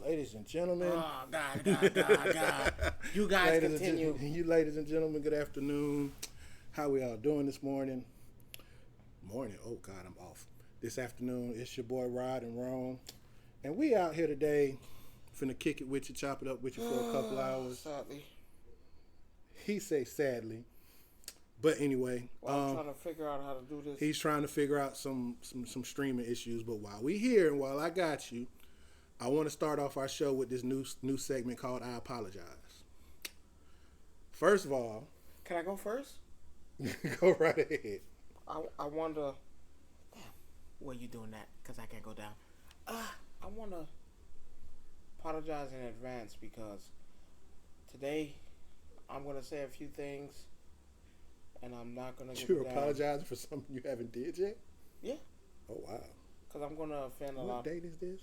ladies and gentlemen. Oh, God. You guys continue. You ladies and gentlemen, good afternoon. How we all doing this morning? Oh, God, I'm off. This afternoon, it's your boy Rod and Rome. And we out here today, finna kick it with you, chop it up with you for a couple hours. Sadly. He say sadly. But anyway, I'm trying to figure out how to do this. He's trying to figure out some streaming issues. But while we here and while I got you, I want to start off our show with this new segment called I Apologize. First of all, can I go first? Go right ahead. I wonder. Damn, where you doing that? Because I can't go down. I want to apologize in advance because today I'm going to say a few things. And I'm not going to You're apologizing for something you haven't did yet? Yeah. Oh, wow. Because I'm going to offend a lot. What date is this?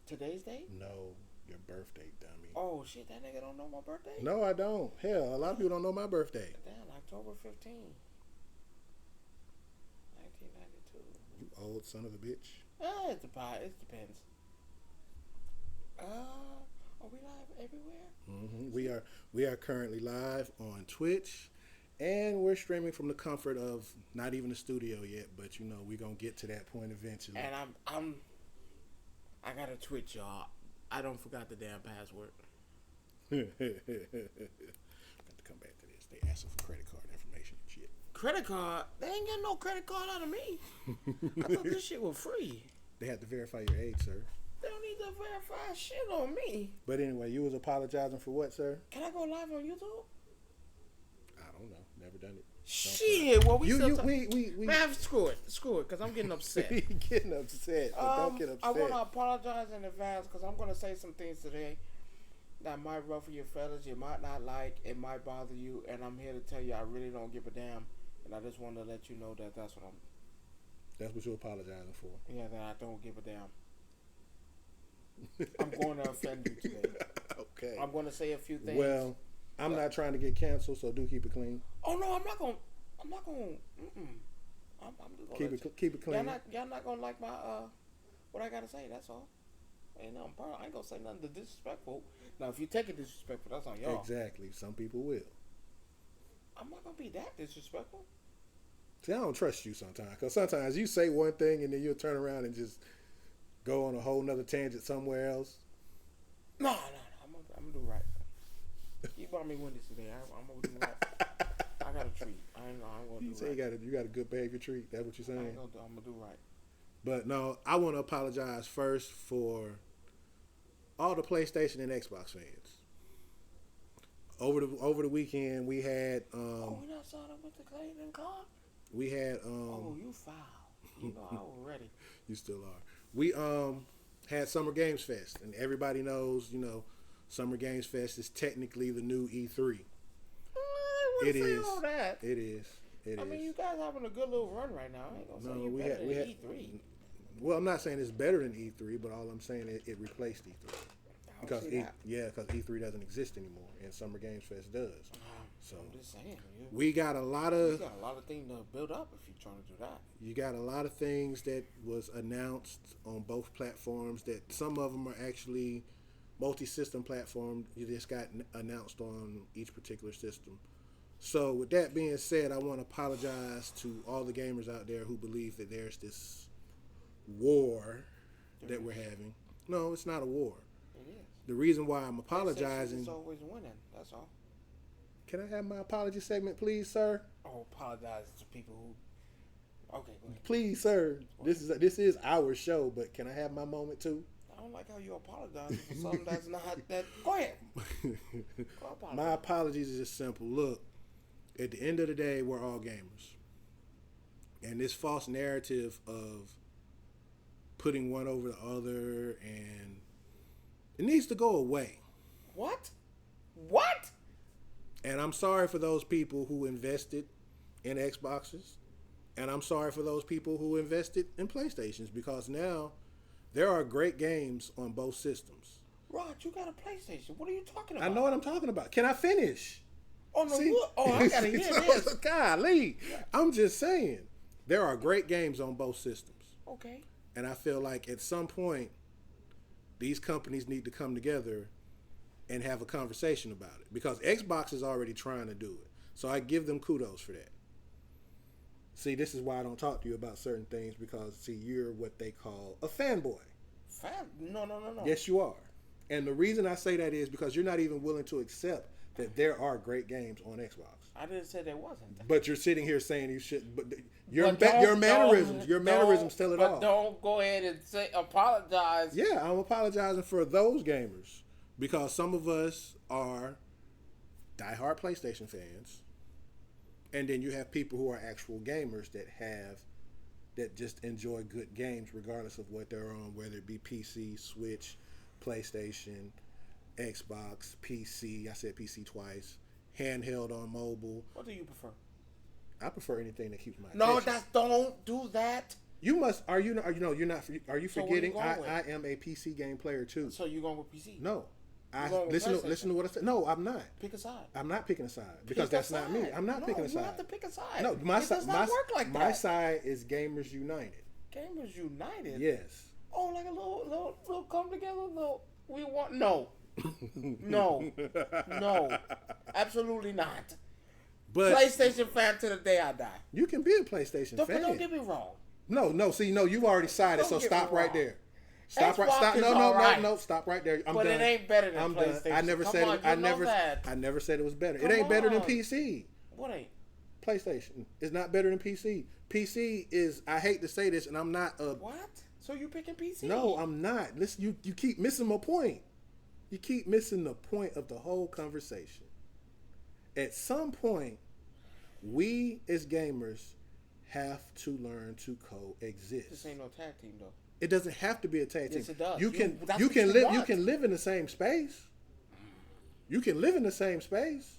Today's date? No, your birthday, dummy. Oh, shit, that nigga don't know my birthday? No, I don't. Hell, a lot of people don't know my birthday. Damn, October 15, 1992. You old son of a bitch. It depends. Are we live everywhere? Mm-hmm. We are currently live on Twitch, and we're streaming from the comfort of not even the studio yet. But you know, we're gonna get to that point eventually. And I got a Twitch, y'all. I don't forgot the damn password. Got to come back to this. They asking for credit card information and shit. Credit card? They ain't getting no credit card out of me. I thought this shit was free. They have to verify your age, sir. They don't need to verify shit on me. But anyway, you was apologizing for what, sir? Can I go live on YouTube? I don't know. Never done it. Shit. Well, we Man, screw it, because I'm getting upset. Getting upset. Don't get upset. I want to apologize in advance because I'm going to say some things today that might ruffle your feathers. You might not like. It might bother you. And I'm here to tell you I really don't give a damn. And I just want to let you know that that's what you're apologizing for. Yeah, that I don't give a damn. I'm going to offend you today. Okay. I'm going to say a few things. Well, I'm not trying to get canceled, so do keep it clean. Oh no, I'm not going. I'm just going keep it clean. Y'all not going to like my what I got to say. That's all. Ain't nothing. I ain't gonna say nothing disrespectful. Now, if you take it disrespectful, that's on y'all. Exactly. Some people will. I'm not gonna be that disrespectful. See, I don't trust you sometimes, because sometimes you say one thing and then you'll turn around and just go on a whole nother tangent somewhere else. No. I'm gonna do right. Keep on me Wendy's today. I'm gonna do right. I got a treat. I ain't gonna do you say right. you got a good behavior treat. That's what you're saying. I'm gonna do right. But no, I want to apologize first for all the PlayStation and Xbox fans. Over the weekend, we had. We not starting with the Clayton car. We had. You foul. You know I was ready. You still are. We had Summer Games Fest, and everybody knows, you know, Summer Games Fest is technically the new E3. It is. All that. It is. I mean, you guys having a good little run right now. I ain't gonna say you're better than E3. Well, I'm not saying it's better than E3, but all I'm saying is it replaced E3. Because E3 doesn't exist anymore, and Summer Games Fest does. So I'm just saying, we got a lot of things to build up if you're trying to do that. You got a lot of things that was announced on both platforms. That some of them are actually multi-system platform. You just got announced on each particular system. So with that being said, I want to apologize to all the gamers out there who believe that there's this war that we're having. No, it's not a war. It is. The reason why I'm apologizing. It's always winning. That's all. Can I have my apology segment, please, sir? Oh, apologize to people who. Okay, go ahead. Please, sir. This is our show, but can I have my moment too? I don't like how you apologize for something that's not that. Go ahead. My apologies is just simple. Look, at the end of the day, we're all gamers, and this false narrative of putting one over the other, and it needs to go away. What? And I'm sorry for those people who invested in Xboxes, and I'm sorry for those people who invested in PlayStations, because now there are great games on both systems. Rod, you got a PlayStation. What are you talking about? I know what I'm talking about. Can I finish? Oh, no. I got to hear this. Golly. I'm just saying. There are great games on both systems. Okay. And I feel like at some point, these companies need to come together and have a conversation about it. Because Xbox is already trying to do it. So I give them kudos for that. See, this is why I don't talk to you about certain things, because, see, you're what they call a fanboy. No. Yes, you are. And the reason I say that is because you're not even willing to accept that there are great games on Xbox. I didn't say there wasn't. But you're sitting here saying you should. But your mannerisms tell it all. But don't go ahead and apologize. Yeah, I'm apologizing for those gamers, because some of us are diehard PlayStation fans, and then you have people who are actual gamers that just enjoy good games regardless of what they're on, whether it be PC, Switch, PlayStation, Xbox, PC. I said PC twice. Handheld on mobile. What do you prefer? I prefer anything that keeps my No, attention. don't do that. You must. Are you not? Are you forgetting? So I am a PC game player too. So you going with PC? No. Listen to what I said. No, I'm not. Pick a side. I'm not picking a side because that's not me. I'm not picking a side. You have to pick a side. No, it does not work like that. My side is Gamers United. Gamers United. Yes. Oh, like a little come together. We want no, no, absolutely not. But PlayStation fan to the day I die. You can be a PlayStation fan. But don't get me wrong. No. See, you've already sided. So stop right there. Stop right. Stop. No. Stop right there. I'm but done. It ain't better than I'm PlayStation. Done. I never said it. I never said it was better. It ain't better than PC. What ain't? PlayStation is not better than PC. PC is. I hate to say this, and I'm not a. What? So you picking PC? No, I'm not. Listen, you keep missing my point. You keep missing the point of the whole conversation. At some point, we as gamers have to learn to coexist. This ain't no tag team though. It doesn't have to be a tag team. Yes, it does. You can live in the same space. You can live in the same space.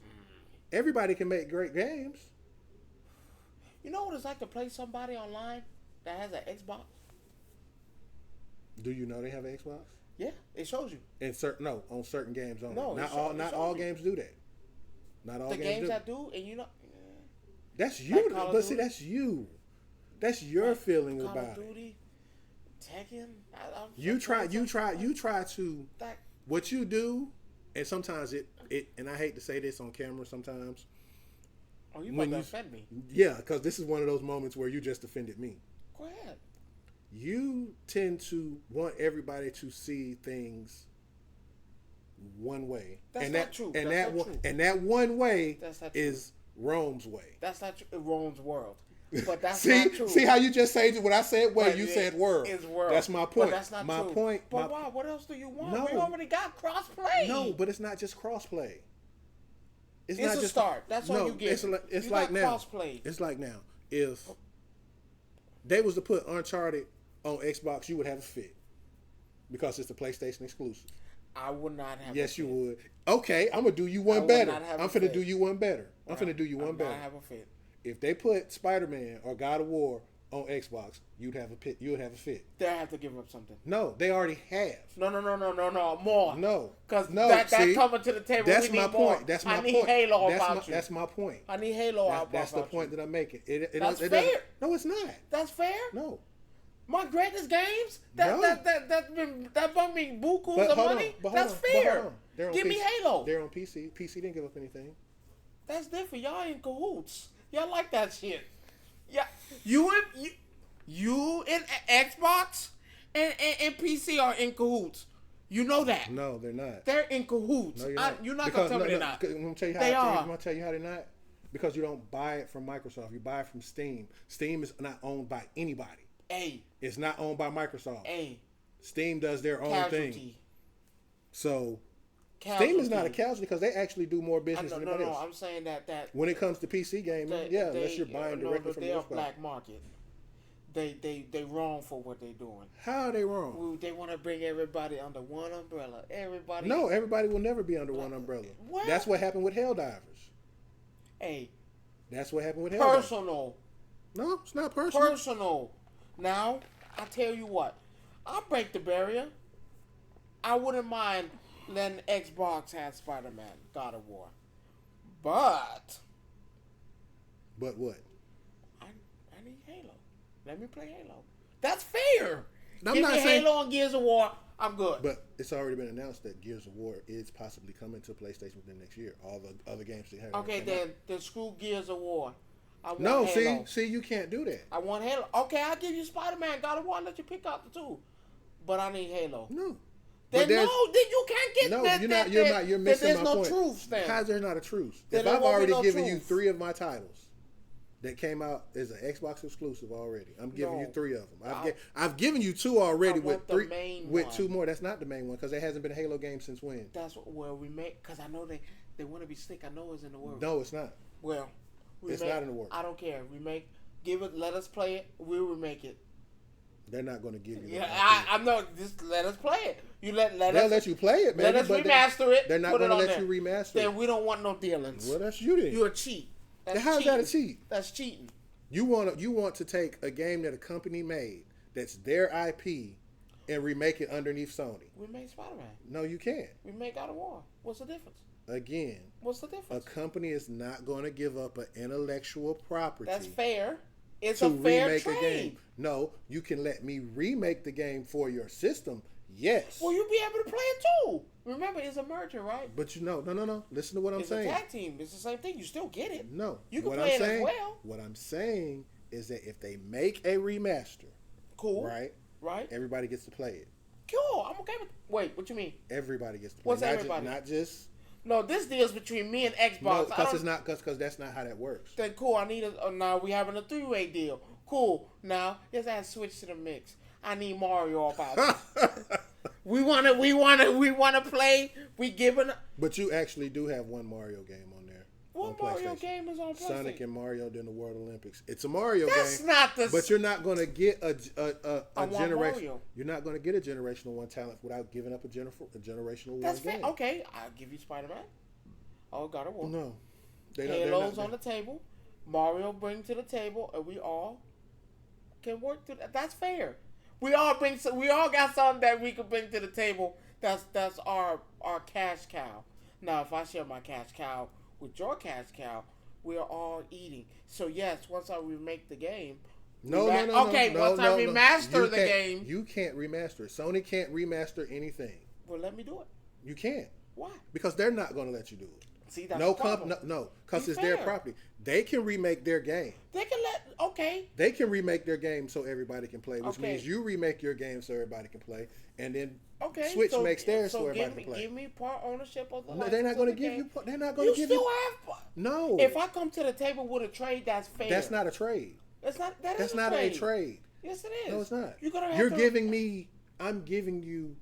Everybody can make great games. You know what it's like to play somebody online that has an Xbox? Do you know they have an Xbox? Yeah, it shows you. On certain games only. No, not all games do that. Not all games that do, and you know. That's you. Like but see, that's you. That's your feeling Call about of Duty, Tekken. You try to. What you do, and sometimes it, and I hate to say this on camera sometimes. Oh, you about to offend me? Yeah, because this is one of those moments where you just offended me. Go ahead. You tend to want everybody to see things one way. That's not true. And that one way is Rome's way. That's not true. Rome's world. But that's see, not true. See how you just said when I said way, you said world. It's world. That's my point. But that's not my true. Point. But why? What else do you want? No. We already got cross-play. No, but it's not just cross-play. It's not a start. That's all you get. It's you like got now. Cross-play. It's like now. If they was to put Uncharted on Xbox, you would have a fit because it's a PlayStation exclusive. I would not have. Yes, you would. Okay, I'm gonna do you one better. I'm finna do you one better. I better. have a fit. If they put Spider-Man or God of War on Xbox, you'd have a fit. You would have a fit. They have to give up something. No, they already have. No, more. No, because that coming to the table. That's we my need point. More. That's my I point. need Halo about you. That's my point. I need Halo. That's the point that I'm making. That's fair. No, it's not. That's fair. No. My greatest games that brought me bukus of money. That's fair. Give me Halo. They're on PC. PC didn't give up anything. That's different. Y'all in cahoots. Y'all like that shit. Yeah, you and Xbox and PC are in cahoots. You know that. No, they're not. They're in cahoots. No, you're not gonna tell me they're not. I'm gonna tell you how. I'm gonna tell you how they're not. Because you don't buy it from Microsoft. You buy it from Steam. Steam is not owned by anybody. It's not owned by Microsoft. Steam does their own thing. So Steam is not a casualty because they actually do more business than anybody else. No, I'm saying that when it comes to PC gaming, unless you're buying directly from the they're a black market. They wrong for what they're doing. How are they wrong? They want to bring everybody under one umbrella. Everybody. No, everybody will never be under one umbrella. What? That's what happened with Helldivers. That's what happened with Helldivers. Personal. No, it's not personal. Personal. Now, I tell you what, I'll break the barrier. I wouldn't mind letting Xbox have Spider-Man, God of War. But what? I need Halo. Let me play Halo. That's fair. I'm Give not me saying Halo and Gears of War. I'm good. But it's already been announced that Gears of War is possibly coming to PlayStation within next year. All the other games they have. Okay, then screw Gears of War. I want No, Halo. see, you can't do that. I want Halo. Okay, I'll give you Spider-Man, God of War, and let you pick out the two. But I need Halo. No. Then then you can't get no. that. You're missing there's my no point. truth then. How's there not a truth? Then If there I've won't be already no given you truth. 3 of my titles that came out as an Xbox exclusive already, I'm giving you 3 of them. I've given you 2 already with 3 with 2 more. That's not the main one because there hasn't been a Halo game since when? That's where we make because I know they want to be slick. I know it's in the works. No, it's not. Well, it's not in the works. I don't care. Let us play it. We'll remake it. They're not going to give you. Yeah, I'm not. Just let us play it. They'll let you play it, maybe, let us but remaster it. They're not going to let you remaster it. Then we don't want no dealings. Well, that's you then. You're a cheat. How's that a cheat? That's cheating. You want to take a game that a company made that's their IP and remake it underneath Sony. We made Spider-Man. No, you can't. We made God of War. What's the difference? Again, what's the difference? A company is not going to give up an intellectual property. That's fair. It's a fair remake trade. A game. No, you can let me remake the game for your system. Yes. Well, you'll be able to play it too. Remember, it's a merger, right? But no. Listen to what I'm saying. It's a tag team. It's the same thing. You still get it. No. You can play it as well. What I'm saying is that if they make a remaster, cool. Right. Everybody gets to play it. Cool. I'm okay with. Wait, what you mean? Everybody gets to play. What's everybody? Not just. No, this deal's between me and Xbox. No, because it's not. Because that's not how that works. Then cool. I need now we having a 3-way deal. Cool. Now let's add switch to the mix. I need Mario about it. We wanna play. We giving. But you actually do have one Mario game on there. What Mario game is on PlayStation? Sonic and Mario during the World Olympics. It's a Mario game. That's not the. But you're not going to get a generation. Mario. You're not going to get a generational one talent without giving up a generational That's one fair. game. Okay, I'll give you Spider-Man. Oh, God of War. No, Halo's on the table. Mario bring to the table, and we all can work through that. That's fair. We all got something that we can bring to the table. That's our cash cow. Now, if I share my cash cow with your cash cow, we are all eating. So yes, once I remake the game. No. Okay, once I remaster the game, you can't remaster it. Sony can't remaster anything. Well, let me do it. You can't. Why? Because they're not going to let you do it. See, that's the problem. No, because it's their property. They can remake their game. They can They can remake their game so everybody can play, which means you remake your game so everybody can play, and then Switch makes theirs so everybody can play. Give me part ownership of the. No, they're not going to give you. They're not going to give you. You still have. No. If I come to the table with a trade, that's fair. That's not a trade. That's not. That's not a trade. Yes, it is. No, it's not. You're giving me. I'm giving you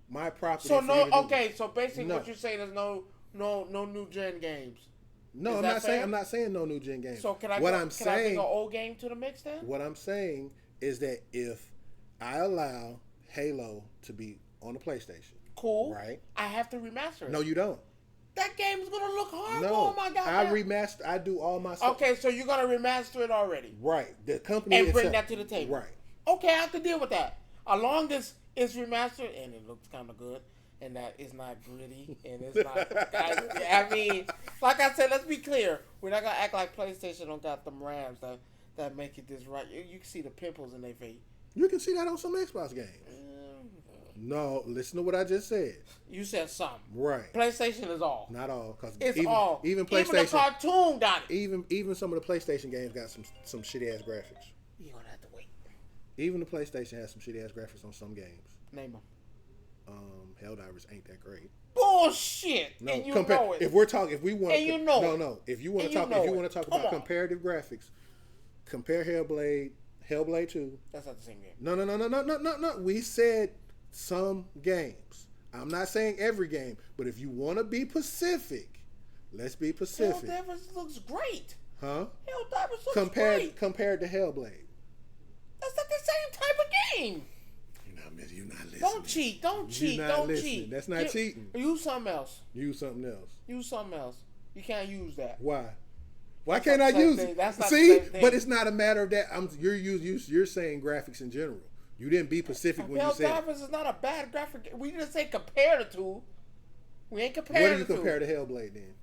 my property. So no. Okay. So basically, what you're saying is no new gen games. No, I'm not saying. I'm not saying no new gen games. So can I? What I'm I'm saying. Can I bring an old game to the mix then? What I'm saying is that if I allow Halo to be on the PlayStation, cool. Right. I have to remaster it. No, you don't. That game is gonna look horrible. No, oh my god. I do all my stuff. Okay, so you're gonna remaster it already. Right. The company and bring that to the table. Right. Okay, I can deal with that. As long as it's remastered and it looks kind of good. And that it's not gritty, and it's not. I mean, like I said, let's be clear. We're not gonna act like PlayStation don't got them RAMs that make it this right. You can see the pimples in their face. You can see that on some Xbox games. No, listen to what I just said. You said some. Right. PlayStation is all. Not all, because all. Even PlayStation. Even the cartoon got it. Even some of the PlayStation games got some shitty ass graphics. You're gonna have to wait. Even the PlayStation has some shitty ass graphics on some games. Name them. Helldivers ain't that great. Bullshit. No, and you know it. If we're talking, if we want, and you know no. If you want to talk, about comparative graphics, compare Hellblade 2. That's not the same game. No. We said some games. I'm not saying every game, but if you want to be Pacific, let's be Pacific. Helldivers looks great. Huh? Helldivers looks great. Compared to Hellblade. That's not the same type of game. You're not listening. Don't cheat. Don't cheat. That's not cheating. Use something else. Use something else. You can't use that. Why? Why can't I use it? See, but it's not a matter of that. You're saying graphics in general. You didn't be specific when you said. Helldivers is not a bad graphic. We didn't say compare the two. We ain't comparing. What do you compare to Hellblade then?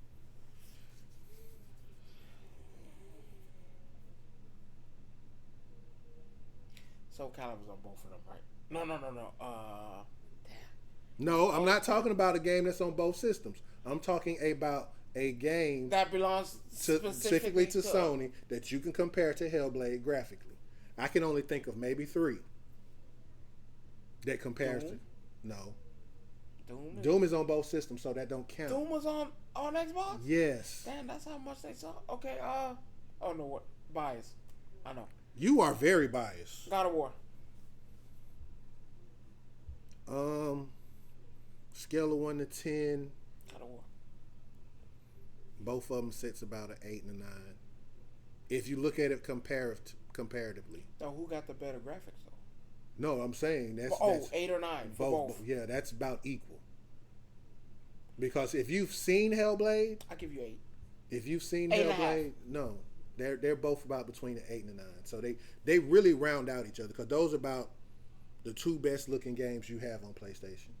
Soul Calibur's on both of them, right? No. No, I'm not talking about a game that's on both systems. I'm talking about a game That belongs specifically to Sony that you can compare to Hellblade graphically. I can only think of maybe 3 that compares Doom? to. No, Doom. Doom is on both systems, so that don't count. Doom was on Xbox. Yes. Damn, that's how much they saw. Okay. Oh no, what bias? I know. You are very biased. God of War. Scale of 1 to 10. God of War. Both of them sits about an 8 and a 9. If you look at it comparatively. So who got the better graphics though? No, I'm saying that's 8 or 9 for both. Yeah, that's about equal. Because if you've seen Hellblade, I give you 8. if you've seen 8.5. Hellblade, no, they're both about between an 8 and a 9. So they really round out each other because those are about the 2 best looking games you have on PlayStation.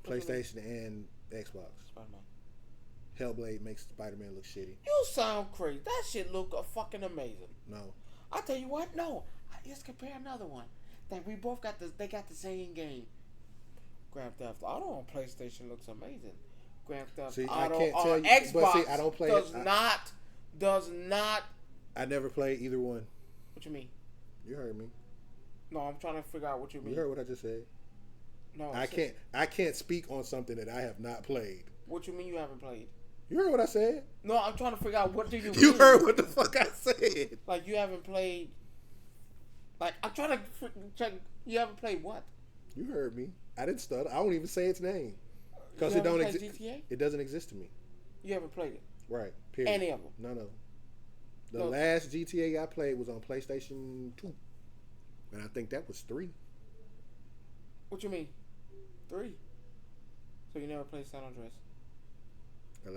PlayStation and Xbox. Spider-Man. Hellblade makes Spider-Man look shitty. You sound crazy. That shit look fucking amazing. No. I'll tell you what. No, let's compare another one that we both got. They got the same game. Grand Theft Auto on PlayStation looks amazing. Grand Theft Auto I can't tell on you, Xbox but see, I don't play does not. I never played either one. What you mean? You heard me. No, I'm trying to figure out what you mean. You heard what I just said. No, I can't speak on something that I have not played. What you mean you haven't played? You heard what I said? No, I'm trying to figure out what do you mean. You heard what the fuck I said. Like you haven't played. Like I'm trying to check. You haven't played what? You heard me. I didn't stutter. I won't even say its name because You it don't haven't played exist. GTA? It doesn't exist to me. You haven't played it. Right. Period. Any of them? None of them. The No. last GTA I played was on PlayStation 2, and I think that was 3. What you mean? 3. So you never played San Andreas? The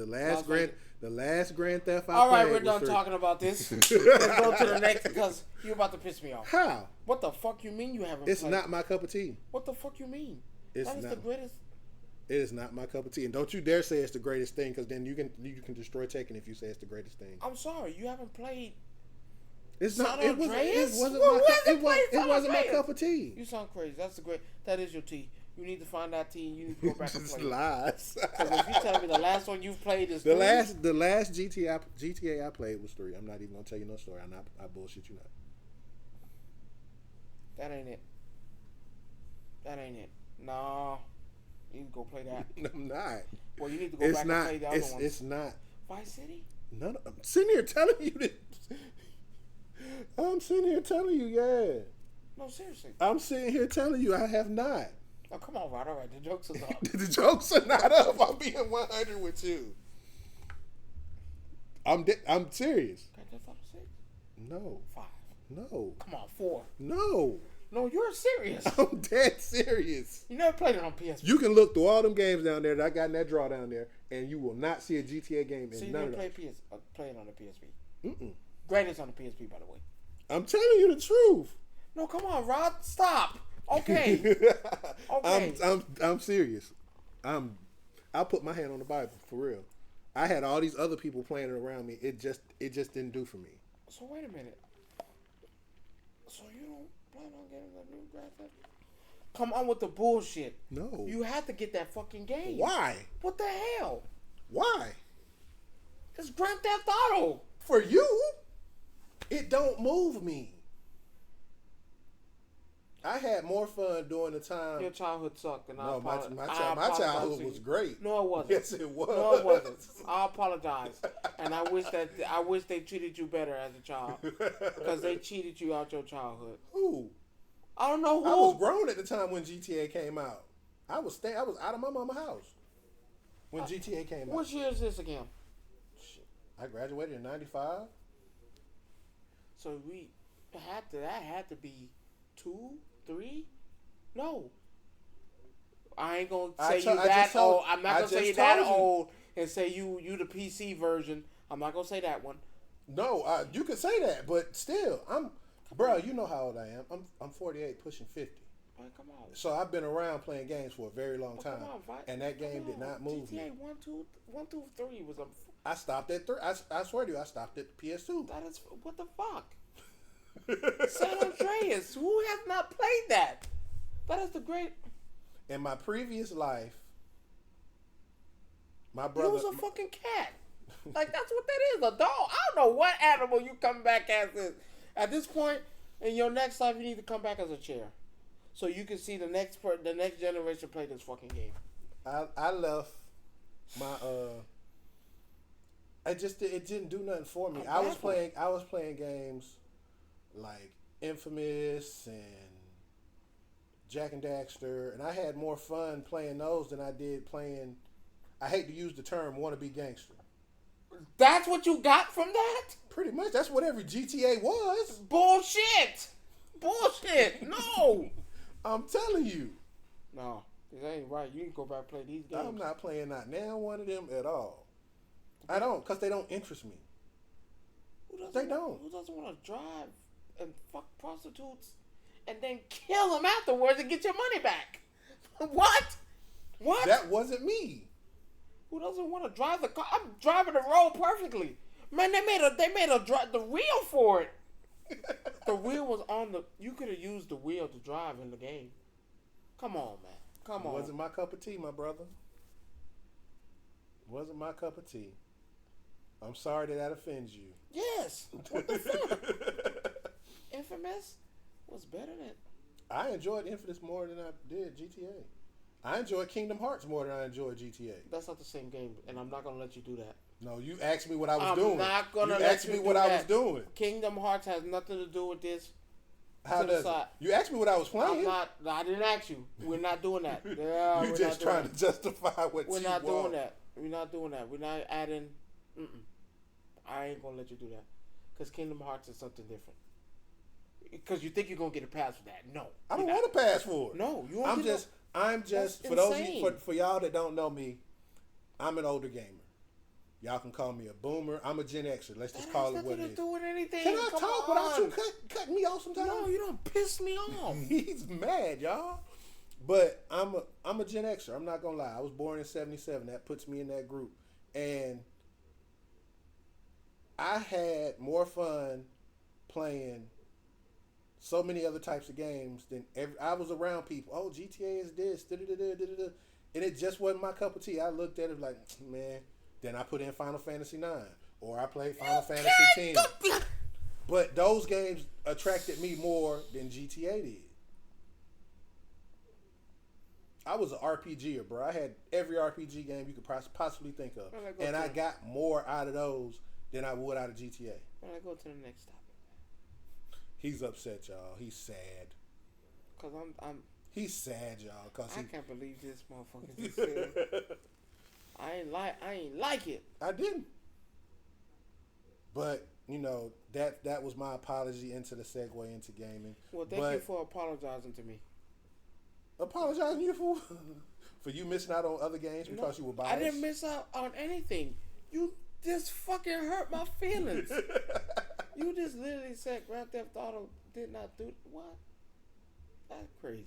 last Grand Theft I All right, played we're was done 3. talking about this. Let's go to the next because you're about to piss me off. How? What the fuck you mean you haven't It's played? not my cup of tea. What the fuck you mean? It's That is not. the greatest. It is not my cup of tea, and don't you dare say it's the greatest thing, because then you can destroy Tekken if you say it's the greatest thing. I'm sorry, you haven't played. It's not. San It wasn't. Andreas? It wasn't Well, my. who hasn't It played San wasn't my Andreas? cup of tea. You sound crazy. That is your tea. You need to find that tea. And you need to go back and Just play. lies. Because if you tell me the last one you've played is The 3, last GTA I played was 3. I'm not even gonna tell you no story. I bullshit you not. that ain't it. That ain't it. No, you need to go play that. I'm not. Well, you need to go It's back not. and play the other ones. It's not. Vice City. None. I'm sitting here telling you that. I'm sitting here telling you, yeah. No, seriously. I'm sitting here telling you I have not. Oh, come on, Rod. All right, the jokes are up. The jokes are not up. I'm being 100 with you. I'm serious. Grand Theft Auto 6? No. 5. No. Come on, 4. No. No, you're serious. I'm dead serious. You never played it on PSP. You can look through all them games down there that I got in that draw down there, and you will not see a GTA game So in you none never of them. play it on the PSP. Mm-mm. Greatest on the PSP, by the way. I'm telling you the truth. No, come on, Rod. Stop. Okay. Okay. I'm serious. I'll put my hand on the Bible for real. I had all these other people playing it around me. It just didn't do for me. So wait a minute. So you don't plan on getting the new Grand Theft? Come on with the bullshit. No. You had to get that fucking game. Why? What the hell? Why? It's Grand Theft Auto. For you, it don't move me. I had more fun during the time. Your childhood sucked, and No, I my apologize childhood to was you. great. No, it wasn't. Yes, it was. No, it wasn't. I apologize, and I wish they treated you better as a child because they cheated you out your childhood. Who? I don't know who. I was grown at the time when GTA came out. I was out of my mama's house when GTA came out. Which year is this again? I graduated in '95. So that had to be 2, 3? No. I ain't gonna say you that old. I'm not gonna say you that old and say you the PC version. I'm not gonna say that one. No, you could say that, but still, bro. You know how old I am. I'm 48, pushing 50. Man, come on. So I've been around playing games for a very long time, and that game did not move me. GTA 1, 2, 3 was a. I stopped at 3. I swear to you, I stopped at PS2. That is what the fuck. San Andreas. Who has not played that? That is the great. In my previous life, my brother. He was a fucking cat. Like, that's what that is, a dog. I don't know what animal you come back as this. At this point in your next life, you need to come back as a chair, so you can see the next generation play this fucking game. I left my it didn't do nothing for me. I was playing games like Infamous and Jack and Daxter, and I had more fun playing those than I did playing. I hate to use the term wannabe gangster. That's what you got from that? Pretty much. That's what every GTA was. Bullshit. No. I'm telling you. No, this ain't right. You can go back and play these games. I'm not playing not now one of them at all. I don't, because they don't interest me. They don't. Who doesn't want to drive and fuck prostitutes and then kill them afterwards and get your money back? What? That wasn't me. Who doesn't want to drive the car? I'm driving the road perfectly. Man, they made the wheel for it. The wheel was on the. You could have used the wheel to drive in the game. Come on, man. Come on. It wasn't my cup of tea, my brother. Wasn't my cup of tea. I'm sorry that offends you. Yes. What the fuck? Infamous was better than. I enjoyed Infamous more than I did GTA. I enjoyed Kingdom Hearts more than I enjoyed GTA. That's not the same game, and I'm not gonna let you do that. No, you asked me what I was doing. I'm not gonna you let asked you me do what that. I was doing. Kingdom Hearts has nothing to do with this. How does it? You asked me what I was playing. I didn't ask you. We're not doing that. You're just trying to justify what we're you not want. doing that. We're not doing that. We're not adding. I ain't gonna let you do that, because Kingdom Hearts is something different. Because you think you're gonna get a pass for that? No, I don't want a pass for it. No, you. I'm just for those of you, for y'all that don't know me, I'm an older gamer. Y'all can call me a boomer. I'm a Gen Xer. Let's just call it what it is. Nothing to do with anything. Can I talk without you cutting me off sometimes? No, you don't piss me off. He's mad, y'all. But I'm a Gen Xer. I'm not gonna lie. I was born in '77. That puts me in that group, and I had more fun playing so many other types of games than I was around people. Oh, GTA is this, and it just wasn't my cup of tea. I looked at it like, man. Then I put in Final Fantasy 9, or I played Final Fantasy 10. But those games attracted me more than GTA did. I was an RPGer, bro. I had every RPG game you could possibly think of, and I got more out of those than I would out of GTA. When I go to the next topic. He's upset, y'all. He's sad. Cause I'm. He's sad, y'all. Cause I can't believe this motherfucker just said. I ain't like it. I didn't. But you know that was my apology into the segue into gaming. Well, thank you for apologizing to me. Apologizing you for you missing out on other games because you were biased. I didn't miss out on anything. You just fucking hurt my feelings. You just literally said Grand Theft Auto did not do what? That's crazy.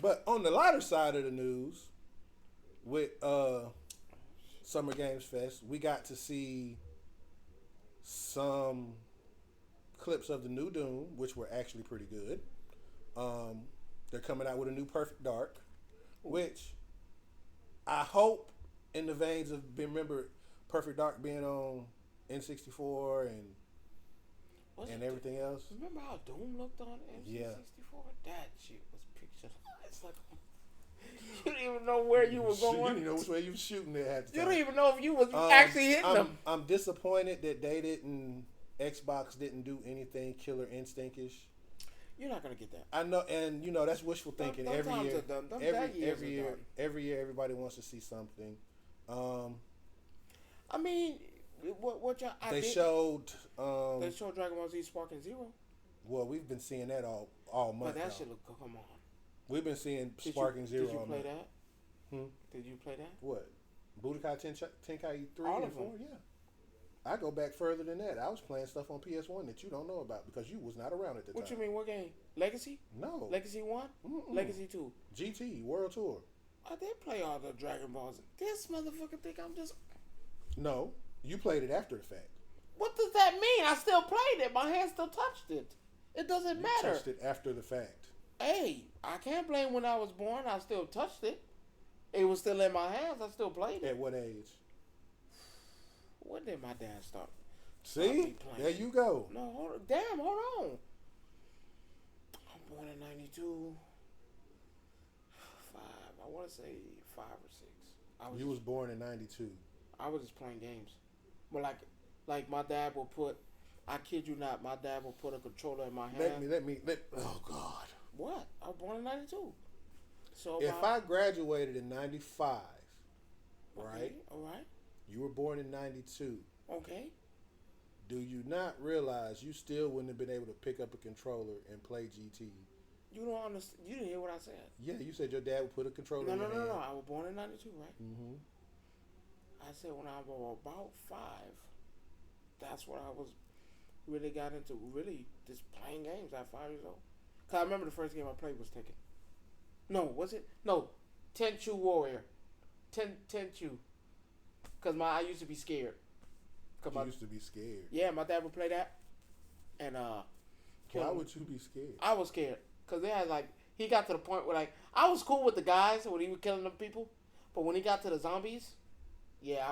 But on the lighter side of the news, with Summer Games Fest, we got to see some clips of the new Doom, which were actually pretty good. They're coming out with a new Perfect Dark, which I hope, in the veins of, remember Perfect Dark being on N64 and everything else. Remember how Doom looked on N64? Yeah. That shit was picture. It's like you didn't even know where you were going. You didn't know which way you were shooting it at the time. You don't even know if you was actually hitting them. I'm disappointed that Xbox didn't do anything Killer Instinct-ish. You're not gonna get that. I know, and you know that's wishful thinking. Every year, everybody wants to see something. I mean, what y'all? They showed Dragon Ball Z Sparking Zero. Well, we've been seeing that all month. But that now. shit look. Come on. We've been seeing Sparking Zero. Did you play month. that? Did you play that? What? Budokai Tenkaichi 3 all and 4? Yeah. I go back further than that. I was playing stuff on PS1 that you don't know about because you was not around at the time. What you mean? What game? Legacy? No. Legacy 1? Legacy 2? GT, World Tour. I did play all the Dragon Balls. This motherfucker think I'm just... No. You played it after the fact. What does that mean? I still played it. My hand still touched it. It doesn't matter. You touched it after the fact. Hey, I can't blame when I was born. I still touched it. It was still in my hands. I still played it. At what age? When did my dad start? See? There you go. No, hold on. I'm born in 92. 5. I want to say 5 or 6. You was born in 92. I was just playing games. But like my dad will put, I kid you not, my dad will put a controller in my hand. Let me, oh God. What? I was born in 92. So if I graduated in 95, okay, right? All right. You were born in 92. Okay. Do you not realize you still wouldn't have been able to pick up a controller and play GT? You don't understand. You didn't hear what I said. Yeah, you said your dad would put a controller in your hand. No. I was born in 92, right? Mm-hmm. I said when I was about 5, that's what I was really got into, really just playing games at 5 years old. Because I remember the first game I played was Tekken. No, was it? No, Tenchu Warrior. Tenchu. Because I used to be scared. You used to be scared? Yeah, my dad would play that. And, why would you be scared? I was scared. Because they had, he got to the point where, I was cool with the guys when he was killing them people. But when he got to the zombies, yeah,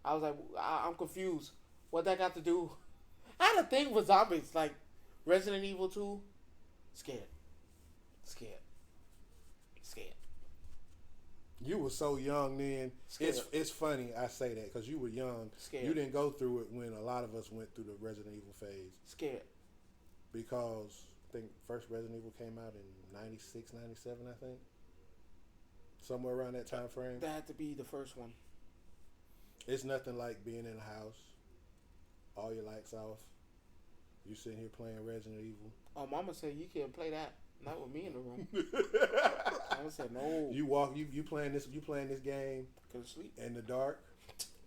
I was like, I'm confused. What that got to do? I had a thing with zombies. Like, Resident Evil 2, scared. You were so young then. Scared. It's funny I say that because you were young. Scared. You didn't go through it when a lot of us went through the Resident Evil phase. Scared. Because I think first Resident Evil came out in 96, 97, I think. Somewhere around that time frame. That had to be the first one. It's nothing like being in a house, all your lights off. You sitting here playing Resident Evil. Oh, Mama said you can't play that. Not with me in the room. Mama said no. You playing this game. Couldn't sleep in the dark.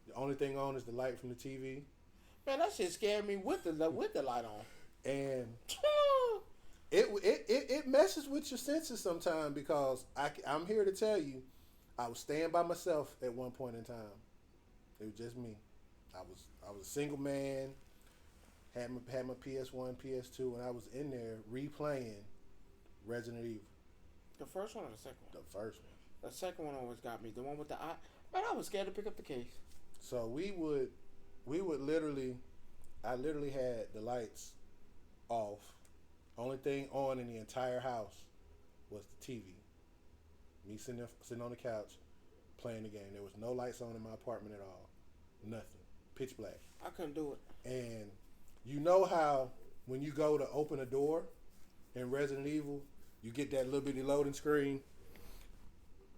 The only thing on is the light from the TV. Man, that shit scared me with the light on. And it messes with your senses sometimes because I'm here to tell you, I was staying by myself at one point in time. It was just me. I was a single man. Had my PS1, PS2, and I was in there replaying Resident Evil. The first one or the second one? The first one. The second one always got me. The one with the eye. Man, I was scared to pick up the case. So we would literally, I literally had the lights off. Only thing on in the entire house was the TV. Me sitting on the couch playing the game. There was no lights on in my apartment at all. Nothing. Pitch black. I couldn't do it. And you know how when you go to open a door in Resident Evil, you get that little bitty loading screen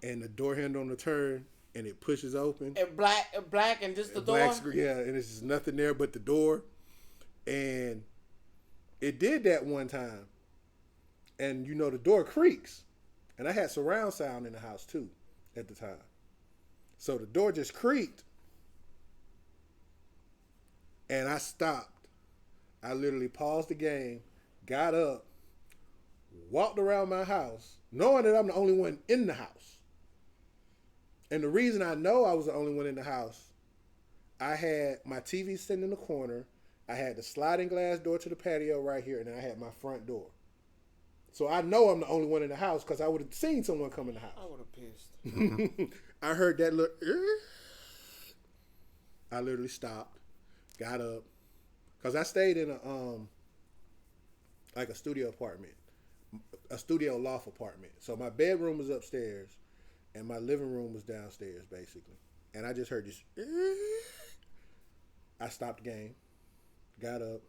and the door handle on the turn and it pushes open. And black and just the door? Black screen, yeah, and it's just nothing there but the door. And it did that one time. And the door creaks. And I had surround sound in the house too at the time. So the door just creaked. And I stopped. I literally paused the game, got up, walked around my house, knowing that I'm the only one in the house. And the reason I know I was the only one in the house, I had my TV sitting in the corner, I had the sliding glass door to the patio right here, and then I had my front door. So I know I'm the only one in the house because I would have seen someone come in the house. I would have pissed. I heard that look. I literally stopped, got up, because I stayed in a studio apartment, a studio loft apartment. So my bedroom was upstairs, and my living room was downstairs, basically. And I just heard this. I stopped the game, got up,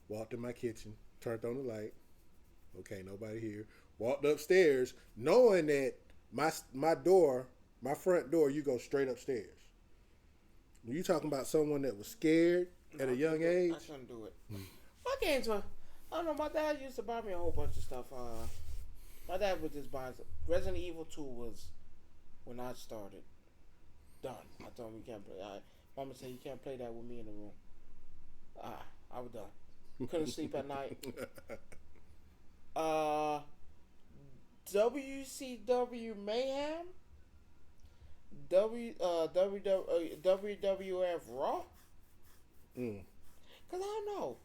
walked in my kitchen, turned on the light. Okay, nobody here. Walked upstairs, knowing that my front door, you go straight upstairs. When you talking about someone that was scared at a young age? I couldn't do it. My games were, I don't know, my dad used to buy me a whole bunch of stuff. My dad would just buy, Resident Evil 2 was when I started. Done. I told him you can't play. Mama said you can't play that with me in the room. I was done. Couldn't sleep at night. WCW Mayhem, WWF Raw. Cause I don't know.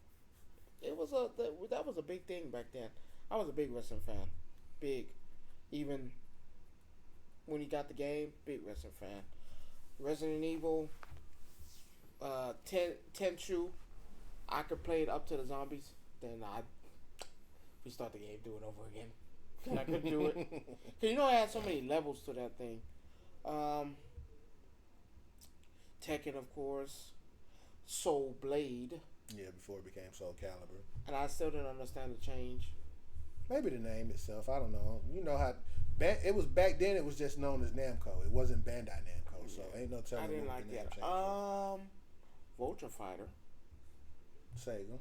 That was a big thing back then. I was a big wrestling fan, big. Even when he got the game, big wrestling fan. Resident Evil, 10 True. I could play it up to the zombies. Then I restart the game, do it over again. And I couldn't do it. Cause you know I had so many levels to that thing. Tekken, of course. Soul Blade. Yeah, before it became Soul Calibur. And I still didn't understand the change. Maybe the name itself. I don't know. You know how it was back then. It was just known as Namco. It wasn't Bandai Namco. So ain't no telling. I didn't like that. Vulture Fighter. Sega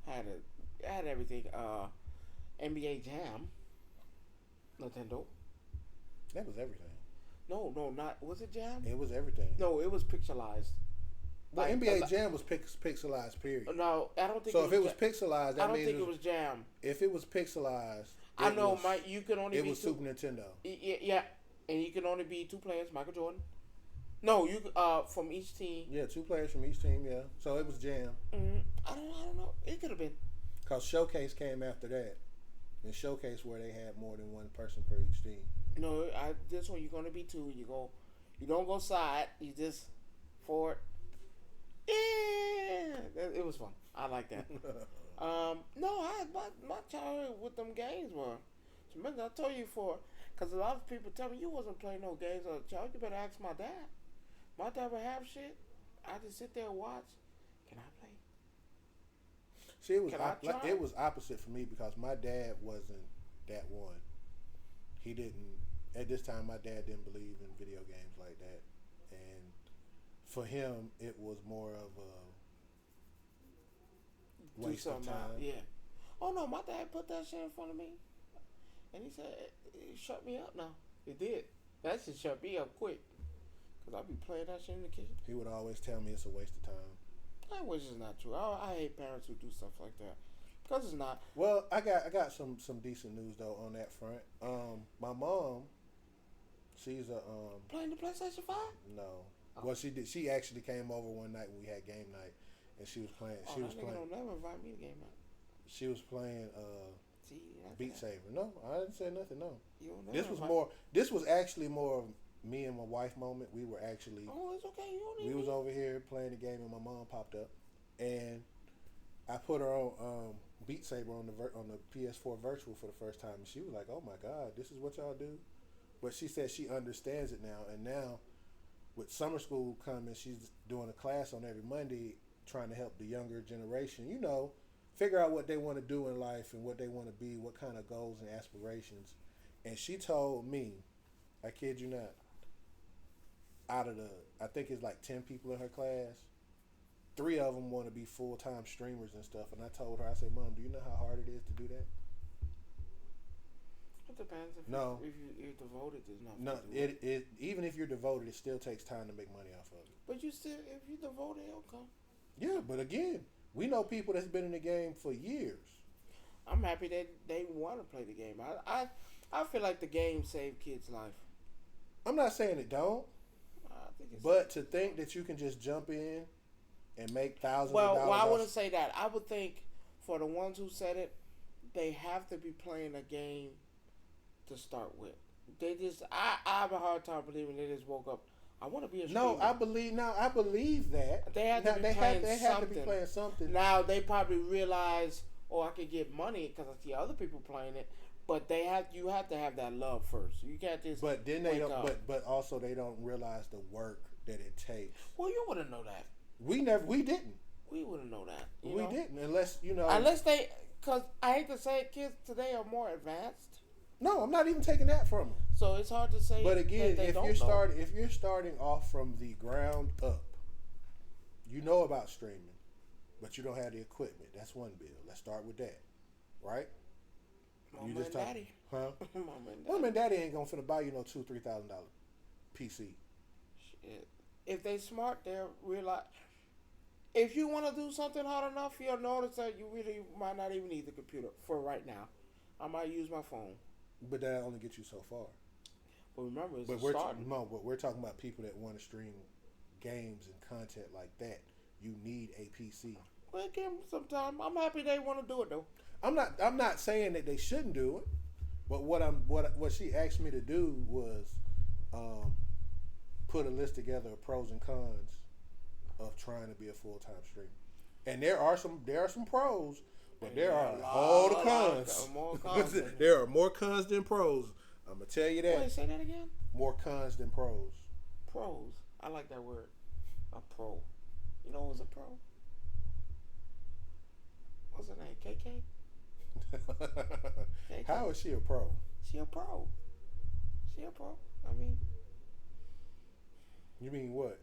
had everything. NBA Jam. Nintendo. That was everything. No, not was it Jam? It was everything. No, it was pixelized. Well, NBA Jam was pixelized. Period. No, I don't think. So if it was pixelized, that I don't means think it was Jam. If it was pixelized, I know, Mike. You could only. It was Super Nintendo. Yeah, and you can only be 2 players. Michael Jordan. No, you from each team. Yeah, 2 players from each team. Yeah, so it was Jam. Mm-hmm. I don't know. It could have been. Cause Showcase came after that, and Showcase where they had more than one person per each team. No, this one you're gonna be 2. You don't go side. You just forward. Yeah, it was fun. I like that. No, my childhood with them games were tremendous. I told you because a lot of people tell me you wasn't playing no games as a child. You better ask my dad. My dad would have shit. I just sit there and watch. Can I play? See, it was opposite for me because my dad wasn't that one. He didn't. At this time, my dad didn't believe in video games like that, and for him, it was more of a waste of time. Yeah. Oh no, my dad put that shit in front of me, and he said, "It shut me up now." It did. That shit shut me up quick, cause I be playing that shit in the kitchen. He would always tell me it's a waste of time. Which is not true. I hate parents who do stuff like that, cause it's not. Well, I got some decent news though on that front. My mom, she's a playing the PlayStation 5. No. Oh. Well, she did. She actually came over one night when we had game night, and she was playing. She was playing. Don't never invite me to game night. She was playing Beat Saber. No, I didn't say nothing. No. This was actually more of me and my wife moment. We were actually. Oh, it's okay. You don't need We was over here playing the game, and my mom popped up, and I put her on Beat Saber on the PS4 Virtual for the first time, and she was like, "Oh my God, this is what y'all do." But she said she understands it now, and now. With summer school coming, she's doing a class on every Monday trying to help the younger generation, figure out what they want to do in life and what they want to be, what kind of goals and aspirations. And she told me, I kid you not, out of I think it's like 10 people in her class, 3 of them want to be full-time streamers and stuff. And I told her, I said, Mom, do you know how hard it is to do that? It depends. If you're devoted, there's nothing. No, it even if you're devoted, it still takes time to make money off of it. But if you're devoted, it'll come. Yeah, but again, we know people that's been in the game for years. I'm happy that they want to play the game. I feel like the game saved kids' life. I'm not saying it don't. I think but to think that you can just jump in and make thousands of dollars. Well, I wouldn't say that. I would think for the ones who said it, they have to be playing a game to start with. I have a hard time believing they just woke up. I want to be a streamer. I believe that. They have to be playing something. Now they probably realize, I could get money because I see other people playing it. But you have to have that love first. You can't just. But then they don't. But also they don't realize the work that it takes. Well, you wouldn't know that. We didn't. We wouldn't know that. We didn't unless. Because I hate to say it, kids today are more advanced. No, I'm not even taking that from them. So it's hard to say. But again, if you're starting off from the ground up, you know about streaming, but you don't have the equipment. That's one bill. Let's start with that, right? Mom and daddy. Huh? Mom and daddy ain't gonna finna buy you no $2,000-$3,000 PC. Shit. If they smart, they'll realize. If you want to do something hard enough, you'll notice that you really might not even need the computer for right now. I might use my phone. But that only gets you so far. But remember, it's starting. But we're talking about people that want to stream games and content like that. You need a PC. We'll give them some time. I'm happy they want to do it though. I'm not saying that they shouldn't do it, but what she asked me to do was put a list together of pros and cons of trying to be a full-time streamer. And there are some pros, but there are a whole of cons. There are more cons than pros. I'm gonna tell you that. Wait, say that again. More cons than pros. Pros. I like that word. A pro. You know who's a pro? What's her name? KK? KK. How is she a pro? She a pro. She a pro. I mean, you mean what?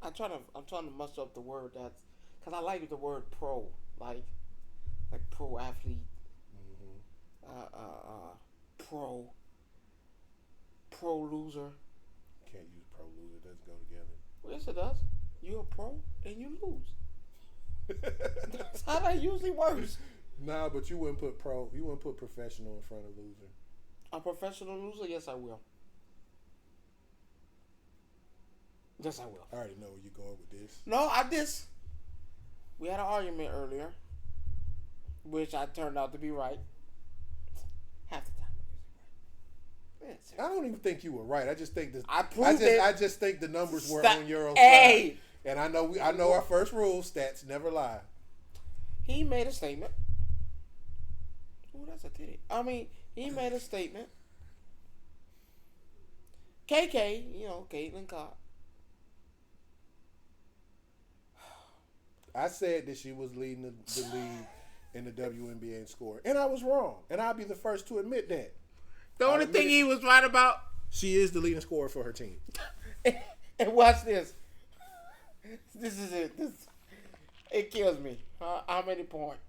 I'm trying to muster up the word that's, cause I like the word pro, like pro athlete, pro loser. Can't use pro loser. It doesn't go together. Well, yes, it does. You're a pro and you lose. That's how that usually works. Nah, but you wouldn't put pro. You wouldn't put professional in front of loser. A professional loser? Yes, I will. Yes, I will. I already know where you're going with this. No, we had an argument earlier, which I turned out to be right. Half the time I was right. I don't even think you were right. I just think I just think the numbers were on your own side. And I know our first rule: stats never lie. He made a statement. Oh, that's a titty. I mean, he made a statement. KK, Caitlin Clark. I said that she was leading the league in the WNBA in scoring, and I was wrong. And I'll be the first to admit that. The only thing he was right about, she is the leading scorer for her team. And watch this. This is it. It kills me. How many points?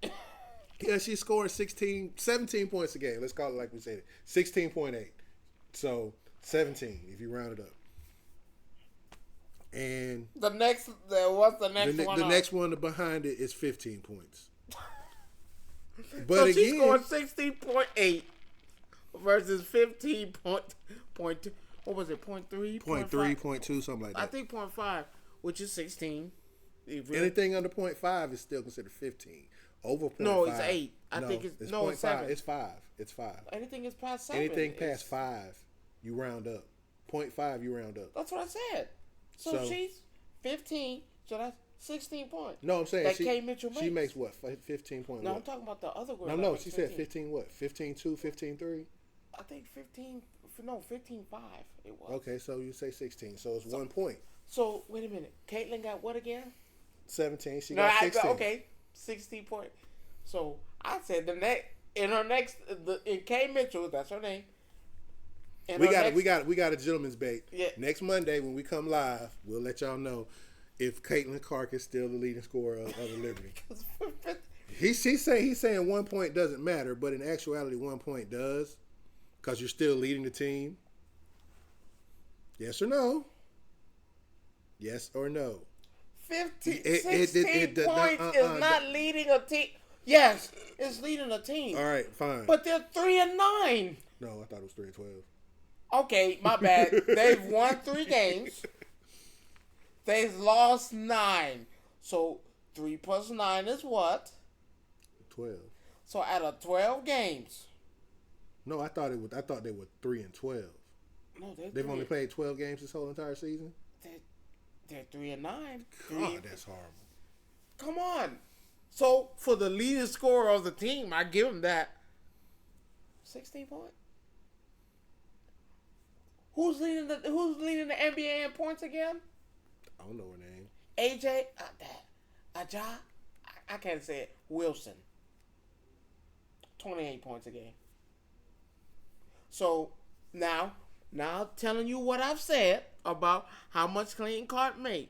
Yeah, she scored 17 points a game. Let's call it like we said it. 16.8. So 17 if you round it up. And what's the next one? The next one behind it is 15 points. But so again, she scored 16.8 versus 15 point. What was it? 0.3? 0.3, 0.2, something like that. I think 0.5, which is 16. Anything under 0.5 is still considered 15. Over 0.5. No, it's 8. I think it's 7. It's 5. It's 5. Anything is past 7. Anything past 5, you round up. 0.5, you round up. That's what I said. So she's 15, so that's 16 points. No, I'm saying that K. Mitchell makes. She makes what? 15 points. No, I'm talking about the other girl. No, she said 15 what? 15-2, 15-3? I think 15, 15-5 it was. Okay, so you say 16, so it's 1 point. So, wait a minute. Caitlin got what again? 17. She got 16. Okay, 16 points. So, I said in K. Mitchell, that's her name. We got a gentleman's bait. Yeah. Next Monday when we come live, we'll let y'all know if Caitlin Clark is still the leading scorer of the Liberty. He's saying 1 point doesn't matter, but in actuality 1 point does, because you're still leading the team. Yes or no? Yes or no? 16 points is not leading a team. Yes, it's leading a team. All right, fine. But they're 3-9. No, I thought it was 3-12. Okay, my bad. They've won 3 games. They've lost 9. So 3 plus 9 is what? 12. So out of 12 games. No, I thought they were 3-12. No, they've only played 12 games this whole entire season. They're 3-9. God, that's horrible. Come on. So for the leading scorer of the team, I give him that. 16 points. Who's leading the NBA in points again? I don't know her name. AJ Aja. I can't say it. Wilson. 28 points a game. So now telling you what I've said about how much Clayton Clark made.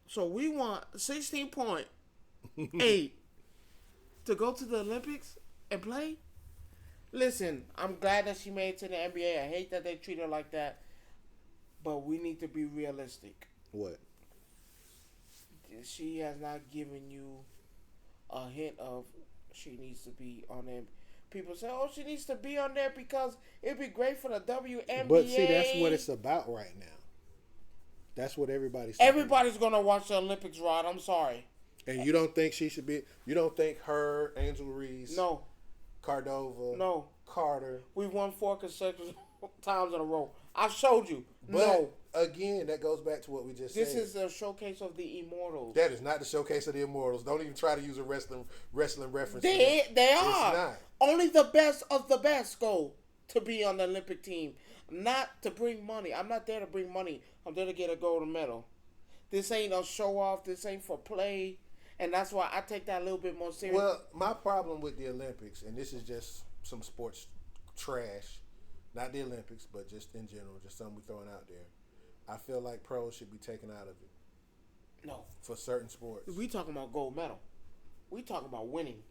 So we want 16.8 to go to the Olympics and play. Listen, I'm glad that she made it to the NBA. I hate that they treat her like that. But we need to be realistic. What? She has not given you a hint of she needs to be on there. People say, oh, she needs to be on there because it'd be great for the WNBA. But see, that's what it's about right now. That's what everybody's Everybody's going to watch the Olympics, Rod. I'm sorry. And you don't think she should be? You don't think her, Angel Reese, No, Cordova, no. Carter? We won 4 consecutive times in a row. I showed you. But No. again, that goes back to what we just said. This is a showcase of the Immortals. That is not the showcase of the Immortals. Don't even try to use a wrestling reference. They are. It's not. Only the best of the best go to be on the Olympic team. Not to bring money. I'm not there to bring money. I'm there to get a gold medal. This ain't a show off. This ain't for play. And that's why I take that a little bit more serious. Well, my problem with the Olympics, and this is just some sports trash, not the Olympics, but just in general, just something we're throwing out there. I feel like pros should be taken out of it. No. For certain sports. We talking about gold medal. We talking about winning.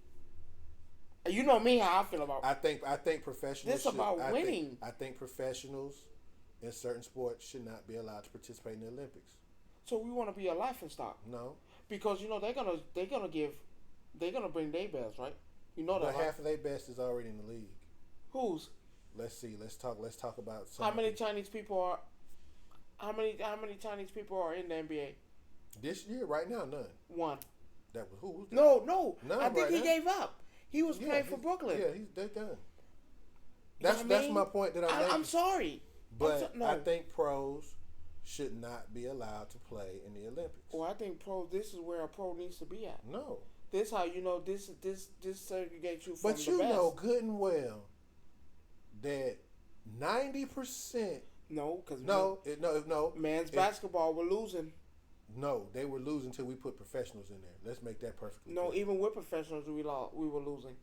You know me how I feel about. I think professionals. This about winning. I think professionals in certain sports should not be allowed to participate in the Olympics. So we want to be a laughing stock. No. Because they're gonna bring their best, right? You know that. But half of their best is already in the league. Who's? Let's see. Let's talk about How many Chinese people are? How many Chinese people are in the NBA? This year, right now, none. One. That was who? Was that? No. None I think right he now. gave up. He was playing for Brooklyn. Yeah, they're done. That's my point that I'm sorry. But I think pros should not be allowed to play in the Olympics. Well, I think this is where a pro needs to be at. No. This how you know this segregates you from but the you best. know good and well that 90%. No, because no. Men's basketball were losing. No, they were losing until we put professionals in there. Let's make that perfectly clear. No, even with professionals, we were losing.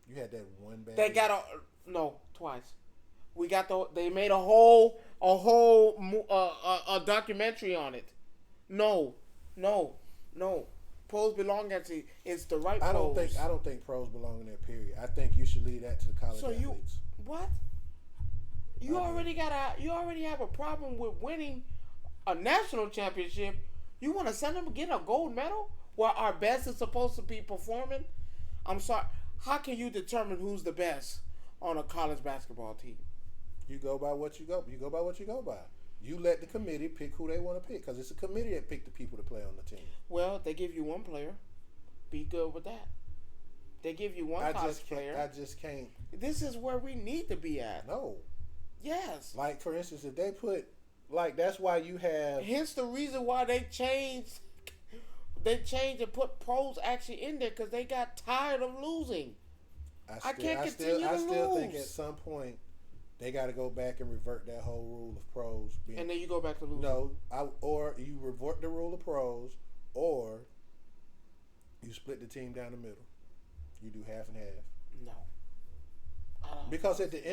You had that one bad. They got twice. We got they made a whole documentary on it. No. Pros belong at it's the right. I don't think pros belong in there. Period. I think you should leave that to the college athletes. What? You already have a problem with winning a national championship. You want to send them to get a gold medal where our best is supposed to be performing? I'm sorry. How can you determine who's the best on a college basketball team? You go by what you go. You go by what you go by. You let the committee pick who they want to pick because it's a committee that pick the people to play on the team. Well, they give you one player. Be good with that. They give you one college player. I just can't. This is where we need to be at. No. Yes. Like, for instance, if they put, that's why you have. Hence the reason why they changed and put pros actually in there because they got tired of losing. I can't continue to lose. I still think at some point they got to go back and revert that whole rule of pros. And then you go back to losing. No, or you revert the rule of pros, or you split the team down the middle. You do half and half. No. Because at the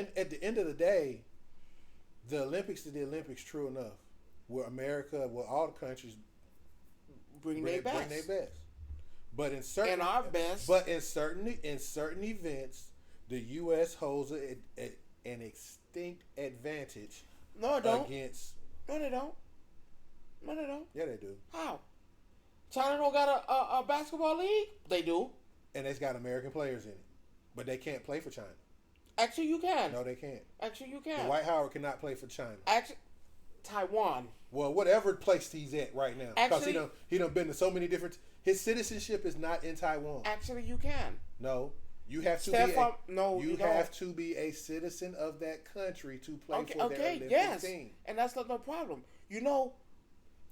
end of the day, the Olympics is the Olympics. True enough, where America, where all the countries bring their best. But in certain events, the U.S. holds an extinct advantage. No, it don't. Against. No, they don't. Yeah, they do. How? China don't got a basketball league? They do. And it's got American players in it, but they can't play for China. Actually, you can. No, they can't. Actually, you can. Dwight Howard cannot play for China. Actually, Taiwan. Well, whatever place he's at right now, because he done been to so many different. His citizenship is not in Taiwan. Actually, you can. No, you have to to be a citizen of that country to play for their Olympic team. And that's not no problem. You know.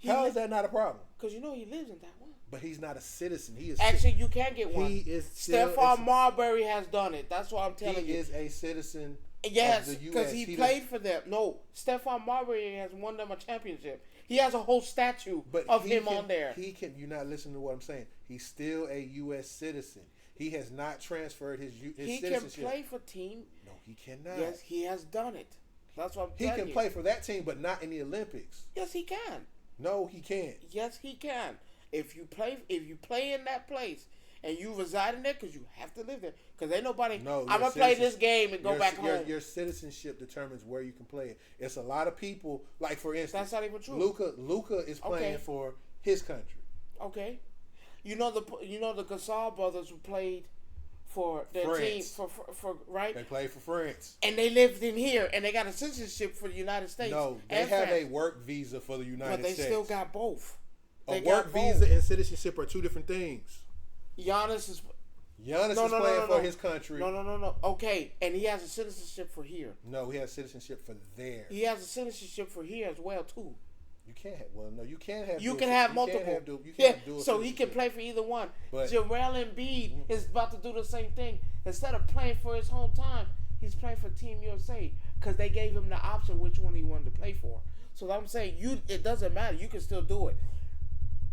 How is that not a problem? Because you know he lives in Taiwan. But he's not a citizen. He is. Actually, you can get one. He is. Stephon Marbury has done it. That's what I'm telling you. He is a citizen. Yes, because he played for them. No, Stephon Marbury has won them a championship. He has a whole statue of him on there. You're not listening to what I'm saying. He's still a U.S. citizen. He has not transferred his citizenship. He can play for team. No, he cannot. Yes, he has done it. That's what I'm telling you. He can play for that team, but not in the Olympics. Yes, he can. No, he can't. Yes, he can. If you play in that place and you reside in there, because you have to live there, because ain't nobody. No, I'm gonna play this game and go back home. Your citizenship determines where you can play it. It's a lot of people. Like, for instance, that's not even true. Luka is playing for his country. Okay, you know the Gasol brothers who played for their team for right. They played for France, and they lived in here, and they got a citizenship for the United States. No, they have a work visa for the United States, but they still got both. A work visa and citizenship are two different things. Giannis is playing for his country. No. Okay, and he has a citizenship for here. No, he has citizenship for there. He has a citizenship for here as well too. You can't have. Well, no, you can't have. You can have multiple. So he can play for either one. But Joel Embiid is about to do the same thing. Instead of playing for his hometown, he's playing for Team USA because they gave him the option which one he wanted to play for. So I'm saying it doesn't matter. You can still do it.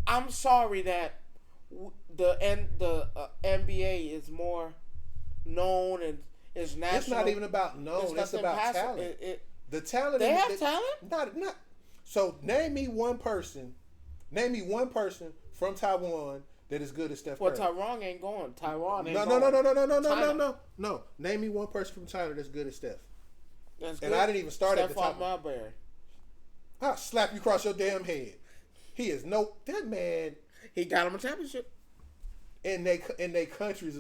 I'm sorry that the NBA is more known and is national. It's not even about known. It's about talent. The talent. They have talent. Not. So name me one person from Taiwan that is good as Steph Curry. Well, Taiwan ain't going. No. Name me one person from China that's good as Steph. That's and good. I didn't even start at the top. Stephon Marbury. I'll slap you across your damn head. He is that man. He got him a championship. In they country's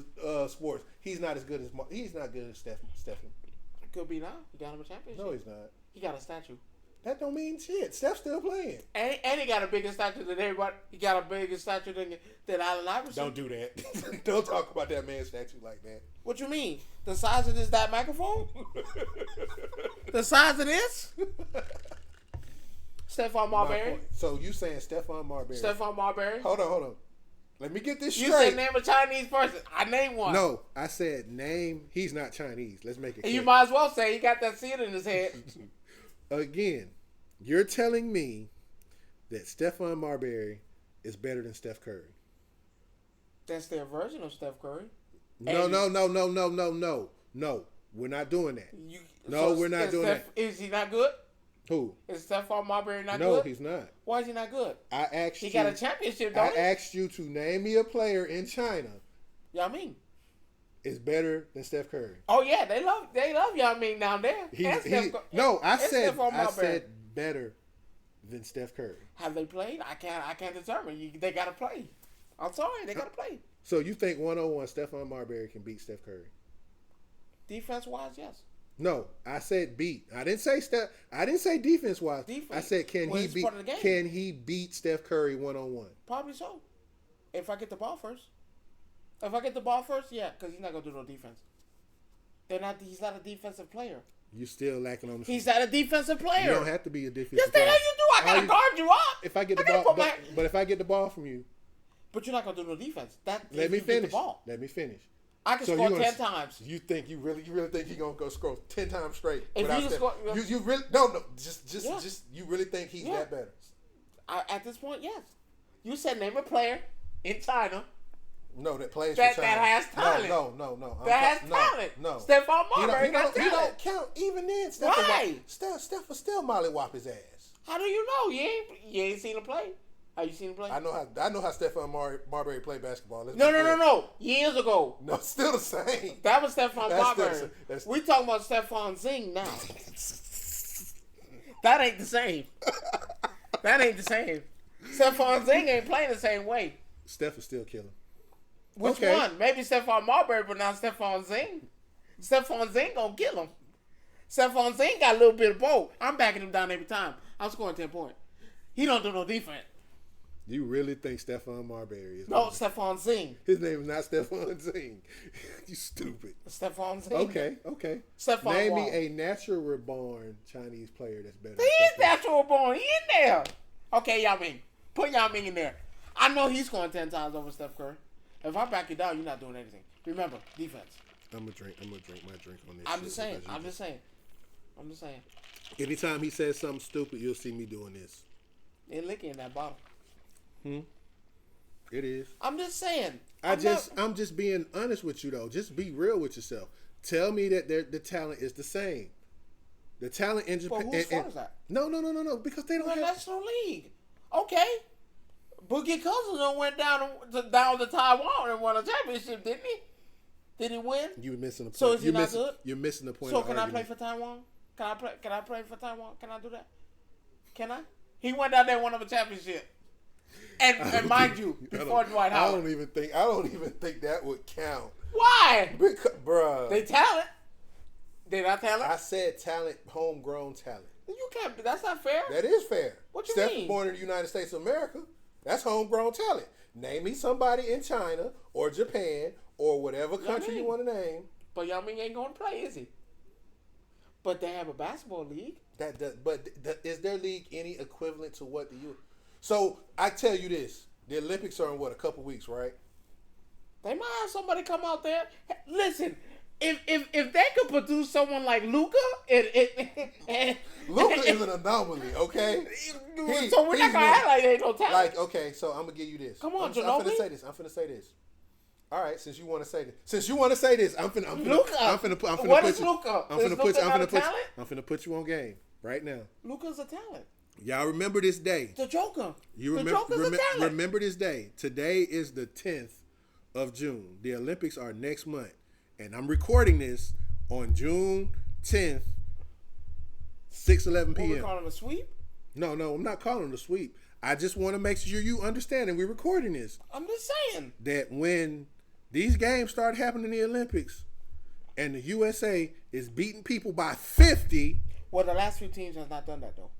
sports, he's not as good as he's not good as Stephen. Could be now. He got him a championship. No, he's not. He got a statue. That don't mean shit. Steph's still playing. And he got a bigger statue than everybody. He got a bigger statue than Allen Iverson. Don't do that. Don't talk about that man's statue like that. What you mean? The size of that microphone? The size of this? Stephon Marbury. So you saying Stephon Marbury? Stephon Marbury. Hold on. Let me get this straight. You said name a Chinese person. I named one. No, I said name. He's not Chinese. Let's make it clear. And you might as well say he got that seed in his head. Again, you're telling me that Stephon Marbury is better than Steph Curry. That's their version of Steph Curry. No. We're not doing that. We're not doing that. Is he not good? Who? Is Stephon Marbury not good? No, he's not. Why is he not good? He got a championship, don't he? I asked you to name me a player in China. Yao Ming is better than Steph Curry. Oh yeah, they love Yao Ming down there. I said better than Steph Curry. Have they played? I can't determine. They gotta play. I'm sorry, they gotta play. So you think 1-on-1 Stephon Marbury can beat Steph Curry? Defense wise, yes. No, I said beat. I didn't say Steph. I didn't say defense wise. I said can he beat Steph Curry 1-on-1? Probably so. If I get the ball first, yeah, because he's not gonna do no defense. He's not a defensive player. You still lacking on the. He's not a defensive player. You don't have to be a defensive. Yes, the hell you do. I gotta guard you up. If I get the ball, but if I get the ball from you, but you're not gonna do no defense. Let me finish. Let me finish. I can score 10 times. You really think he's gonna go score 10 times straight? If you score, you really just you really think he's that better? At this point, yes. You said name a player in China. No, that plays for China. That has talent. No. That has talent. No. Stephon Marbury got talent. He don't count. Even then, Steph will still mollywop his ass. How do you know? You ain't seen him play. Have you seen him play? I know how Stephon Marbury played basketball. No. Years ago. No, it's still the same. That was Stephon Marbury. We talking about Stephon Zing now. That ain't the same. Stephon Zing ain't playing the same way. Steph is still killing. Which one? Maybe Stephon Marbury, but not Stephon Zing. Stephon Zing gonna kill him. Stephon Zing got a little bit of both. I'm backing him down every time. I'm scoring 10 points. He don't do no defense. You really think Stephon Marbury is? No, Stephon Zing. His name is not Stephon Zing. You stupid. Stephon Zing. Okay. Stephon Name me a natural born Chinese player that's better. He is natural born. He in there. Okay, Yao Ming. Put Yao Ming in there. I know he's scoring 10 times over Steph Curry. If I back you down, you're not doing anything. Remember, defense. I'm gonna drink my drink on this. I'm just saying. Anytime he says something stupid, you'll see me doing this. They're licking that bottle. It is. I'm just saying. I'm just being honest with you though. Just be real with yourself. Tell me that the talent is the same. The talent in Japan. Well, whose fault is that? No. Because they don't have National League. Okay. Boogie Cousins went down to Taiwan and won a championship, didn't he? Did he win? You missing the point. So is he not good? You're missing the point. So can I play for Taiwan? Can I play for Taiwan? Can I do that? Can I? He went down there and won a championship. And mind you, before Dwight Howard. I don't even think that would count. Why? Because, bruh. They talent. They not talent? I said talent, homegrown talent. You can't. That's not fair. That is fair. What you Steph mean? was born in the United States of America. That's homegrown talent. Name me somebody in China or Japan or whatever country you want to name. But Yao Ming ain't going to play, is he? But they have a basketball league. Is their league any equivalent to what the U? So I tell you this: the Olympics are in what, a couple weeks, right? They might have somebody come out there. Listen, if they could produce someone like Luca, Luca is an anomaly, okay? So we're not gonna act like they ain't no talent. Like, okay, so I'm gonna give you this. Come on, I'm finna say this. All right, since you want to say this, I'm finna put you on game right now. Luca's a talent. Y'all remember this day? The Joker. Remember this day. Today is the 10th of June. The Olympics are next month, and I'm recording this on June 10th, 6:11 p.m. We're calling a sweep? No, I'm not calling it a sweep. I just want to make sure you understand, and we're recording this. I'm just saying that when these games start happening in the Olympics, and the USA is beating people by 50. Well, the last few teams has not done that though.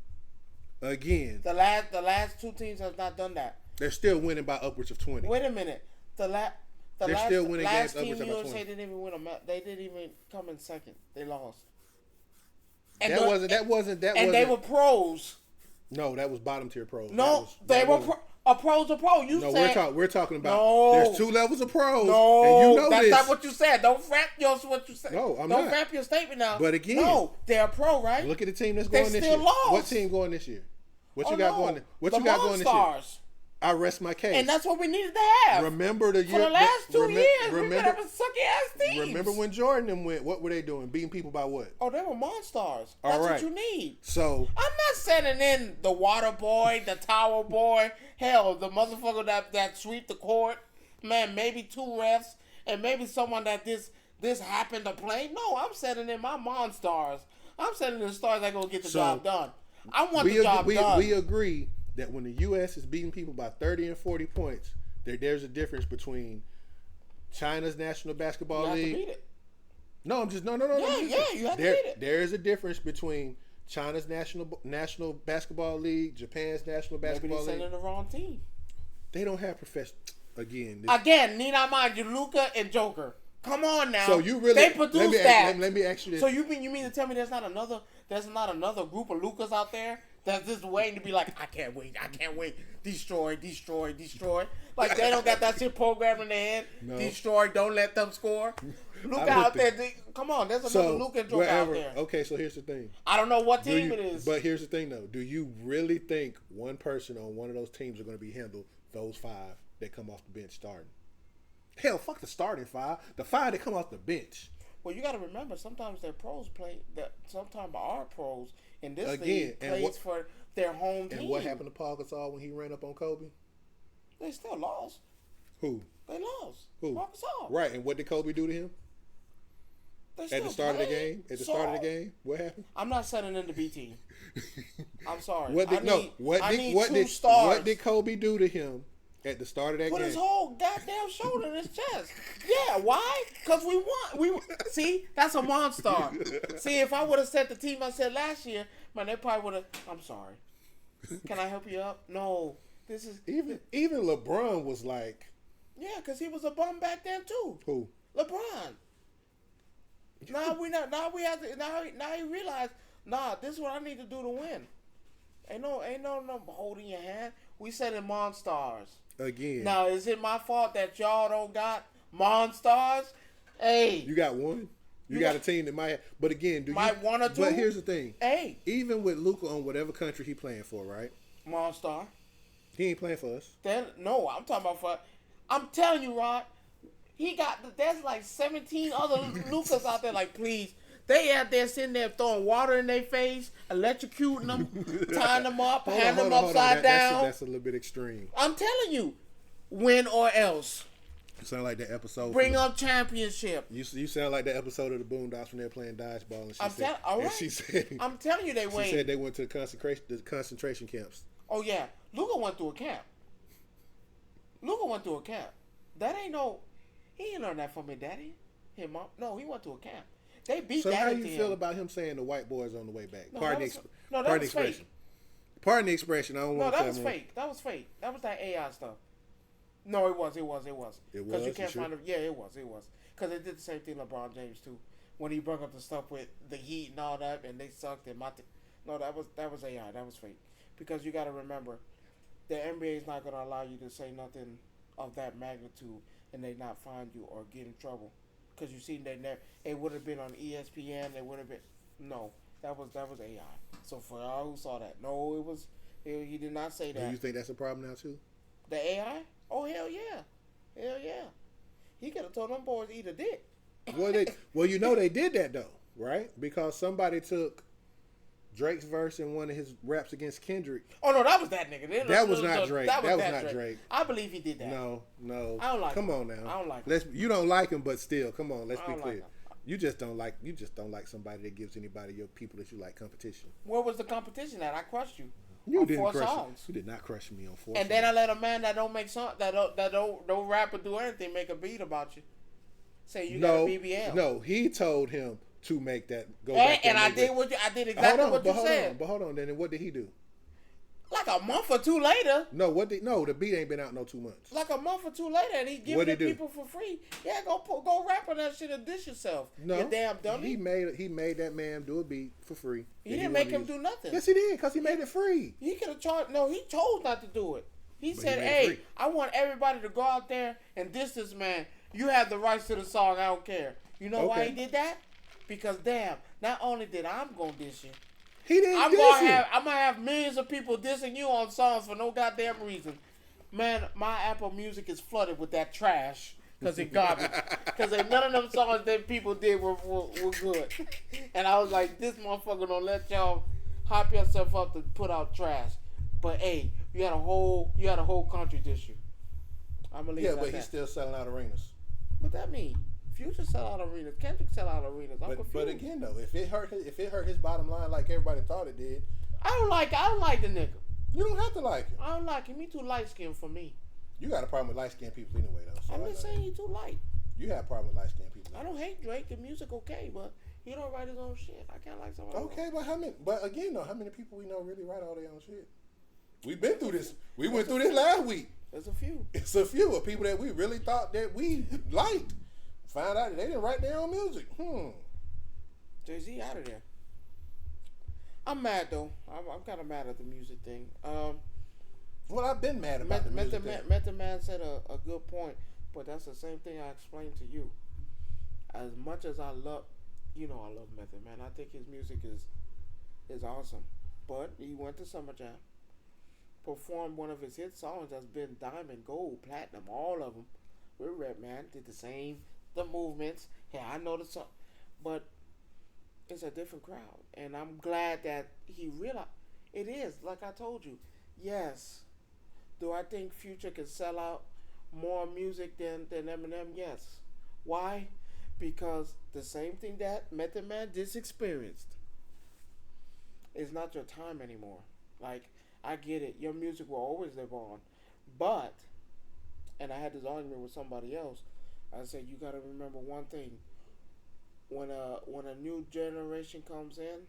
Again, the last two teams has not done that. They're still winning by upwards of 20. Wait a minute. The last still winning last games team upwards of 20. USA didn't even win a match. They didn't even come in second. They lost. And they were pros. No, that was bottom tier pros. No, a pro's a pro. We're talking about there's two levels of pros. No, and you know that's this. not what you said. Don't frap what you said. No, I'm Don't not. frap your statement now. But again, no, they're a pro, right? Look at the team that's going this year. Lost. What team going this year? What you got going? What you got going this year? I rest my case. And that's what we needed to have. Remember the year for the last 2 years. We've been having sucky ass teams. Remember when Jordan went? What were they doing? Beating people by what? Oh, they were monsters. That's what you need. So I'm not sending in the water boy, the tower boy, hell, the motherfucker that sweep the court. Man, maybe 2 refs and maybe someone that this happened to play. No, I'm sending in my monsters. I'm sending in the stars that gonna get the job done. I want the job done. We agree that when the U.S. is beating people by 30 and 40 points, there's a difference between China's National Basketball League. You have to beat it. No, I'm just no. You have to beat it. There is a difference between China's National Basketball League, Japan's National Basketball League. Maybe they're sending the wrong team. They don't have professional. Again, need I mind you, Luca and Joker. Come on now. So you really they produce that. Let me ask you this. So you mean to tell me there's not another group of Lucas out there that's just waiting to be like, I can't wait, destroy. Like they don't got that shit programmed in their head. No. Destroy, don't let them score. Luca out there. Come on, there's another Luca and Joker out there. Okay, so here's the thing. I don't know what team it is. But here's the thing though. Do you really think one person on one of those teams are going to be handled those 5 that come off the bench starting? Hell, fuck the starting 5. The 5 that come off the bench. Well, you got to remember, sometimes their pros play. Sometimes our pros in this league plays for their home team. And what happened to Paul Gasol when he ran up on Kobe? They still lost. Who? They lost. Who? Paul Gasol. Right, and what did Kobe do to him? At the start of the game? At the start of the game? What happened? I'm not sending in the B team. I'm sorry. What did Kobe do to him at the start of that game? Put his whole goddamn shoulder in his chest. Yeah, why? Because we won. See, that's a monster. See, if I would have said the team I said last year, man, they probably would have. I'm sorry. Can I help you up? No. This is even LeBron was like. Yeah, because he was a bum back then too. Who? LeBron. Now he realized, this is what I need to do to win. Ain't no holding your hand. We said in Monstars. Again. Now, is it my fault that y'all don't got Monstars? Hey. You got one? You got a team that might have, but again, one or two? But here's the thing. Hey. Even with Luka on whatever country he playing for, right? Monstar. He ain't playing for us. No, I'm talking about I'm telling you, Rod, there's like 17 other Lucas out there, like, please. They out there sitting there throwing water in their face, electrocuting them, tying them up, handing them upside down. That's a little bit extreme. I'm telling you, win or else. You sound like that episode. Bring up championship. You sound like that episode of the Boondocks when they were playing dodgeball. And she said, I'm telling you, they win. She said they went to the concentration camps. Oh yeah, Luka went through a camp. That ain't no. He ain't learned that from his daddy, his mom. No, he went to a camp. They beat that. So how you feel about him saying the white boys on the way back? Pardon the expression. Pardon the expression. I don't No, want to that say was more. fake. That was fake. That was that AI stuff. No, it was. It Because you was? can't You find it. Yeah, it was. Because they did the same thing LeBron James too. When he brought up the stuff with the Heat and all that, and they sucked and no, that was AI. That was fake. Because you got to remember, the NBA is not going to allow you to say nothing of that magnitude and they not find you or get in trouble. Because you see, it would have been on ESPN. It would have been no. That was AI. So for all who saw that, no, it was. He did not say that. Do you think that's a problem now too? The AI? Oh hell yeah, hell yeah. He could have told them boys to eat a dick. Well, you know they did that though, right? Because somebody took Drake's verse in one of his raps against Kendrick. Oh no, that was that nigga. That was not Drake. That was not Drake. I believe he did that. No. I don't like him. Come on now. I don't like him. You don't like him, but still, come on. Let's be clear. Like You just don't like somebody that gives anybody your people that you like competition. Where was the competition at? I crushed you. You on didn't 4 crush songs. You did not crush me on 4 And songs. then I let a man that don't make song that don't rap or do anything make a beat about you. Say you got a BBL. No, he told him to make that go back. And I did exactly what you said. But hold on, then what did he do? Like a month or two later. No, the beat ain't been out no 2 months. Like a month or two later, and he giving it people for free. Yeah, go rap on that shit and dish yourself. No, you damn dummy. He made that man do a beat for free. He didn't make him do nothing. Yes, he did, because he made it free. He could have charged. No, he chose not to do it. He said, "Hey, I want everybody to go out there and diss this man. You have the rights to the song. I don't care." You know why he did that? Because damn, not only did I'm gonna diss you. He didn't I'm gonna have millions of people dissing you on songs for no goddamn reason. Man, my Apple Music is flooded with that trash because it's garbage. Because none of them songs that people did were good. And I was like, this motherfucker don't let y'all hype yourself up to put out trash. But hey, you had a whole country diss you. I'm gonna leave it at that. He's still selling out arenas. What that mean? Future sell out arenas. Kendrick sell out arenas. But again though, if it hurt his bottom line like everybody thought it did, I don't like the nigga. You don't have to like him. I don't like him. He too light skinned for me. You got a problem with light skinned people anyway though. So I'm just saying he too light. You have a problem with light skinned people. I don't hate Drake. The music okay, but he don't write his own shit. I can't like somebody. Okay, but how many people we know really write all their own shit? We've been through this. We went through this last week. There's a few. It's a few of people that we really thought that we liked. Found out that they didn't write their own music. Jay-Z out of there. I'm mad though. I'm kind of mad at the music thing. Well, I've been mad about the music thing. Method Man said a good point, but that's the same thing I explained to you. As much as I love Method Man. I think his music is awesome. But he went to Summer Jam, performed one of his hit songs that's been diamond, gold, platinum, all of them. With Redman, did the movements. Yeah, I know the song, but it's a different crowd, and I'm glad that he realized it is. Like I told you, yes. Do I think Future can sell out more music than Eminem? Yes. Why? Because the same thing that Method Man just experienced is not your time anymore. Like, I get it. Your music will always live on. But, and I had this argument with somebody else, I said, you got to remember one thing. When a new generation comes in,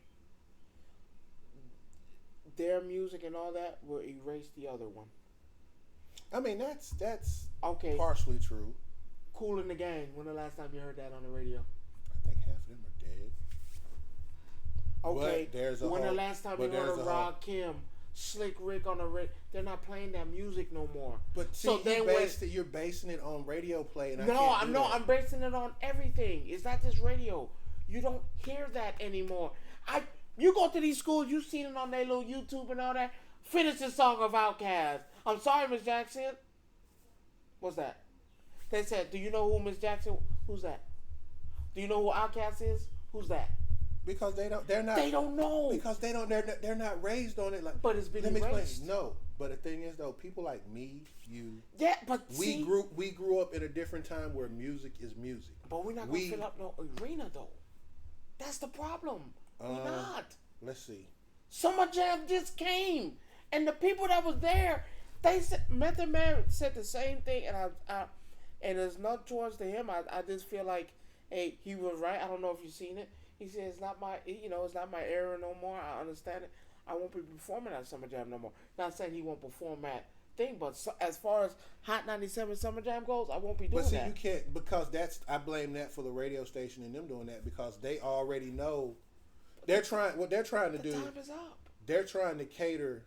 their music and all that will erase the other one. I mean, that's okay. Partially true. Kool in the Gang. When the last time you heard that on the radio? I think half of them are dead. Okay. When the last time you heard of Rod Kim, Slick Rick on the radio? They're not playing that music no more. But see, you're basing it on radio play. And I'm basing it on everything. It's not just radio. You don't hear that anymore. You go to these schools, you seen it on their little YouTube and all that. Finish the song of Outkast. I'm sorry, Miss Jackson. What's that? They said, do you know who Miss Jackson? Who's that? Do you know who Outkast is? Who's that? Because they don't know. Because they're not raised on it like. But it's been erased. Let me explain. No, but the thing is though, people like me, you. Yeah, but we grew up in a different time where music is music. But we're not gonna fill up no arena though. That's the problem. We're not. Let's see. Summer Jam just came, and the people that was there, they said Method Man said the same thing, and there's no towards to him. I just feel like, hey, he was right. I don't know if you've seen it. He said it's not my era no more. I understand it. I won't be performing at Summer Jam no more. Not saying he won't perform at thing, but as far as Hot 97 Summer Jam goes, I won't be doing that. But see, you can't, because I blame that for the radio station and them doing that, because they already know what they're trying to do. Time is up. They're trying to cater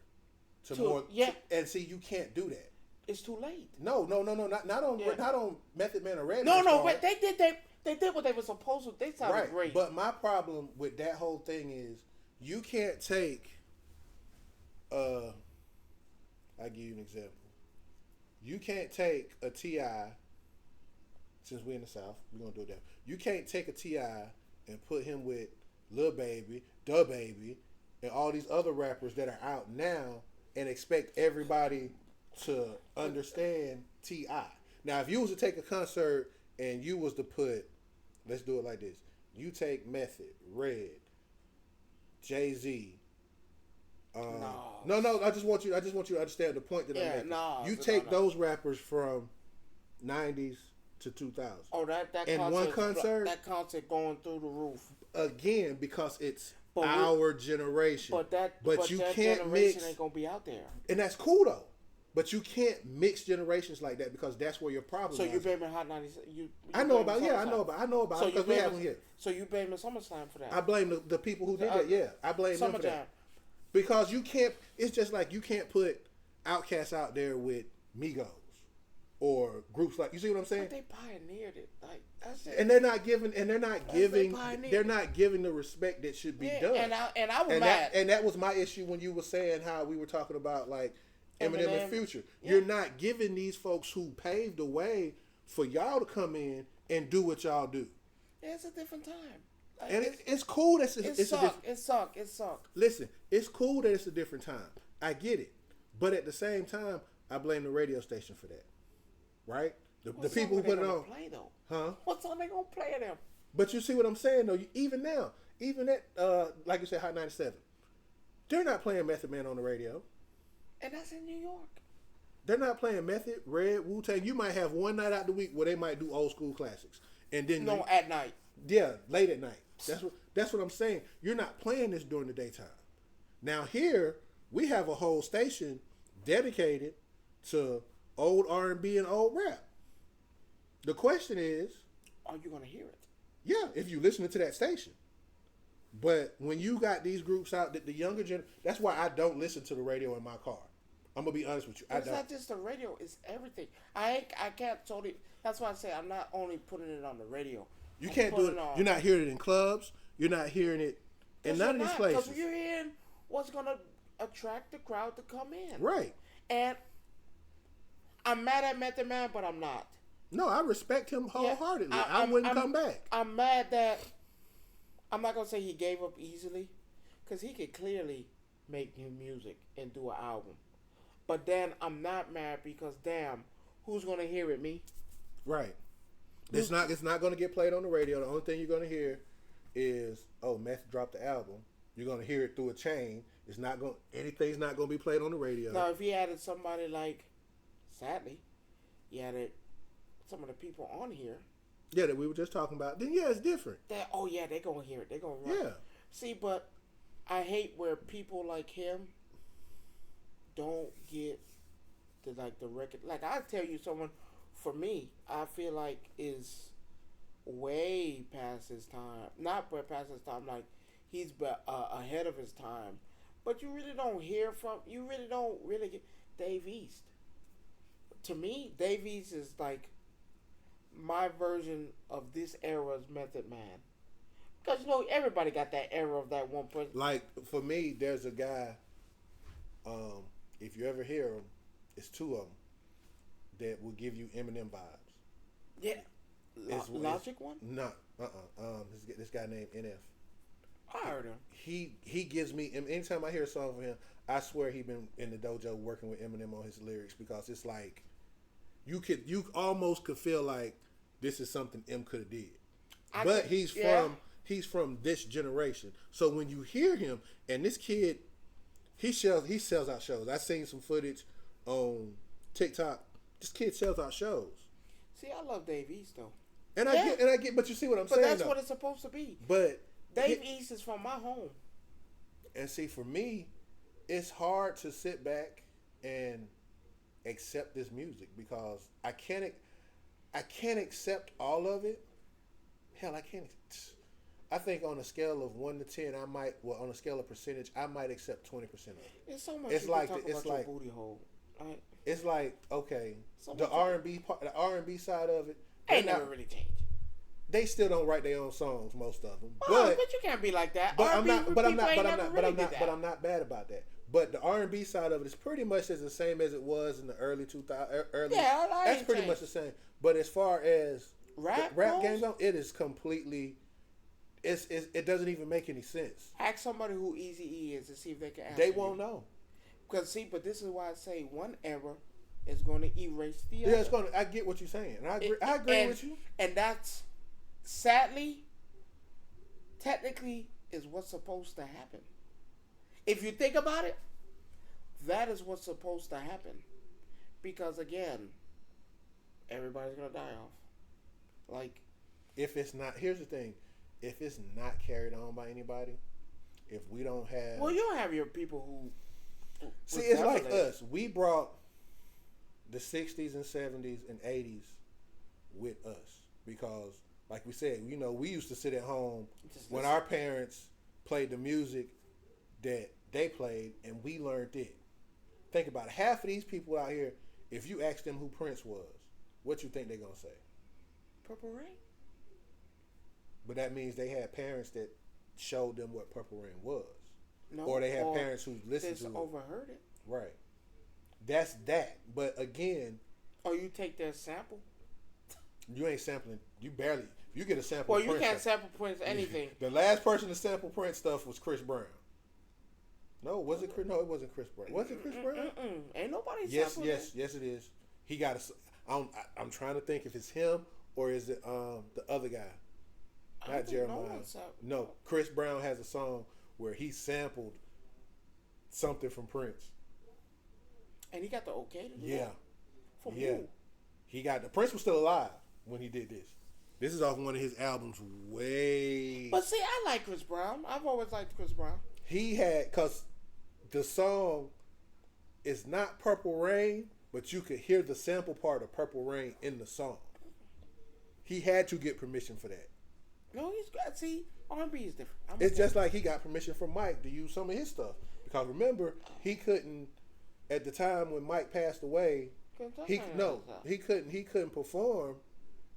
to more. Yeah. And see, you can't do that. It's too late. No, not on Method Man or Red. No, but they did what they were supposed to. They sounded great. But my problem with that whole thing is you can't take. I'll give you an example. You can't take a T.I., since we're in the South, we're going to do that. You can't take a T.I. and put him with Lil Baby, Da Baby, and all these other rappers that are out now and expect everybody to understand T.I. Now, if you was to take a concert and you was to put, let's do it like this. You take Method, Red, Jay-Z, No. I just want you to understand the point that I'm making. You take those rappers from 90s to 2000. Oh, that in one concert. That concert going through the roof again because it's our generation. But you can't mix. Ain't gonna be out there, and that's cool though. But you can't mix generations like that because that's where your problem. So is. you blaming Hot 97? I know about it because we have them here. So you blaming SummerSlam for that? I blame the people who did that. Yeah, I blame them for that. Because you can't. It's just like you can't put Outkast out there with Migos or groups like. You see what I'm saying? But they pioneered it. Like that's it. And they're not giving the respect that should be done. And I was mad. And that was my issue when you were saying how we were talking about like Eminem and Future. Yeah. You're not giving these folks who paved the way for y'all to come in and do what y'all do. Yeah, it's a different time. Like, and it's cool. It sucked. Listen, it's cool that it's a different time. I get it, but at the same time, I blame the radio station for that. Right? The people who put it on. Play, though? Huh? What song they gonna play them? But you see what I'm saying though. Even now, even at like you said, Hot 97, they're not playing Method Man on the radio. And that's in New York. They're not playing Method, Red, Wu-Tang. You might have one night out the week where they might do old school classics, and then at night. Yeah, late at night. That's what I'm saying. You're not playing this during the daytime. Now here we have a whole station dedicated to old R&B and old rap. The question is, are you gonna hear it? Yeah, if you listening to that station. But when you got these groups out, that the younger generation, that's why I don't listen to the radio in my car. I'm gonna be honest with you. It's not just the radio; it's everything. I can't totally. That's why I say I'm not only putting it on the radio. You can't do it. You're not hearing it in clubs. You're not hearing it in none of these places. Because you're hearing what's gonna attract the crowd to come in. Right. And I'm mad at Method Man, but I'm not. No, I respect him wholeheartedly. I wouldn't come back. I'm mad that I'm not gonna say he gave up easily, because he could clearly make new music and do an album. But then I'm not mad because damn, who's gonna hear it? Me? Right. It's not going to get played on the radio. The only thing you're going to hear is, oh, Meth dropped the album. You're going to hear it through a chain. Anything's not going to be played on the radio. Now, if he added somebody like, sadly, he added some of the people on here. Yeah, that we were just talking about. Then yeah, it's different. They're going to hear it. They're going to run. Yeah. See, but I hate where people like him don't get the record. Like, I tell you, someone. For me, I feel like is way past his time. Not way past his time, like he's ahead of his time. But you really don't hear from. You really don't really get Dave East. To me, Dave East is like my version of this era's Method Man. Because everybody got that era of that one person. Like for me, there's a guy. If you ever hear him, it's two of them. That will give you Eminem vibes. Yeah. Logic one? No. This guy named NF. I heard him. He gives me, anytime I hear a song from him, I swear he been in the dojo working with Eminem on his lyrics, because it's like you almost could feel like this is something M could have did. He's from this generation. So when you hear him, and this kid, he sells out shows. I've seen some footage on TikTok. This kid sells out shows. See, I love Dave East though. I get, but you see what I'm saying. But that's what it's supposed to be. But Dave East is from my home. And see, for me, it's hard to sit back and accept this music because I can't accept all of it. Hell, I can't. I think on a scale of 1 to 10, on a scale of percentage, I might accept 20% of it. It's so much. It's you like can talk it's about like your booty hole. Right? it's like okay, So the R&B part, the R&B side of it, ain't never really changed. they still don't write their own songs, most of them. But you can't be like that. But I'm R&B not. But I'm people not. ain't But I'm never not. But really I'm did not. that. But I'm not bad about that. But the R&B side of it is pretty much the same as it was in the early 2000s. Early, Yeah, that's pretty much the same. But as far as rap games on, it is completely. It doesn't even make any sense. Ask somebody who Eazy-E is to see if they can answer. They won't know. Because but this is why I say one era is going to erase the other. Yeah, it's going to. I get what you're saying, and I agree with you. And that's sadly, technically, is what's supposed to happen. If you think about it, that is what's supposed to happen. Because again, everybody's gonna die off. Like, if it's not, here's the thing: if it's not carried on by anybody, if we don't have, well, you'll have your people who. See, it's like us. We brought the 60s and 70s and 80s with us because, like we said, we used to sit at home when our parents played the music that they played, and we learned it. Think about it. Half of these people out here, if you ask them who Prince was, what you think they're going to say? Purple Rain? But that means they had parents that showed them what Purple Rain was. No, or they had parents who listened to it. overheard it. Right. That's that. But again... Or you take their sample. You ain't sampling. You barely... You get a sample Well, of you Prince can't sample Prince anything. The last person to sample Prince stuff was Chris Brown. No, was it Chris? No, it wasn't Chris Brown. Was it Chris Brown? Ain't nobody sampling it. Yes, it is. He got a... I'm trying to think if it's him or is it the other guy. Not Jeremiah. No, Chris Brown has a song where he sampled something from Prince. And he got the okay to do that? From who? He got the Prince was still alive when he did this. This is off one of his albums way. But see, I like Chris Brown. I've always liked Chris Brown. He had, because the song is not Purple Rain, but you could hear the sample part of Purple Rain in the song. He had to get permission for that. No, he's got, see, R&B is different. It's just like he got permission from Mike to use some of his stuff. Because remember, he couldn't, at the time when Mike passed away, he couldn't perform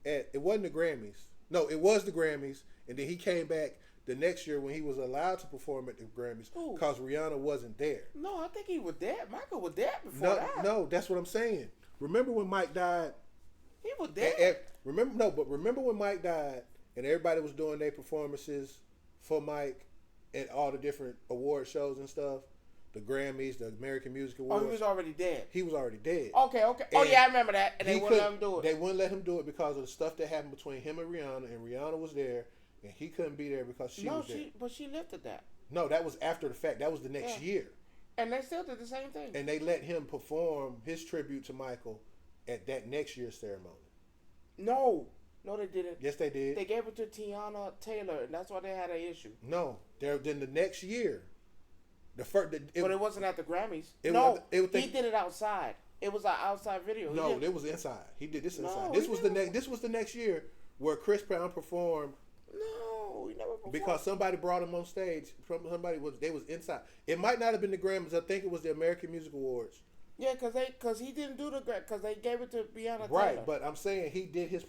at, it wasn't the Grammys. No, it was the Grammys, and then he came back the next year when he was allowed to perform at the Grammys because Rihanna wasn't there. No, I think he was there. Michael was there before that. No, that's what I'm saying. Remember when Mike died? He was there. Remember when Mike died and everybody was doing their performances for Mike at all the different award shows and stuff? The Grammys, the American Music Awards. Oh, he was already dead. He was already dead. Okay. Oh, yeah, I remember that. And they wouldn't let him do it. They wouldn't let him do it because of the stuff that happened between him and Rihanna was there, and he couldn't be there because she was there. But she lifted that. No, that was after the fact. That was the next year. And they still did the same thing. And they let him perform his tribute to Michael at that next year's ceremony. No, they didn't. Yes, they did. They gave it to Tiana Taylor, and that's why they had an issue. No, then the next year, but it wasn't at the Grammys. He did it outside. It was an outside video. No, it was inside. He did this inside. This was the next year where Chris Brown performed. No, he never performed. Because somebody brought him on stage. They was inside. It might not have been the Grammys. I think it was the American Music Awards. Yeah, because he didn't do because they gave it to Breonna Right, Taylor. but I'm saying he did his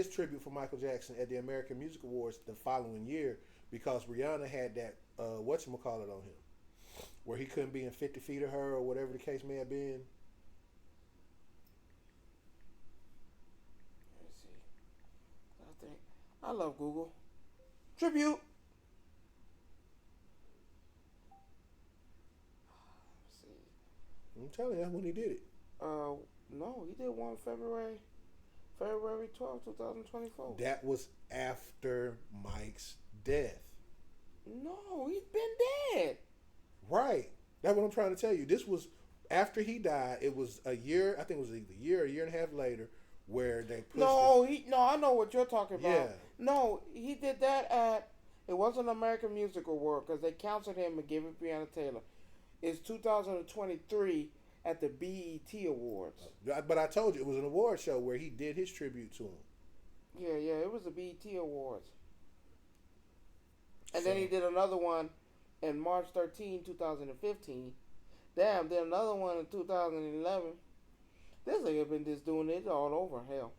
tribute for Michael Jackson at the American Music Awards the following year because Rihanna had that whatchamacallit on him, where he couldn't be in 50 feet of her or whatever the case may have been. Let's see. I love Google. Tribute. I'm telling you, that's when he did it. No, he did one February 12th, 2024. That was after Mike's death. No, he's been dead. Right. That's what I'm trying to tell you. This was after he died. It was a year. I think it was either a year and a half later, where they pushed. I know what you're talking about. Yeah. No, he did that at. It wasn't an American Music Award because they counseled him and gave it to Breonna Taylor. It's 2023 at the BET Awards. But I told you it was an award show where he did his tribute to him. Yeah, it was the BET Awards. And then he did another one in March 13, 2015. Damn, did another one in 2011. This nigga been just doing it all over, hell.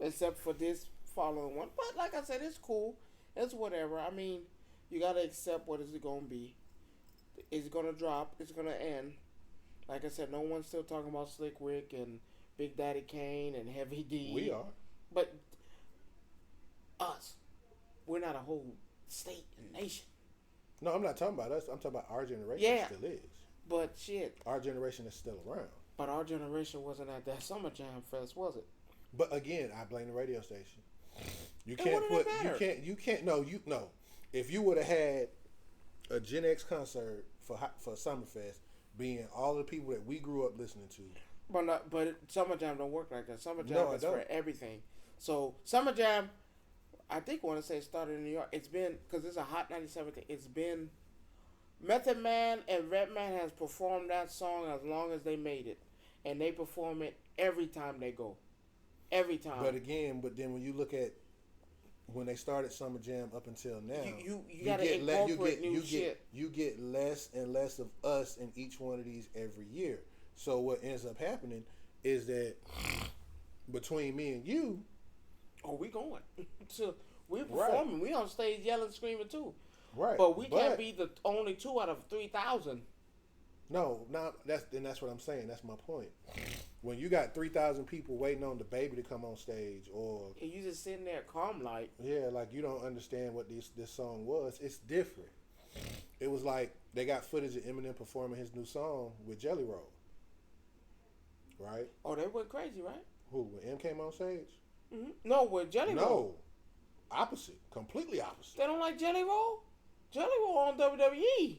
Except for this following one. But like I said, it's cool. It's whatever. I mean, you gotta accept what is it gonna be. It's gonna drop. It's gonna end. Like I said, no one's still talking about Slick Rick and Big Daddy Kane and Heavy D. We are. But us, we're not a whole state and nation. No, I'm not talking about us. I'm talking about our generation. Yeah. Still is. But shit. Our generation is still around. But our generation wasn't at that Summer Jam Fest, was it? But again, I blame the radio station. You can't put. You can't. No. If you would have had a Gen X concert for Summerfest, being all the people that we grew up listening to. But Summer Jam don't work like that. Summer Jam is for everything. So Summer Jam, I think I want to say it started in New York. It's been, because it's a Hot 97 thing. It's been, Method Man and Redman has performed that song as long as they made it, and they perform it every time they go. Every time. But then when you look at when they started Summer Jam up until now, you gotta incorporate new shit. You get less and less of us in each one of these every year. So what ends up happening is that between me and you, we going. So we're performing. Right. We on stage yelling, screaming too. Right. But we can't be the only 2 out of 3,000. No, that's what I'm saying. That's my point. When you got 3,000 people waiting on the baby to come on stage, or and you just sitting there calm like, like you don't understand what this song was. It's different. It was like they got footage of Eminem performing his new song with Jelly Roll. Right? Oh, they went crazy, right? Who? When M came on stage? Mm-hmm. No, with Jelly Roll. No, opposite. Completely opposite. They don't like Jelly Roll. Jelly Roll on WWE.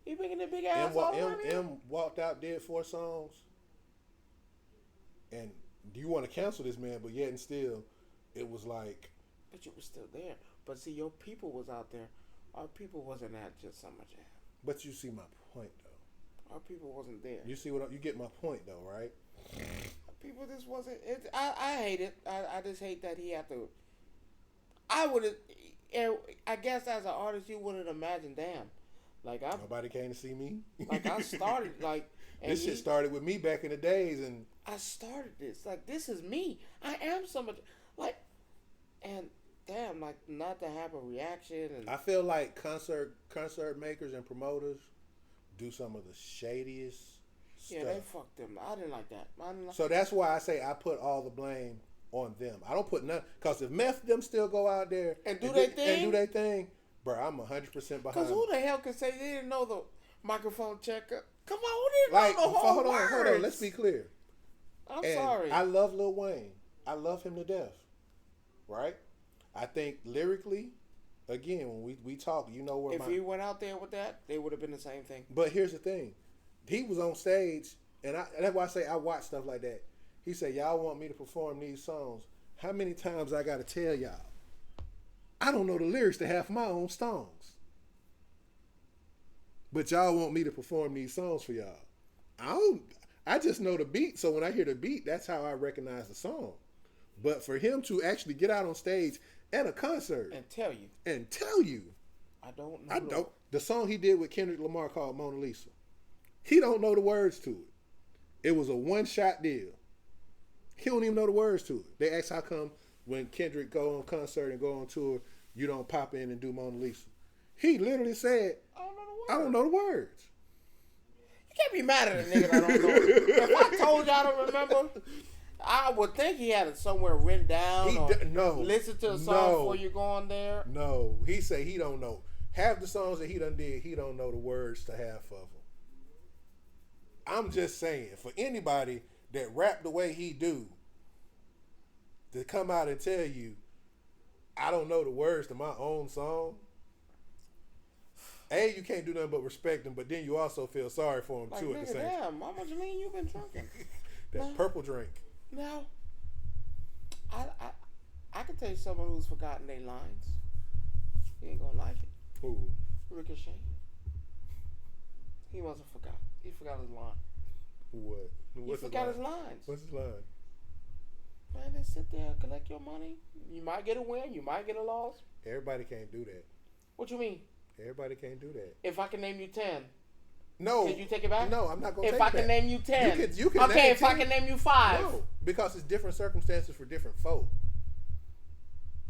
He bringing the big ass all around here. M walked out, did 4 songs. And you want to cancel this man, but yet and still, it was like. But you were still there. But see, your people was out there. Our people wasn't at just Summer Jam. But you see my point, though. Our people wasn't there. You see you get my point, though, right? Our people just wasn't. I hate it. I just hate that he had to. I would have. I guess as an artist, you wouldn't imagine. Damn, like nobody came to see me. Like I started like. This shit started with me back in the days, and I started this. Like, this is me. I am so much like, and damn, like not to have a reaction. And I feel like concert makers and promoters do some of the shadiest stuff. Yeah, they fucked them. I didn't like that. So that's why I say I put all the blame on them. I don't put none, because if Meth them still go out there and do their thing, bro, I'm 100% behind. Because who the hell can say they didn't know the microphone checker? Come on, who didn't know the whole words? Hold on. Let's be clear. I'm sorry. I love Lil Wayne. I love him to death. Right? I think lyrically, again, when we talk, you know where if he went out there with that, they would have been the same thing. But here's the thing. He was on stage, and that's why I say I watch stuff like that. He said, y'all want me to perform these songs. How many times I got to tell y'all? I don't know the lyrics to half my own songs. But y'all want me to perform these songs for y'all. I just know the beat, so when I hear the beat, that's how I recognize the song. But for him to actually get out on stage at a concert and tell you, I don't know. The song he did with Kendrick Lamar called Mona Lisa. He don't know the words to it. It was a one-shot deal. He don't even know the words to it. They asked how come when Kendrick go on concert and go on tour, you don't pop in and do Mona Lisa. He literally said, I don't know the words. You can't be mad at a nigga that don't know. If I told y'all to remember, I would think he had it somewhere written down. Listen to a song before you go on there. No, he said he don't know. Half the songs that he done did, he don't know the words to half of them. I'm just saying, for anybody that rap the way he do, to come out and tell you, I don't know the words to my own song. A, you can't do nothing but respect him, but then you also feel sorry for him too at the same time. Damn, how much lean you been drinking? That purple drink. Now, I can tell you someone who's forgotten their lines. You ain't gonna like it. Who? Ricochet. He must have forgot. He forgot his line. What? He forgot his lines. What's his line? Man, they sit there, collect your money. You might get a win. You might get a loss. Everybody can't do that. What you mean? Everybody can't do that. If I can name you 10. No. Can you take it back? No, I'm not going to take it back. If I can name you 10. You can okay, name if 10. I can name you 5. No, because it's different circumstances for different folk.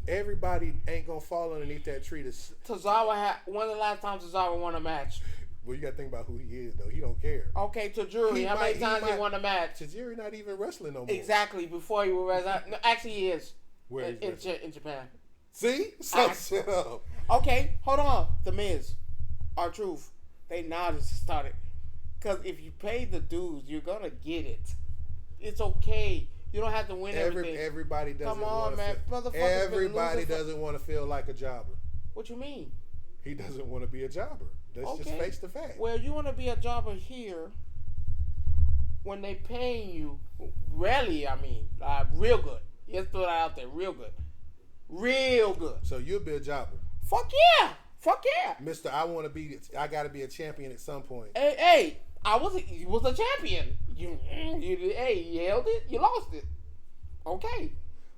Everybody ain't going to fall underneath that tree. Tozawa when the last time Tozawa won a match? Well, you got to think about who he is, though. He don't care. Okay, Tajiri, how many times he won a match? Tajiri not even wrestling no more. Exactly, before he was wrestling. No, actually, he is. Where is in Japan. See? So shut up. Okay, hold on. The Miz, R-Truth, they now just started. Because if you pay the dues, you're going to get it. It's okay. You don't have to win everything. Everybody doesn't want to feel... Everybody doesn't want to feel like a jobber. What you mean? He doesn't want to be a jobber. Let's just face the fact. Well, you want to be a jobber here when they paying you, really, I mean, real good. Let's throw that out there, real good. Real good. So you'll be a jobber. Fuck yeah. Mister, I got to be a champion at some point. Hey, you was a champion. You held it, you lost it. Okay.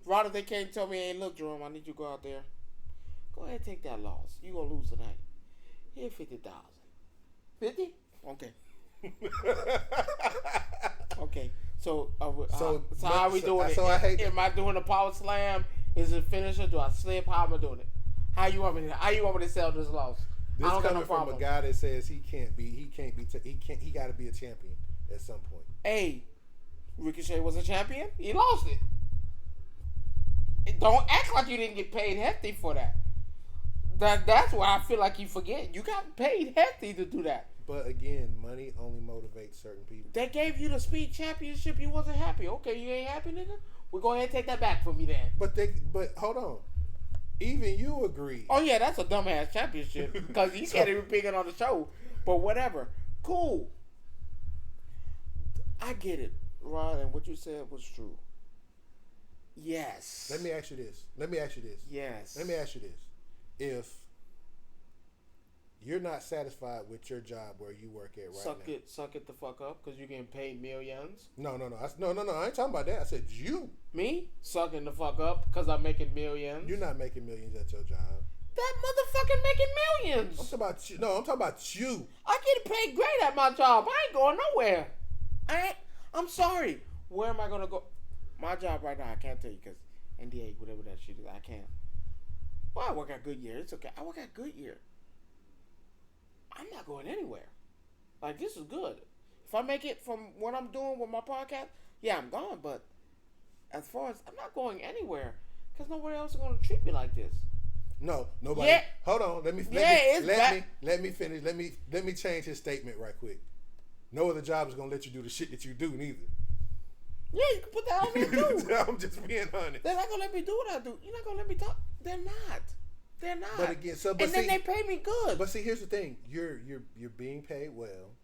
Rather they can't tell me, hey, look, Jerome, I need you to go out there. Go ahead and take that loss. You going to lose tonight. Here, 50,000. 50? Okay. Okay. So how are we doing it? Am I doing a power slam? Is it finisher? Do I slip? How am I doing it? How you want me to sell this loss? This coming from a guy that says he got to be a champion at some point. Hey, Ricochet was a champion. He lost it. Don't act like you didn't get paid hefty for that. That's why I feel like you forget. You got paid hefty to do that. But again, money only motivates certain people. They gave you the speed championship. You wasn't happy. Okay, you ain't happy, nigga? We're going to take that back from me then. But hold on. Even you agree. Oh, yeah, that's a dumbass championship. Because you can't even pick it on the show. But whatever. Cool. I get it, Ron, and what you said was true. Yes. Let me ask you this. Yes. Let me ask you this. If you're not satisfied with your job where you work at right now. Suck it the fuck up because you're getting paid millions. No. I ain't talking about that. I said you. Me? Sucking the fuck up because I'm making millions. You're not making millions at your job. That motherfucking making millions. I'm talking about you. No, I'm talking about you. I get paid great at my job. I ain't going nowhere. I'm sorry. Where am I going to go? My job right now, I can't tell you because NDA, whatever that shit is, I can't. Well, I work at Goodyear. It's okay. I work at Goodyear. I'm not going anywhere. Like, this is good. If I make it from what I'm doing with my podcast, yeah, I'm gone. But as far as, I'm not going anywhere because nobody else is going to treat me like this. No, nobody. Yeah. Hold on. Let me finish. Let me change his statement right quick. No other job is going to let you do the shit that you do neither. Yeah, you can put that on me too. I'm just being honest. They're not gonna let me do what I do. You're not gonna let me talk. They're not. But again, then they pay me good. But see, here's the thing: you're being paid well.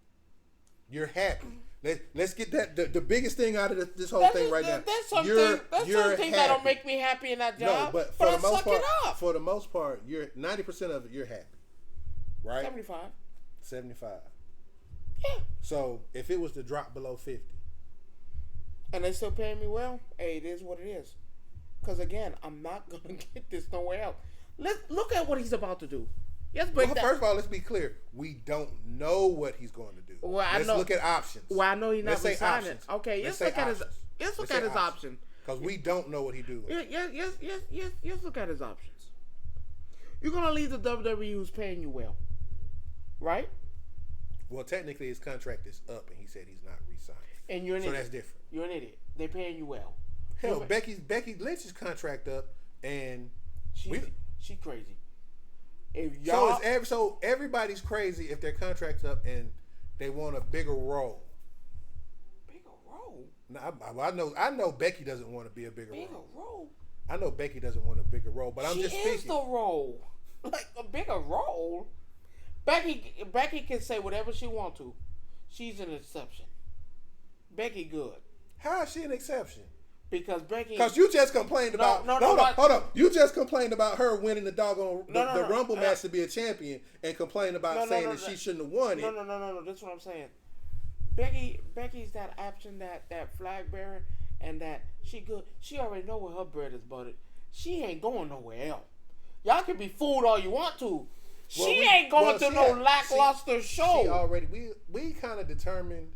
You're happy. Let's get that the biggest thing out of this whole thing right now. That's something that don't make me happy in that job. No, but for the most part, for the most part, you're 90% of it. You're happy, right? 75. Yeah. So if it was to drop below 50. And they still paying me well, hey, it is what it is. Because, again, I'm not going to get this nowhere else. Let's look at what he's about to do. First of all, let's be clear. We don't know what he's going to do. Well, let's look at options. Well, I know he's not resigning. Okay, let's look at his option. Because we don't know what he's doing. Yes, look at his options. You're going to leave the WWE who's paying you well. Right? Well, technically, his contract is up, and he said he's not resigning. And you're an idiot. So that's different. You're an idiot. They're paying you well. Hell, Becky Lynch's contract up, and she crazy. So everybody's crazy if their contract's up and they want a bigger role. Bigger role? No, I know Becky doesn't want to be a bigger role. Bigger role? I know Becky doesn't want a bigger role, but I'm just speaking. She is the role. Like a bigger role. Becky can say whatever she wants to. She's an exception. Becky good. How is she an exception? Because Becky. Because you just complained about. Hold on. You just complained about her winning the doggone the Rumble match to be a champion, and complained about saying that she shouldn't have won it. No. That's what I'm saying. Becky's that option, that flag bearer, and that she good. She already know where her bread is buttered. She ain't going nowhere else. Y'all can be fooled all you want to. She ain't going to no lackluster show. She already. We kind of determined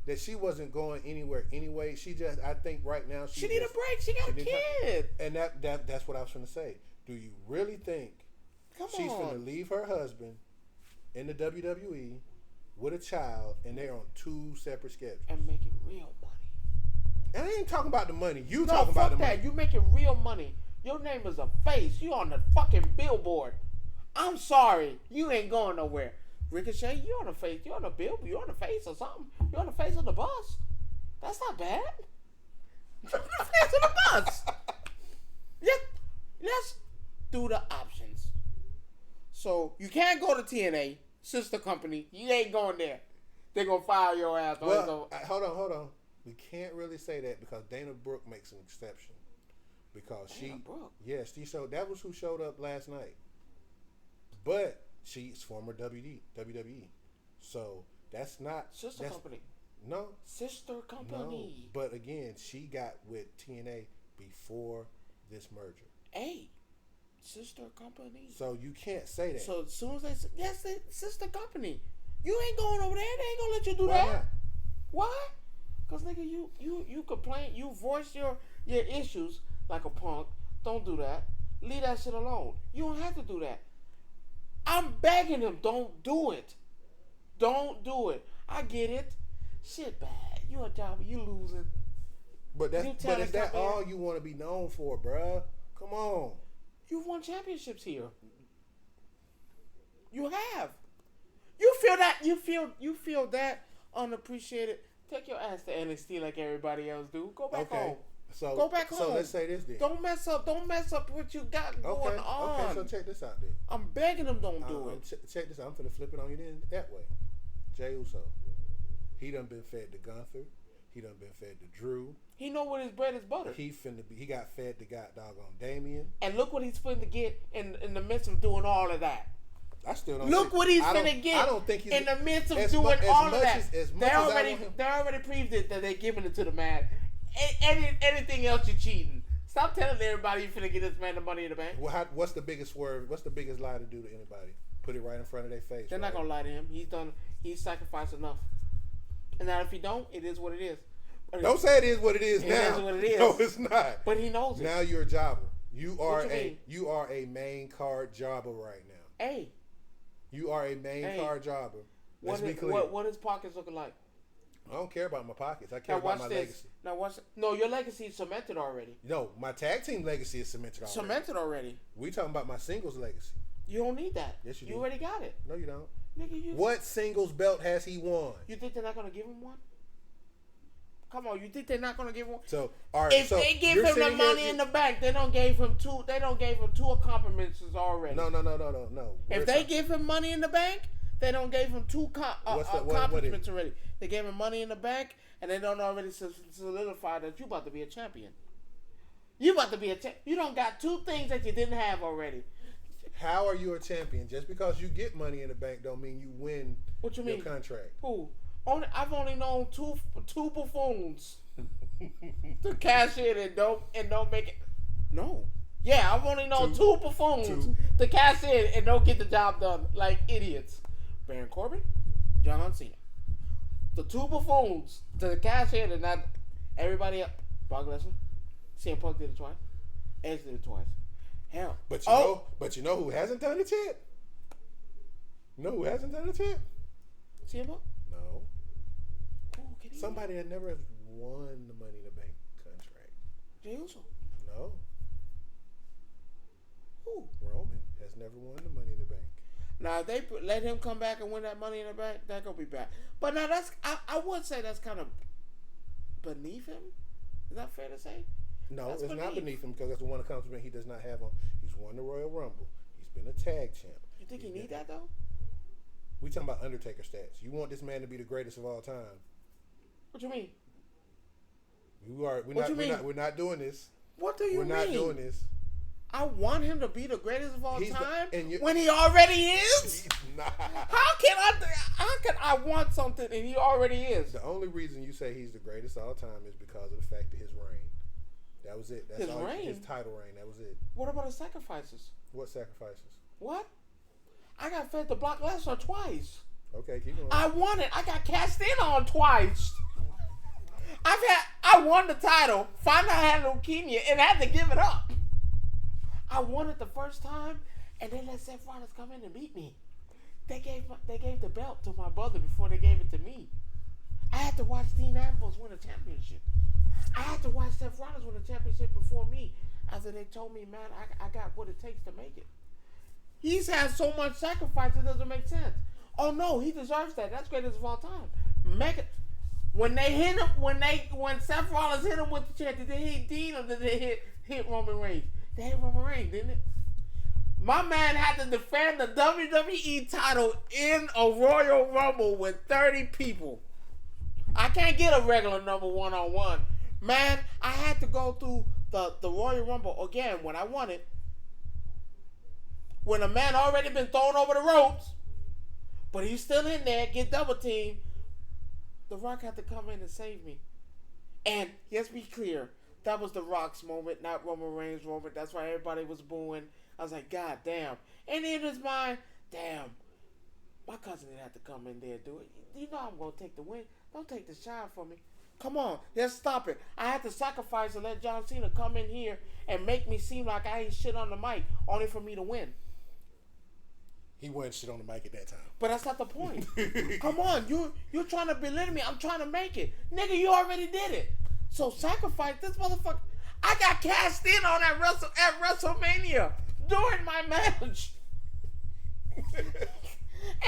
that she wasn't going anywhere anyway. She just, I think right now she need a break. She got a kid. And that's what I was going to say. Do you really think she's going to leave her husband in the WWE with a child, and they're on 2 separate schedules and making real money? And I ain't talking about the money. You talking about the money. You making real money. Your name is a face. You on the fucking billboard. I'm sorry. You ain't going nowhere. Ricochet, you on the face. You on the bill. You on the face or something. You on the face of the bus. That's not bad. You on the face of the bus. Let's do the options. So you can't go to TNA, sister company. You ain't going there. They're gonna fire your ass. Well, hold on. We can't really say that because Dana Brooke makes an exception. Because she showed, that was who showed up last night. But she's former WWE. So that's not company. No. Sister company. No. But again, she got with TNA before this merger. Hey. Sister company. So you can't say that. So as soon as they say, yes, they sister company. You ain't going over there. They ain't gonna let you do Why that. Not? Why? Because nigga, you complain, you voice your issues like a punk. Don't do that. Leave that shit alone. You don't have to do that. I'm begging him, don't do it. Don't do it. I get it. Shit bad. You a jobber, you losing. But is that all you want to be known for, bruh? Come on. You've won championships here. You have. You feel that? You feel that unappreciated? Take your ass to NXT like everybody else do. Go back home. So go back home. So let's say this then. Don't mess up what you got going on. Okay, so check this out then. I'm begging them don't do it. Check this out. I'm finna flip it on you then that way. Jey Uso. He done been fed to Gunther. He done been fed to Drew. He know what his bread is buttered. He got fed to doggone Damien. And look what he's finna get in the midst of doing all of that. I still don't. Look what he's finna get. I don't think he's in the midst of doing all of that. They already proved it that they're giving it to the man. Anything else, you're cheating. Stop telling everybody you finna get this man the Money in the Bank. Well, what's the biggest swerve? What's the biggest lie to do to anybody? Put it right in front of their face. They're not gonna lie to him. He's sacrificed enough. And now if he don't, it is what it is. Don't say it is what it is now. It is what it is. No, it's not. But he knows it. Now you're a jobber. You are a main card jobber right now. Hey. You are a main card jobber. Let's be clear. What his pockets looking like? I don't care about my pockets. I care about my legacy. Now watch. No, your legacy is cemented already. No, my tag team legacy is cemented already. We talking about my singles legacy. You don't need that. Yes, you do. You already got it. No, you don't. Nigga, what singles belt has he won? You think they're not gonna give him one? Come on, you think they're not gonna give him one? So, all right. If they give him the Money in the Bank, they don't gave him two. They don't gave him 2 accomplishments already. No. If they give him Money in the Bank, they don't gave him 2 accomplishments already. They gave him Money in the Bank, and they don't already solidify that you about to be a champion. You about to be a champion. You don't got 2 things that you didn't have already. How are you a champion? Just because you get Money in the Bank don't mean you win. What you mean? Your contract. Who? I've only known two buffoons to cash in and don't make it. No. Yeah, I've only known two buffoons to cash in and don't get the job done like idiots. Baron Corbin, John Cena. The 2 buffoons to cash in and not everybody else. Brock Lesnar, CM Punk did it twice. Edge did it twice. Hell. But you know who hasn't done it yet? You know who hasn't done it yet? CM Punk? No. Somebody that never has won the Money in the Bank contract. Jey Uso? No. Who? Roman has never won the Money in the Bank. Now, if they let him come back and win that Money in the Bank, that gonna be bad. But now I would say that's kind of beneath him. Is that fair to say? No, it's not beneath him because that's the one accomplishment he does not have on. He's won the Royal Rumble. He's been a tag champ. You think he need that though? We talking about Undertaker stats. You want this man to be the greatest of all time. What you mean? We're not doing this. What do you mean? We're not doing this. I want him to be the greatest of all time and when he already is. Nah. How can I want something and he already is? The only reason you say he's the greatest of all time is because of the fact of his reign. That was it. That's his all. Reign? His title reign. That was it. What about his sacrifices? What sacrifices? What? I got fed to Brock Lesnar twice. Okay, keep going. I won it. I got cast in on twice. I won the title, found out I had leukemia, and had to give it up. I won it the first time, and they let Seth Rollins come in and beat me. They gave the belt to my brother before they gave it to me. I had to watch Dean Ambrose win a championship. I had to watch Seth Rollins win a championship before me after they told me, man, I got what it takes to make it. He's had so much sacrifice it doesn't make sense. Oh no, he deserves that. That's greatest of all time. When they hit him, when Seth Rollins hit him with the chant, did they hit Dean or did they hit Roman Reigns? They hit Roman Reigns, didn't it? My man had to defend the WWE title in a Royal Rumble with 30 people. I can't get a regular number one-on-one. Man, I had to go through the Royal Rumble again when I won it. When a man already been thrown over the ropes, but he's still in there, get double teamed. The Rock had to come in and save me. And let's be clear, that was The Rock's moment, not Roman Reigns' moment. That's why everybody was booing. I was like, God damn. And in his mind, damn, my cousin didn't have to come in there and do it. You know I'm going to take the win. Don't take the shine from me. Come on, let's stop it. I had to sacrifice and let John Cena come in here and make me seem like I ain't shit on the mic, only for me to win. He wasn't shit on the mic at that time. But that's not the point. Come on, you're trying to belittle me. I'm trying to make it. Nigga, you already did it. So sacrifice this motherfucker. I got cast in on that at WrestleMania during my match.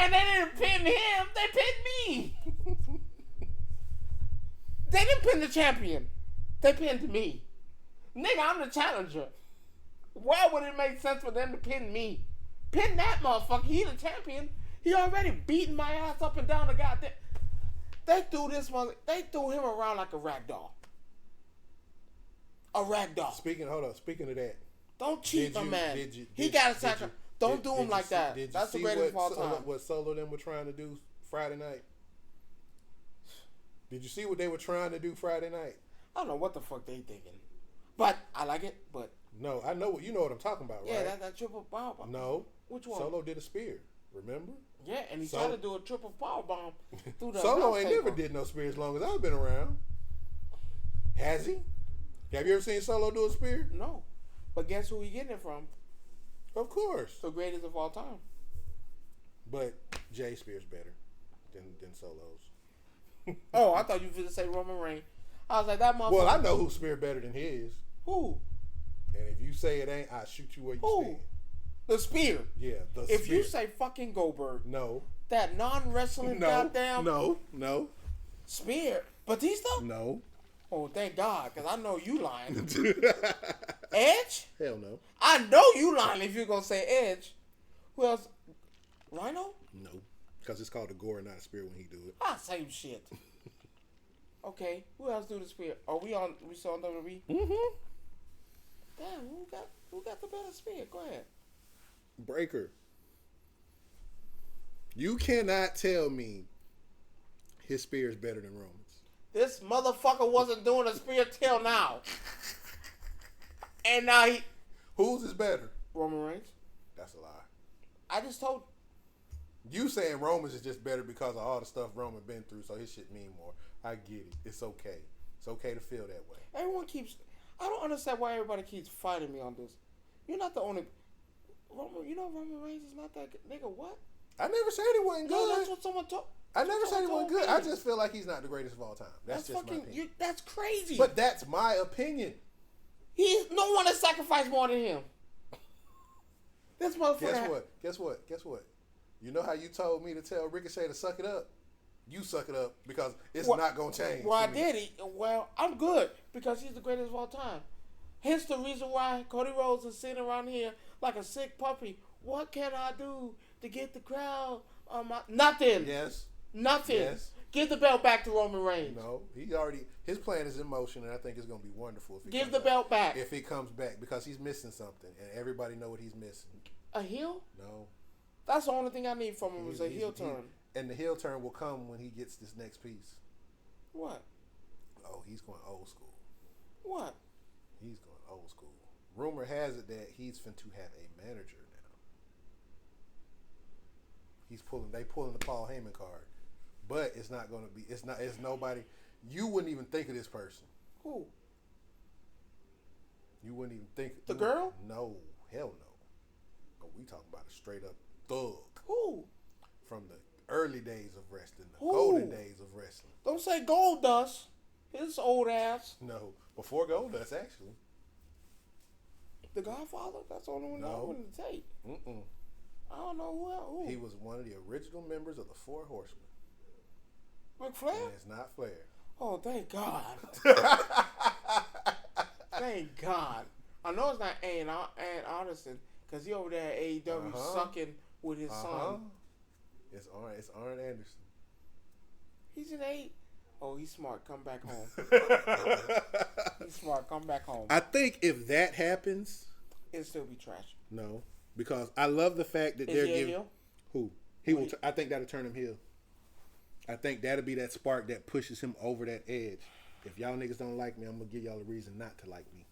And they didn't pin him, they pinned me. They didn't pin the champion. They pinned me. Nigga, I'm the challenger. Why would it make sense for them to pin me? Pin that motherfucker. He the champion. He already beating my ass up and down the goddamn. They threw him around like a rag doll. A rag doll. Speaking of that. Don't cheat, my man. He got a sacrifice. Don't do him like that. That's the greatest of all time. What Solo them were trying to do Friday night? Did you see what they were trying to do Friday night? I don't know what the fuck they thinking. But I like it, but. No, I know you know what I'm talking about, right? Yeah, that triple power bomb. No. Which one? Solo did a spear, remember? Yeah, and he tried to do a triple power bomb through the Solo ain't never did no spear as long as I've been around. Has he? Have you ever seen Solo do a spear? No. But guess who he getting it from? Of course. The greatest of all time. But Jay Spears better than Solo's. Oh, I thought you were going to say Roman Reigns. I was like, that motherfucker. Well, I know who spear better than his. Who? And if you say it ain't, I'll shoot you where you stand. The spear. Yeah, the if spear. You say fucking Goldberg. No. That non-wrestling goddamn. No. Spear. Batista? No. Oh, thank God, because I know you lying. Edge? Hell no. I know you lying if you're going to say Edge. Who else? Rhino? No. Because it's called a gore, not a spear when he do it. Same shit. Okay, who else do the spear? Are we still on WWE? Mm-hmm. Damn, who got the better spear? Go ahead. Breaker. You cannot tell me his spear is better than Roman's. This motherfucker wasn't doing a spear till now. And now Whose is better? Roman Reigns. That's a lie. I just told you saying Roman's is just better because of all the stuff Roman been through, so his shit mean more. I get it. It's okay. It's okay to feel that way. Everyone keeps. I don't understand why everybody keeps fighting me on this. You're not the only. Roman Reigns is not that good. Nigga, what? I never said he wasn't good. No, that's what someone told. I never said he wasn't good. I just feel like he's not the greatest of all time. That's just fucking, my opinion. That's crazy. But that's my opinion. No one has sacrificed more than him. This motherfucker. Guess what? You know how you told me to tell Ricochet to suck it up? You suck it up because it's not going to change. Well, I did. Well, I'm good because he's the greatest of all time. Hence the reason why Cody Rhodes is sitting around here like a sick puppy. What can I do to get the crowd on my... Nothing. Yes. Nothing. Yes. Give the belt back to Roman Reigns. No, his plan is in motion, and I think it's going to be wonderful. If Give the belt back. If he comes back, because he's missing something, and everybody know what he's missing. A heel? No. That's the only thing I need from him is a heel turn. And the heel turn will come when he gets this next piece. What? Oh, he's going old school. What? He's going old school. Rumor has it that he's finna to have a manager now. They pulling the Paul Heyman card. But it's not gonna be it's nobody you wouldn't even think of this person. Who? You wouldn't even think the girl? No, hell no. But we talking about a straight up thug. Who? From the early days of wrestling, the Who? golden days of wrestling. Don't say Goldust. His old ass. No, before Goldust actually. The Godfather? That's the only one I wanted to take. I don't know who else. He was one of the original members of the Four Horsemen. Ric Flair? And it's not Flair. Oh, thank God. Thank God. I know it's not Ann Anderson because he over there at AEW sucking with his son. It's Arn Anderson. He's an 8. Oh, he's smart. Come back home. He's smart. Come back home. I think if that happens, it'll still be trash. No, because I love the fact that they're giving heel? Who he will. I think that'll turn him heel. I think that'll be that spark that pushes him over that edge. If y'all niggas don't like me, I'm gonna give y'all a reason not to like me.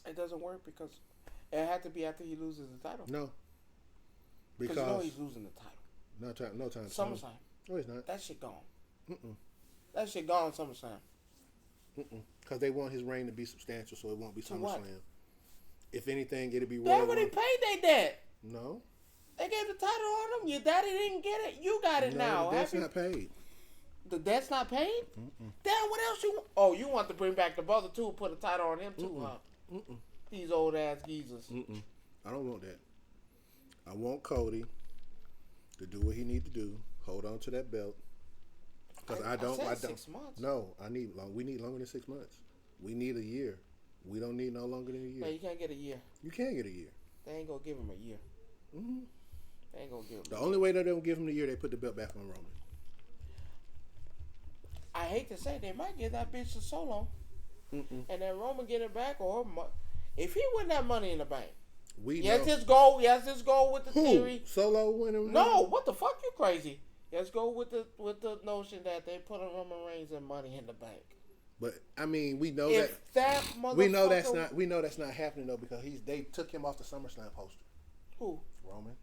It doesn't work because it had to be after he loses the title. No, because you know he's losing the title. No time. SummerSlam. No, he's not. That shit gone. That shit gone. SummerSlam. Because they want his reign to be substantial, so it won't be SummerSlam. If anything, it'll be. They already paid their debt. No. They gave the title on him. Your daddy didn't get it. You got it now. The debt's not paid. The debt's not paid? Damn, what else you want? Oh, you want to bring back the brother too, put a title on him too, huh? These old ass geezers. I don't want that. I want Cody to do what he need to do. Hold on to that belt. Because I don't. 6 months. No, we need longer than 6 months. We need a year. We don't need no longer than a year. Man, you can't get a year. You can get a year. They ain't gonna give him a year. They ain't gonna give him. The only way that they don't give him the year, they put the belt back on Roman. I hate to say, they might give that bitch to Solo, and then Roman get it back, or if he win that Money in the Bank. His goal with the theory. Solo winning? No, what the fuck, you crazy? Let's go with the notion that they put a Roman Reigns and Money in the Bank. But I mean, we know we know that's not happening though, because they took him off the SummerSlam poster. Who? Roman.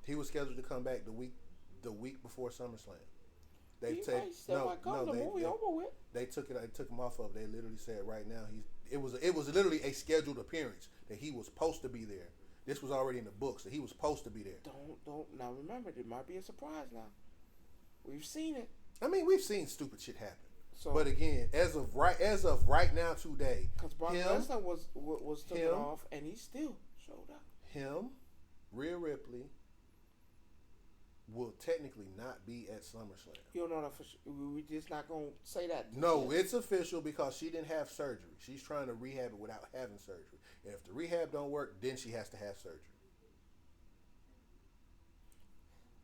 He was scheduled to come back the week before SummerSlam. They took him off of. They literally said right now it was literally a scheduled appearance that he was supposed to be there. This was already in the books that he was supposed to be there. Don't now remember, it might be a surprise now. We've seen it. I mean, we've seen stupid shit happen. So, but again, as of right now today, because Brock Lesnar was taken off and he still showed up. Him, Rhea Ripley will technically not be at SummerSlam. You don't know that for sure. We're just not gonna say that. No, it's official because she didn't have surgery. She's trying to rehab it without having surgery. And if the rehab don't work, then she has to have surgery.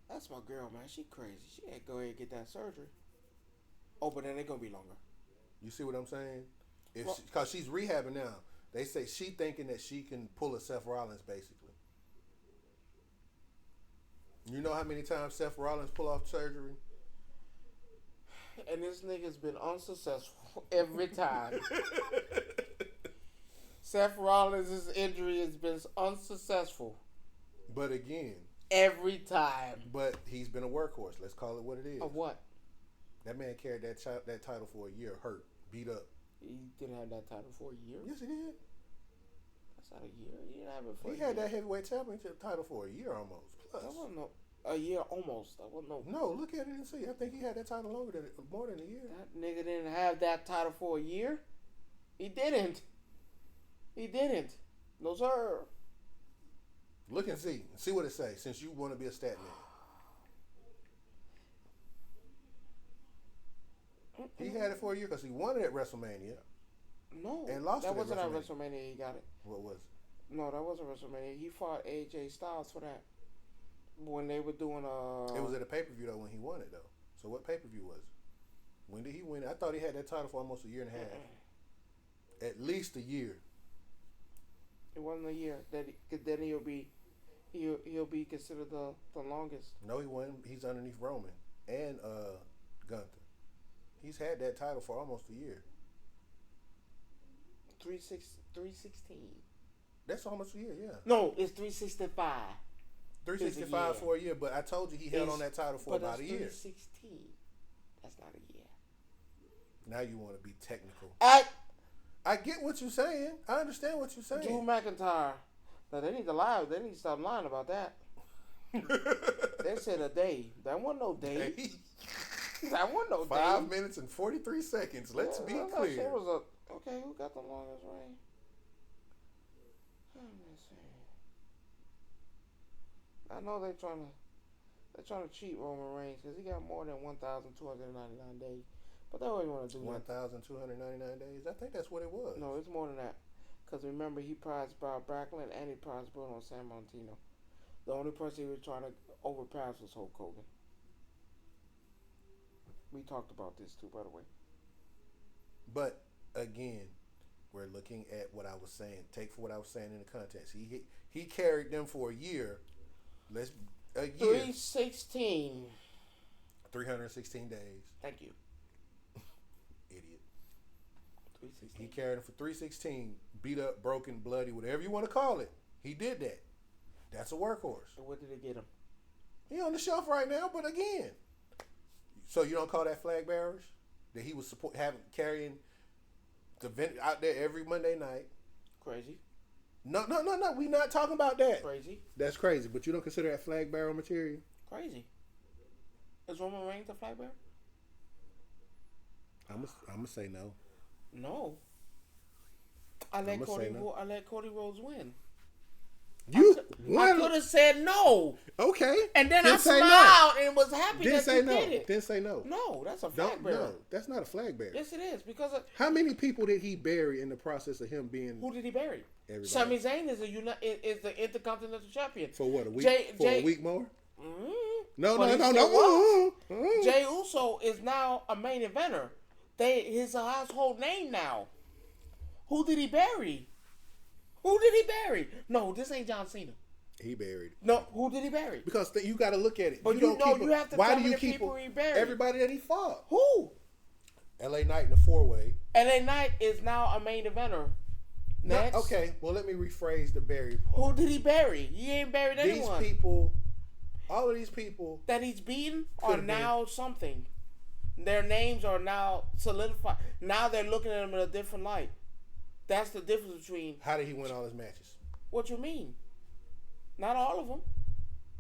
That's my girl, man. She crazy. She ain't go ahead and get that surgery. Oh, but then it's gonna be longer. You see what I'm saying? Because she's rehabbing now. They say she thinking that she can pull a Seth Rollins, basically. You know how many times Seth Rollins pull off surgery? And this nigga's been unsuccessful every time. Seth Rollins' injury has been unsuccessful. But again. Every time. But he's been a workhorse. Let's call it what it is. Of what? That man carried that title for a year, hurt, beat up. He didn't have that title for a year? Yes, he did. That's not a year. He didn't have it for a year. He had that heavyweight championship title for a year almost. Plus. That wasn't a year almost. That wasn't No, look at it and see. I think he had that title more than a year. That nigga didn't have that title for a year. He didn't. No, sir. Look and see. See what it says, since you want to be a stat man. He had it for a year because he won it at WrestleMania. No. And lost it that wasn't at WrestleMania he got it. What was it? No, that wasn't WrestleMania. He fought AJ Styles for that. when they were doing It was at a pay-per-view though when he won it though. So what pay-per-view was it? When did he win it? I thought he had that title for almost a year and a half. At least a year. It wasn't a year. Then he'll be considered the longest. No, he won. He's underneath Roman and Gunther. He's had that title for almost a year. 316. That's almost a year, yeah. No, it's 365. 365 for a year, but I told you he held on that title for about a year. 316. That's not a year. Now you want to be technical. I get what you're saying. I understand what you're saying. Drew McIntyre. Now they need to lie. They need to stop lying about that. They said a day. That wasn't no day. That wasn't no 5 minutes and 43 seconds. Let's be clear. Okay, who got the longest reign? Let me see. I know they're trying to cheat Roman Reigns because he got more than 1,299 days. But they always want to do 1,299 days? I think that's what it was. No, it's more than that. Because remember, he prized Bob Backlund and he prized Bruno Sammartino. The only person he was trying to overpass was Hulk Hogan. We talked about this too, by the way. But again, we're looking at what I was saying. Take for what I was saying in the context. He carried them for a year. A year. 316. 316 days. Thank you. Idiot. 316. He carried them for 316. Beat up, broken, bloody, whatever you want to call it. He did that. That's a workhorse. So what did they get him? He on the shelf right now, but again. So you don't call that flag bearers? That he was carrying the event out there every Monday night. Crazy. No. We not talking about that. Crazy. That's crazy, but you don't consider that flag bearer material? Crazy. Is Roman Reigns a flag bearer? I'm gonna say no. No. I let Cody Rhodes win. I could have said no. Okay. And then I smiled and was happy that you did it. Didn't say no. No, that's a flag bearer. No, that's not a flag bearer. Yes, it is. Because how many people did he bury in the process of him being? Who did he bury? Everybody. Sami Zayn is the Intercontinental Champion. For what, a week? A week more? Mm-hmm. No. Jey Uso is now a main eventer. He's a household name now. Who did he bury? No, this ain't John Cena. He buried. No, who did he bury? Because you got to look at it. But you have to tell me the people he buried. Everybody that he fought. Who? LA Knight in the 4-way. LA Knight is now a main eventer. Next. No, okay, well let me rephrase the bury part. Who did he bury? He ain't buried anyone. All of these people that he's beaten are now something. Their names are now solidified. Now they're looking at him in a different light. That's the difference between... How did he win all his matches? What you mean? Not all of them.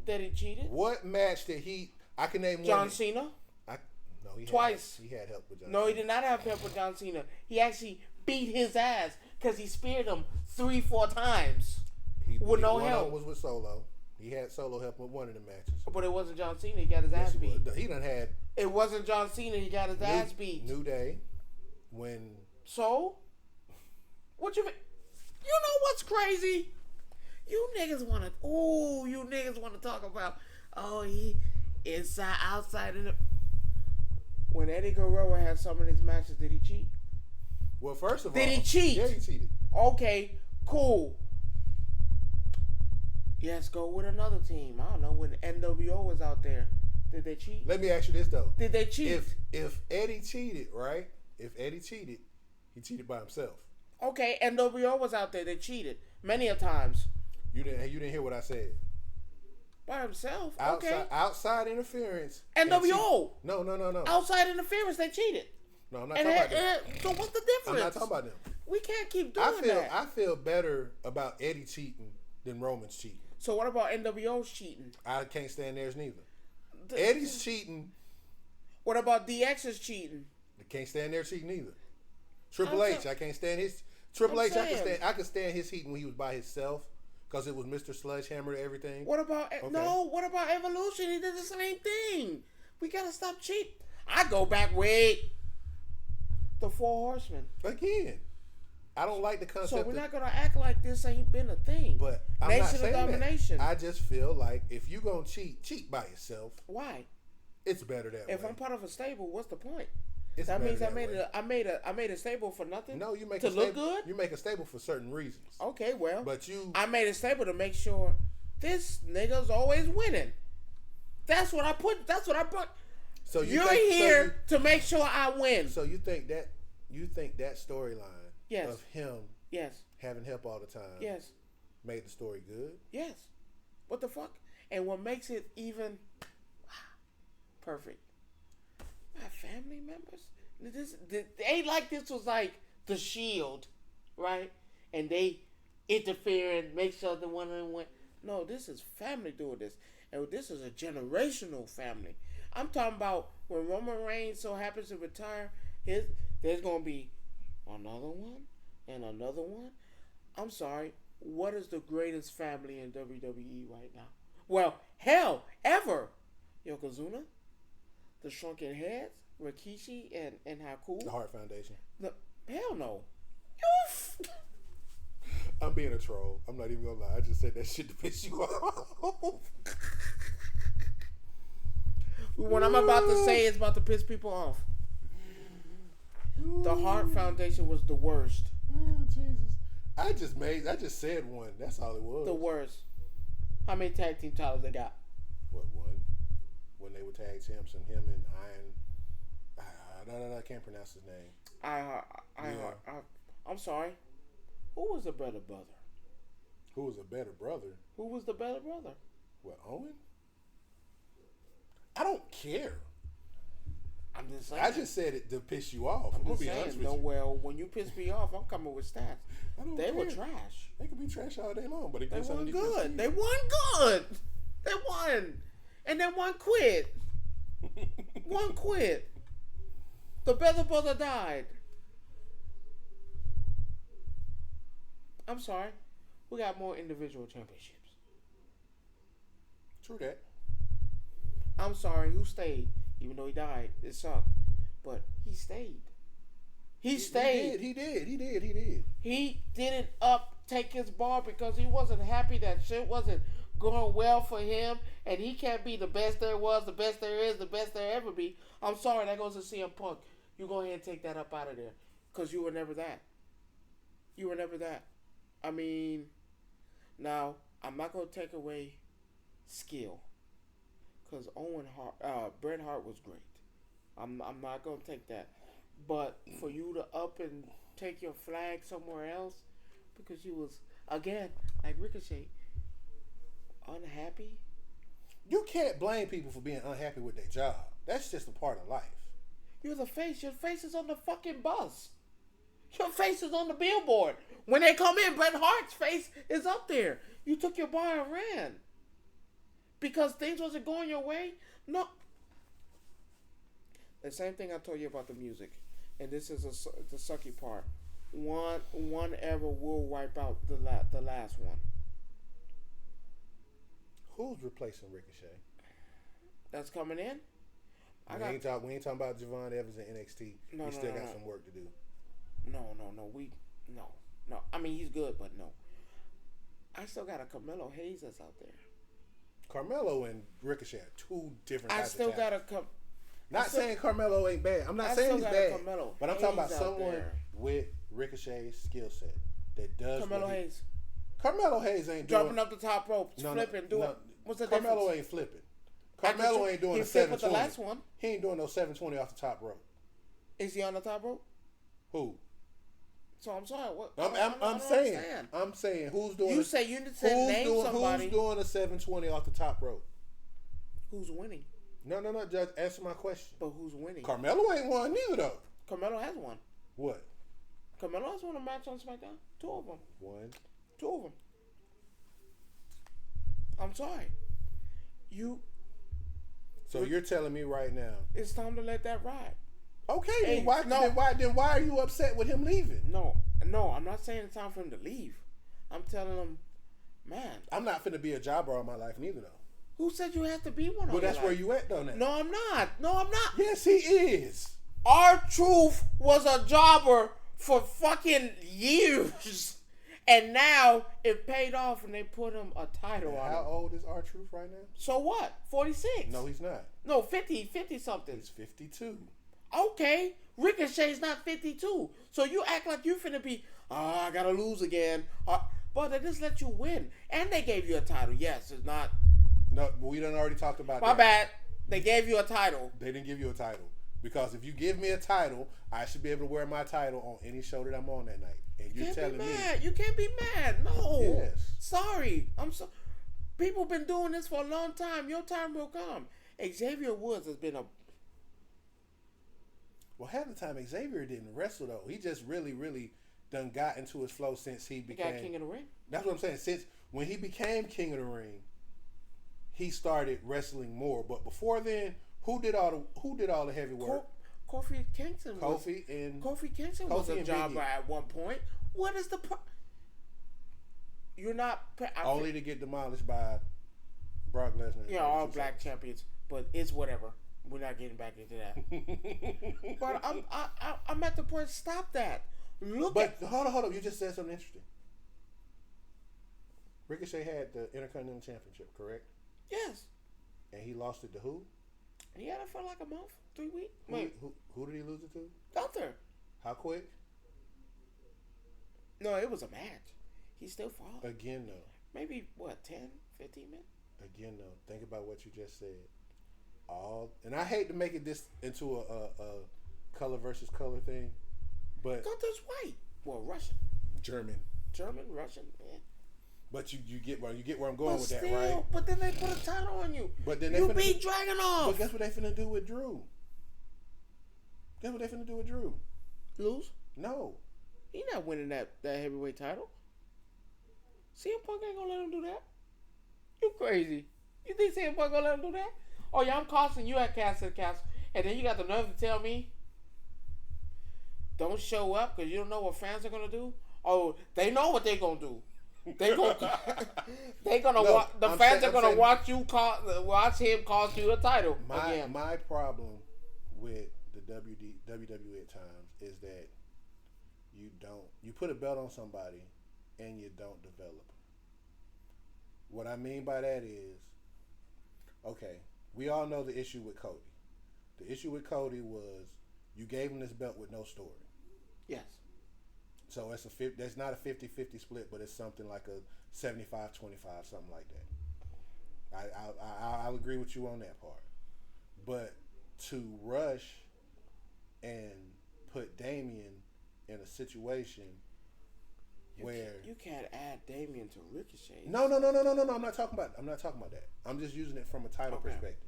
That he cheated. What match did he... I can name John Cena. Twice. He had help with John Cena. No, he did not have help with John Cena. He actually beat his ass because he speared him 3-4 times with no help. One was with Solo. He had Solo help with one of the matches. But it wasn't John Cena. He got his ass beat. He done had... It wasn't John Cena. He got his ass beat. New Day. When... So... What you mean? You know what's crazy? You niggas want to talk about, he inside, outside, in the... When Eddie Guerrero had some of these matches, did he cheat? Well, first of all... Did he cheat? Yeah, he cheated. Okay, cool. Yes, go with another team. I don't know, when NWO was out there, did they cheat? Let me ask you this, though. Did they cheat? If Eddie cheated, right? If Eddie cheated, he cheated by himself. Okay, NWO was out there. They cheated many a times. You didn't hear what I said. By himself. Outside interference. NWO. No. Outside interference, they cheated. No, I'm not talking about them. So what's the difference? I'm not talking about them. We can't keep doing that. I feel better about Eddie cheating than Roman's cheating. So what about NWO's cheating? I can't stand theirs neither. Eddie's cheating. What about DX's cheating? I can't stand their cheating either. Triple H, I can't stand his. Triple H, I can stand his heat when he was by himself because it was Mr. Sledgehammer to everything. What about What about Evolution? He did the same thing. We gotta stop cheating. I go back the 4 Horsemen. Again, I don't like the concept. So we're not gonna act like this ain't been a thing. But I'm Nation not saying of domination. That. I just feel like if you gonna cheat by yourself. Why? It's better that way. If I'm part of a stable, what's the point? It's that means I made a stable for nothing. No, you make to a stable, look good. You make a stable for certain reasons. Okay, well, but I made a stable to make sure this nigga's always winning. That's what I put. So you're here to make sure I win. So you think that storyline of him having help all the time made the story good? Yes. What the fuck? And what makes it even perfect? My family members. They ain't like this was like The Shield, right? And they interfere and make sure the one of them went. No, this is family doing this, and this is a generational family. I'm talking about when Roman Reigns so happens to retire, there's gonna be another one and another one. I'm sorry. What is the greatest family in WWE right now? Well, hell, ever. Yokozuna, the Shrunken Heads, Rikishi, and Haku. The Hart Foundation. Hell no. I'm being a troll. I'm not even gonna lie. I just said that shit to piss you off. What I'm about to say is about to piss people off. The Hart Foundation was the worst. Oh, Jesus. I just said one. That's all it was. The worst. How many tag team titles they got? What, one? When they were tag champs and him and Iron. I can't pronounce his name. I'm sorry. Who was the better brother? Who was a better brother? Who was the better brother? What, Owen? I don't care. I'm just saying. I just said it to piss you off. I'm gonna just be saying. honest with you. Well, when you piss me off, I'm coming with stats. They care. were trash. They could be trash all day long, but they won good. They won good. They won, and then one quit. One quit. The better brother died. I'm sorry. We got more individual championships. True that. I'm sorry. Who stayed? Even though he died, it sucked. But he stayed. He stayed. He did. He didn't take his bar because he wasn't happy that shit wasn't going well for him, and he can't be the best there was, the best there is, the best there ever be. I'm sorry, that goes to CM Punk. You go ahead and take that up out of there, because you were never that. You were never that. I mean, now I'm not gonna take away skill, because Bret Hart was great. I'm not gonna take that, but for you to up and take your flag somewhere else because you was again like Ricochet unhappy. You can't blame people for being unhappy with their job. That's just a part of life. You're the face. Your face is on the fucking bus. Your face is on the billboard. When they come in, Bret Hart's face is up there. You took your bar and ran. Because things wasn't going your way? No. The same thing I told you about the music. And this is the sucky part. One era will wipe out the last one. Who's replacing Ricochet? That's coming in? We ain't talking about Javon Evans in NXT. We still got some work to do. No. No. I mean, he's good, but no. I still got a Carmelo Hayes that's out there. Carmelo and Ricochet are two different types of talent. I still got a... Not saying Carmelo ain't bad. I'm not saying he's bad. But I'm talking about someone there with Ricochet's skill set that does Carmelo Hayes. Carmelo Hayes ain't jumping up the top rope, flipping, doing... What's the Carmelo difference? ain't flipping. Carmelo ain't doing a 720. The last one. He ain't doing no 720 off the top rope. Is he on the top rope? Who? So I'm sorry. What? I'm saying who's doing? You say you said name somebody. Who's doing a 720 off the top rope? Who's winning? No. Just answer my question. But who's winning? Carmelo ain't won neither though. Carmelo has won. What? Carmelo has won a match on SmackDown. 2 of them. 2 of them. I'm sorry. So you're telling me right now it's time to let that ride. Okay, then why are you upset with him leaving? No, I'm not saying it's time for him to leave. I'm telling him, man. I'm not finna be a jobber all my life neither though. Who said you have to be one? Well, that's where you at though now. No, I'm not. Yes, he is. R-Truth was a jobber for fucking years. And now it paid off and they put him a title on him. How old is R-Truth right now? So what? 46? No, he's not. No, 50 something. He's 52. Okay. Ricochet's not 52. So you act like you finna be, I gotta lose again. But they just let you win. And they gave you a title. Yes, it's not. No, we done already talked about that. My bad. They gave you a title. They didn't give you a title. Because if you give me a title, I should be able to wear my title on any show that I'm on that night. And you're telling me you can't be mad. No. Yes. Sorry. I'm so. People been doing this for a long time. Your time will come. Xavier Woods has been a. Well, half the time Xavier didn't wrestle though. He just really done got into his flow since he became King of the Ring. That's what I'm saying. Since when he became King of the Ring, he started wrestling more. But before then, who did all the heavy work? Kofi Kingston. Kofi Kingston was a jobber at one point. What is the You're not only to get demolished by Brock Lesnar. Yeah, all black champions, but it's whatever. We're not getting back into that. But I'm at the point. Stop that. Hold on. You just said something interesting. Ricochet had the Intercontinental Championship, correct? Yes. And he lost it to who? He had it for like a month, 3 weeks. Who did he lose it to? Gunther. How quick? No, it was a match. He still fought. Again, though. Maybe, 10, 15 minutes? Again, though. Think about what you just said. And I hate to make it this into a color versus color thing, but Gunther's white. Well, Russian. German, Russian, man. But you get where I'm going with that, right? But then they put a title on you. But then you beat Dragunov. But guess what they finna do with Drew? Lose? No. He not winning that heavyweight title. CM Punk ain't gonna let him do that. You crazy? You think CM Punk gonna let him do that? Oh yeah, I'm costing you at Castle, and then you got the nerve to tell me don't show up because you don't know what fans are gonna do. Oh, they know what they gonna do. The fans are gonna watch him cost you a title. My problem with the WWE at times is that you put a belt on somebody and you don't develop. What I mean by that is, okay, we all know the issue with Cody. The issue with Cody was you gave him this belt with no story. Yes. So that's not a 50-50 split, but it's something like a 75-25, something like that. I'll agree with you on that part. But to rush and put Damian in a situation where you can't add Damian to Ricochet. No. I'm not talking about that. I'm just using it from a title perspective.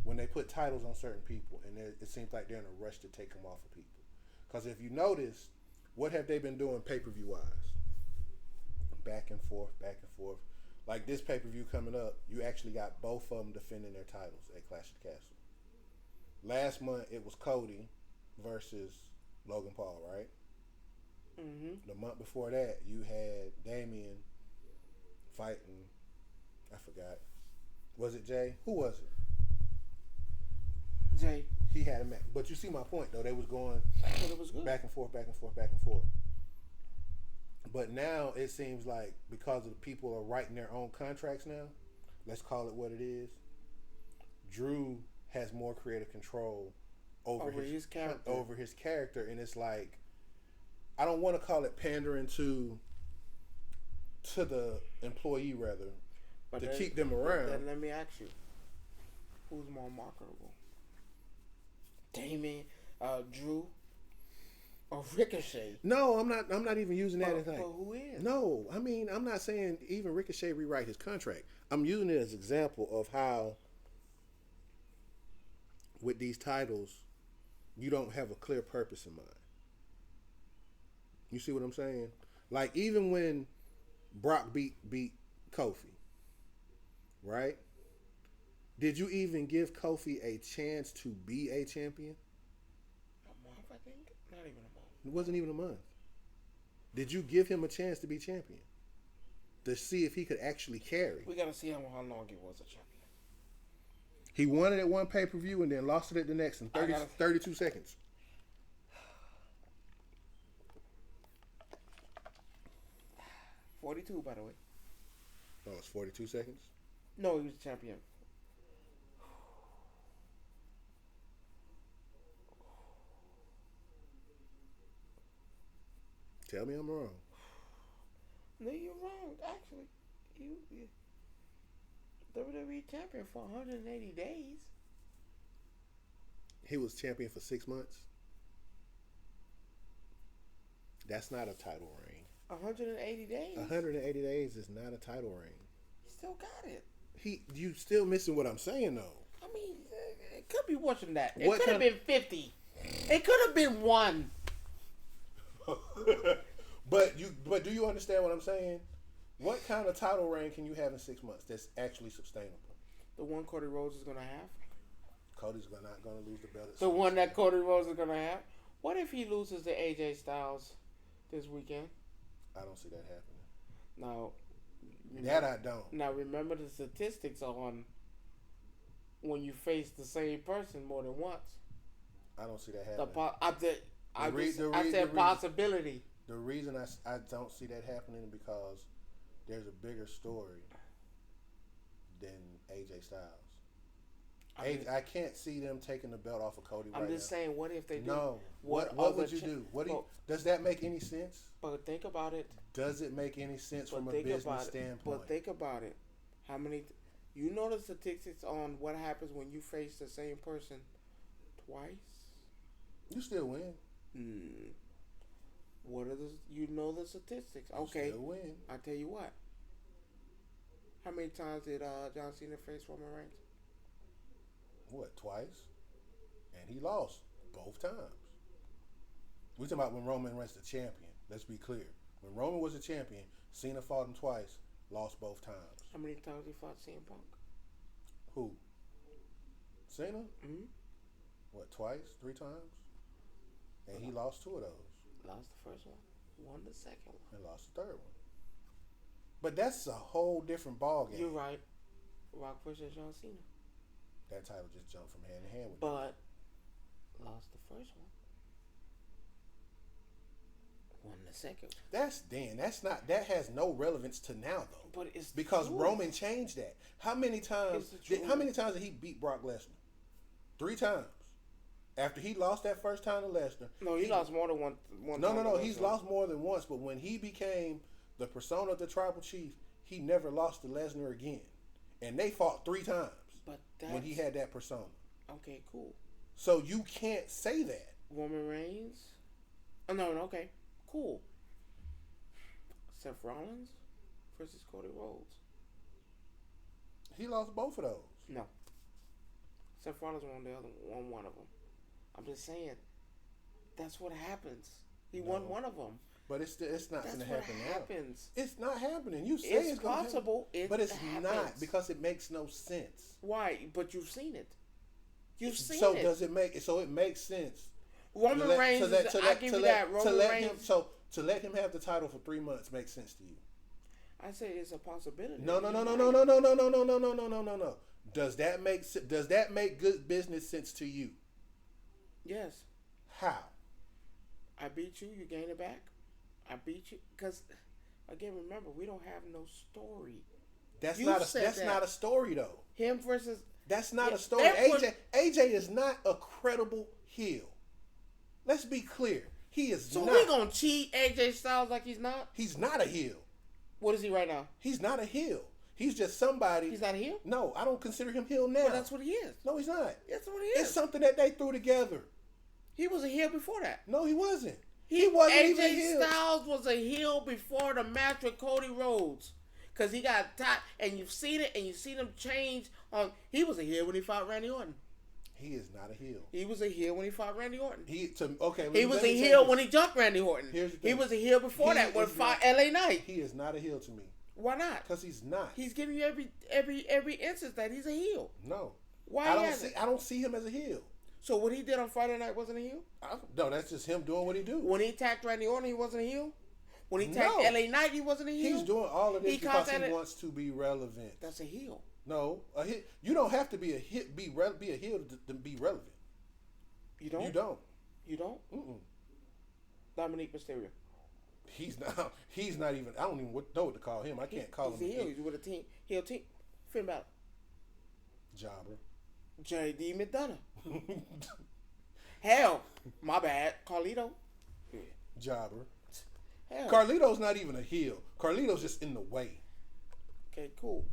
When they put titles on certain people, and it seems like they're in a rush to take them off of people. Because if you notice, what have they been doing pay-per-view wise? Back and forth. Like this pay-per-view coming up, you actually got both of them defending their titles at Clash of the Castle. Last month, it was Cody versus Logan Paul, right? Mm-hmm. The month before that, you had Damian fighting, I forgot. Was it Jay? Who was it? Jay. He had a match. But you see my point, though. They was going back and forth. But now it seems like because of the people are writing their own contracts now, let's call it what it is, Drew has more creative control over his character. And it's like, I don't want to call it pandering to the employee, rather, but to keep them around. Then let me ask you, who's more marketable? Damian, Drew, or Ricochet? No, I'm not even using that as like. But who is? No, I mean, I'm not saying even Ricochet rewrite his contract. I'm using it as an example of how with these titles, you don't have a clear purpose in mind. You see what I'm saying? Like even when Brock beat Kofi, right? Did you even give Kofi a chance to be a champion? A month, I think. Not even a month. It wasn't even a month. Did you give him a chance to be champion? To see if he could actually carry? We got to see how long he was a champion. He won it at one pay-per-view and then lost it at the next in 32 seconds. 42, by the way. Oh, it's 42 seconds? No, he was champion. Tell me I'm wrong. No, you're wrong. Actually, he WWE champion for 180 days. He was champion for 6 months? That's not a title reign. 180 days? 180 days is not a title reign. He still got it. You still missing what I'm saying, though. I mean, it could be worse than that. It What could have been 50. It could have been 1. But do you understand what I'm saying? What kind of title reign can you have in 6 months that's actually sustainable? The one Cody Rhodes is going to have. Cody's not going to lose the belt. The one that Cody Rhodes is going to have. What if he loses to AJ Styles this weekend? I don't see that happening. Now, That I don't. Now remember the statistics on when you face the same person more than once. I don't see that happening. I said possibility. The reason I don't see that happening because there's a bigger story than AJ Styles. I can't see them taking the belt off of Cody right now. I'm just saying, what if they do? No. What would you do? Does that make any sense? But think about it. Does it make any sense from a business standpoint? But think about it. How many? You know the statistics on what happens when you face the same person twice? You still win. What are the? You know the statistics. Okay. You still win. I tell you what. How many times did John Cena face Roman Reigns? What, twice? And he lost both times. We're talking about when Roman was the champion. Let's be clear. When Roman was the champion, Cena fought him twice, lost both times. How many times he fought CM Punk? Who? Cena? Mm-hmm. What, twice? 3 times? And he lost 2 of those. Lost the first one, won the second one. And lost the third one. But that's a whole different ballgame. You're right. Rock versus John Cena. That title just jumped from hand to hand with But lost the first one. Won the second one. That has no relevance to now though. But it's because true. Roman changed that. How many times did he beat Brock Lesnar? 3 times. After he lost that first time to Lesnar. No, he lost more than one time. No. He's lost more than once. But when he became the persona of the Tribal Chief, he never lost to Lesnar again. And they fought 3 times. But when he had that persona. Okay, cool. So you can't say that. Roman Reigns? Oh, no, okay. Cool. Seth Rollins versus Cody Rhodes. He lost both of those. No. Seth Rollins won one of them. I'm just saying, that's what happens. He won one of them. But it's not going to happen now. It's not happening. You say it's possible. But it's not because it makes no sense. Why? But you've seen it. You've seen it. So does it make? So it makes sense. Roman Reigns. I give you that. Roman Reigns. To let him have the title for 3 months makes sense to you. I say it's a possibility. No. Does that make good business sense to you? Yes. How? I beat you. You gain it back. I beat you because, again, remember we don't have no story. That's not a story though. Him versus. That's not a story. AJ is not a credible heel. Let's be clear. He is not. So we gonna cheat AJ Styles like he's not? He's not a heel. What is he right now? He's not a heel. He's just somebody. He's not a heel? No, I don't consider him heel now. But that's what he is. No, he's not. That's what he is. It's something that they threw together. He was a heel before that. No, he wasn't. He wasn't even a heel. AJ Styles was a heel before the match with Cody Rhodes. Because he got tied, and you've seen it, and you've seen him change. He was a heel when he fought Randy Orton. He is not a heel. He was a heel when he fought Randy Orton. He was a heel when he jumped Randy Orton. He was a heel before that when he fought LA Knight. He is not a heel to me. Why not? Because he's not. He's giving you every instance that he's a heel. No. Why? I don't see him as a heel. So what he did on Friday night wasn't a heel? No, that's just him doing what he do. When he attacked Randy Orton, he wasn't a heel? When he attacked LA Knight, he wasn't a heel? He's doing all of this because he wants to be relevant. That's a heel. No, you don't have to be a heel to be relevant. You don't? You don't. You don't? Mm-mm. Dominique Mysterio. He's not. He's not even. I don't even know what to call him. I can't call him. He's a heel. He's with a team. Heel team. Finn Balor. Jobber. J.D. McDonough. Hell, my bad. Carlito. Yeah. Jobber. Hell. Carlito's not even a heel. Carlito's just in the way. Okay, cool.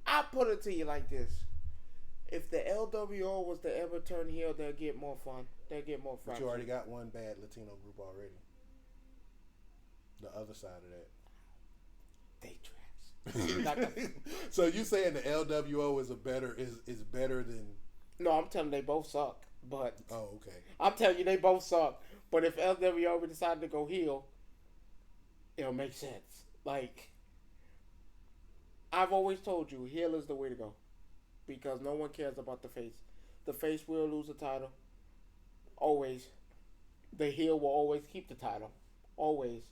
I put it to you like this. If the LWO was to ever turn heel, they'll get more fun. They'll get more fun. But you already got one bad Latino group already. The other side of that. They trash. So you saying the LWO is better than? No, I'm telling you, they both suck. But oh, okay. I'm telling you, they both suck. But if LWO decided to go heel, it'll make sense. Like, I've always told you, heel is the way to go. Because no one cares about the face. The face will lose the title. Always. The heel will always keep the title. Always.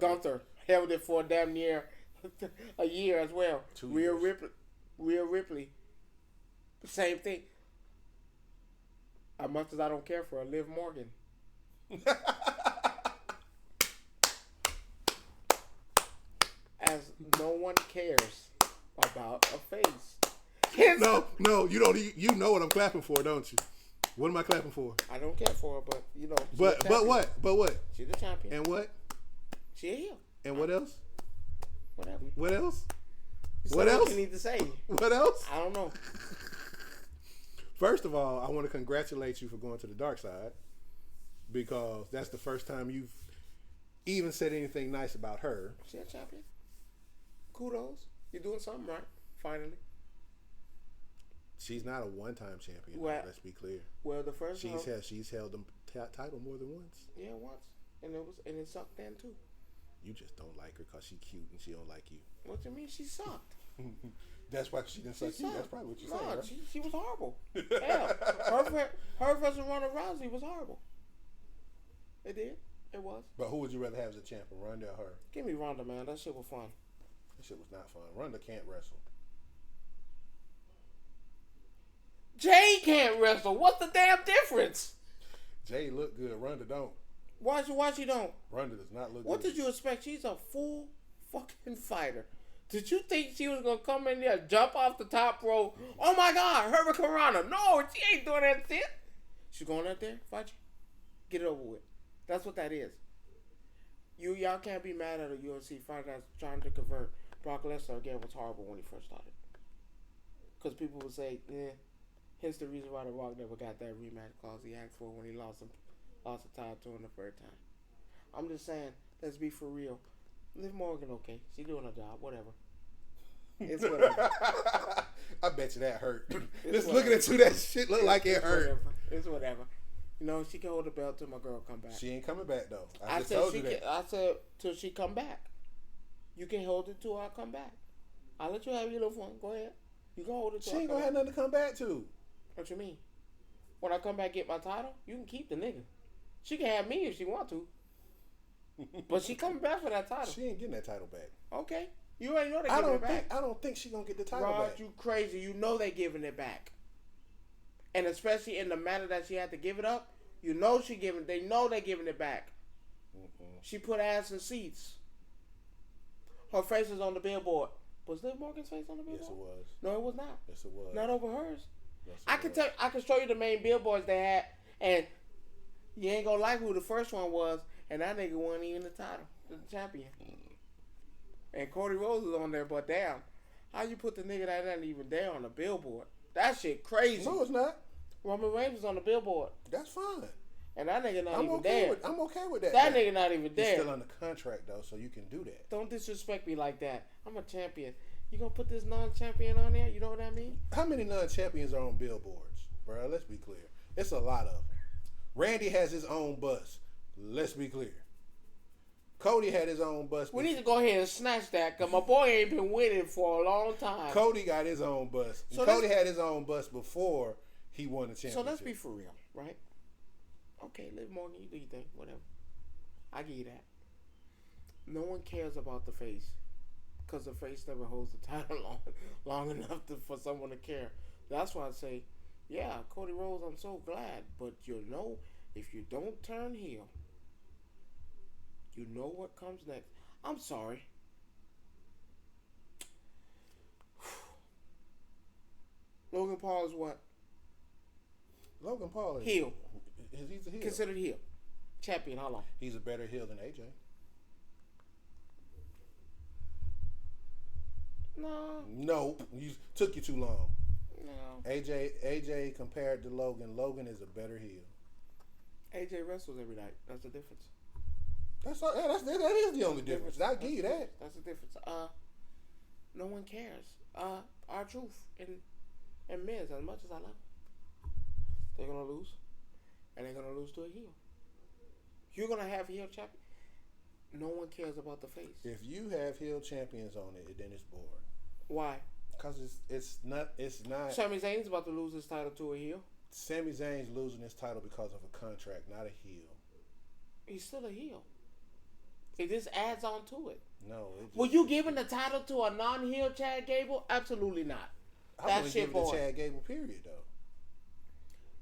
Gunther held it for damn near a year as well. 2 years. Rhea Ripley. Same thing. As much as I don't care for her, Liv Morgan. As no one cares about a face. No, you don't. You know what I'm clapping for, don't you? What am I clapping for? I don't care for her, but you know. But what? She's the champion. And what? She a heel. And what else? Whatever. What else? What else? You need to say. What else? I don't know. First of all, I want to congratulate you for going to the dark side, because that's the first time you've even said anything nice about her. She's a champion. Kudos. You're doing something right. Finally. She's not a one-time champion. Well, let's be clear. Well, the first she's held the title more than once. Yeah, once, and it sucked then too. You just don't like her because she's cute and she don't like you. What do you mean? She sucked. That's why she didn't suck you. That's probably what you're saying. Right? She was horrible. Hell, her versus Ronda Rousey was horrible. It did. It was. But who would you rather have as a champion, Ronda or her? Give me Ronda, man. That shit was fun. That shit was not fun. Ronda can't wrestle. Jay can't wrestle. What's the damn difference? Jay look good. Ronda don't. Why she don't? Ronda does not look good. What did you expect? She's a full fucking fighter. Did you think she was going to come in there, jump off the top rope? Oh my God, Hurricane Rana. No, she ain't doing that shit. She's going out there, fight you. Get it over with. That's what that is. Y'all can't be mad at a UFC fighter that's trying to convert. Brock Lesnar, again, was horrible when he first started. Because people would say, hence the reason why The Rock never got that rematch clause he asked for when he lost the title to him the third time. I'm just saying, let's be for real. Liv Morgan, okay. She doing her job, whatever. It's whatever. I bet you that hurt. Just looking at you, that shit look like it hurt. Whatever. It's whatever. You know, she can hold the belt till my girl come back. She ain't coming back though. I said till she come back. You can hold it till I come back. I'll let you have your little fun. Go ahead. You can hold it till she ain't gonna have nothing to come back to. What you mean? When I come back get my title, you can keep the nigga. She can have me if she want to. But she coming back for that title. She ain't getting that title back. Okay. You already know they giving it back. I don't think she gonna get the title Rod, back. You crazy. You know they giving it back. And especially in the manner that she had to give it up, they know they giving it back. Mm-mm. She put ass in seats. Her face is on the billboard. Was Liv Morgan's face on the billboard? Yes, it was. No, it was not. Yes, it was. Not over hers. Yes, I can show you the main billboards they had, and you ain't gonna like who the first one was, and that nigga wasn't even the title, the champion. And Cody Rhodes is on there, but damn, how you put the nigga that ain't even there on the billboard? That shit crazy. No, it's not. Roman Reigns was on the billboard. That's fine. And that nigga not even there. I'm okay with that. That nigga not even there. He's still under contract though, so you can do that. Don't disrespect me like that. I'm a champion. You gonna put this non-champion on there? You know what I mean? How many non-champions are on billboards, bro? Let's be clear. It's a lot of them. Randy has his own bus. Let's be clear. Cody had his own bus. We need to go ahead and snatch that because my boy ain't been winning for a long time. Cody got his own bus. So Cody had his own bus before he won the championship. So let's be for real, right? Okay, Liv Morgan, you do your thing, whatever. I give you that. No one cares about the face because the face never holds the title long enough for someone to care. That's why I say, yeah, Cody Rhodes, I'm so glad. But you know, if you don't turn heel, You know what comes next. I'm sorry. Logan Paul is what? Logan Paul is Heel. He's a heel. Considered heel. Champion, how long? He's a better heel than AJ. No. Nope. Took you too long. No. AJ compared to Logan. Logan is a better heel. AJ wrestles every night. That's the difference. That is the only difference. I'll give you that. That's the difference. No one cares. Our truth and Miz, as much as I love them, they're gonna lose, and they're gonna lose to a heel. You're gonna have heel champion. No one cares about the face. If you have heel champions on it, then it's boring. Why? Because it's not. Sami Zayn's about to lose his title to a heel. Sami Zayn's losing his title because of a contract, not a heel. He's still a heel. It just adds on to it. No. Were you giving the title to a non-heel Chad Gable? Absolutely not. That's shit, boy. The Chad Gable period, though.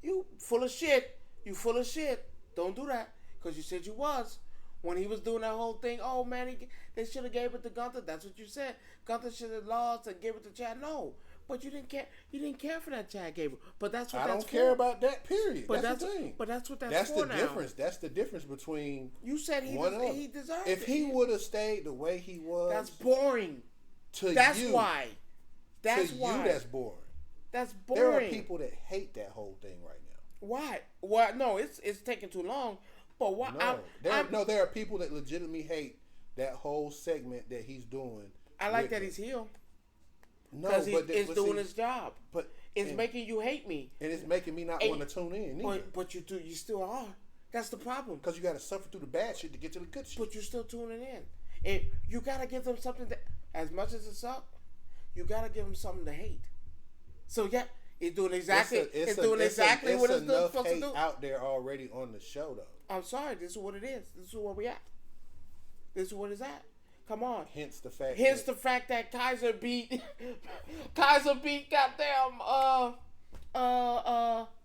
You full of shit. You full of shit. Don't do that. Because you said you was. When he was doing that whole thing, oh, man, they should have gave it to Gunther. That's what you said. Gunther should have lost and gave it to Chad. No. But you didn't care. You didn't care for that Chad Gable. But that's what I that's don't care about that period. But that's the thing. But that's what that's for now. That's the difference. That's the difference between you said he deserved if it. he would have stayed the way he was. That's boring. That's why. That's why. You, that's boring. That's boring. There are people that hate that whole thing right now. Why? Well, no, it's taking too long. But why? There are people that legitimately hate that whole segment that he's doing. I like that he's heel. No, because he's doing his job. But it's making you hate me, and it's making me not want to tune in. But you do. You still are. That's the problem. Because you got to suffer through the bad shit to get to the good shit. But you're still tuning in. And you got to give them something that, as much as it sucks, you got to give them something to hate. So yeah, it's doing exactly. It's doing exactly what it's supposed to do. Out there already on the show, though. I'm sorry. This is what it is. This is where we at. This is what it's at. Come on. Hence the fact that Kaiser beat goddamn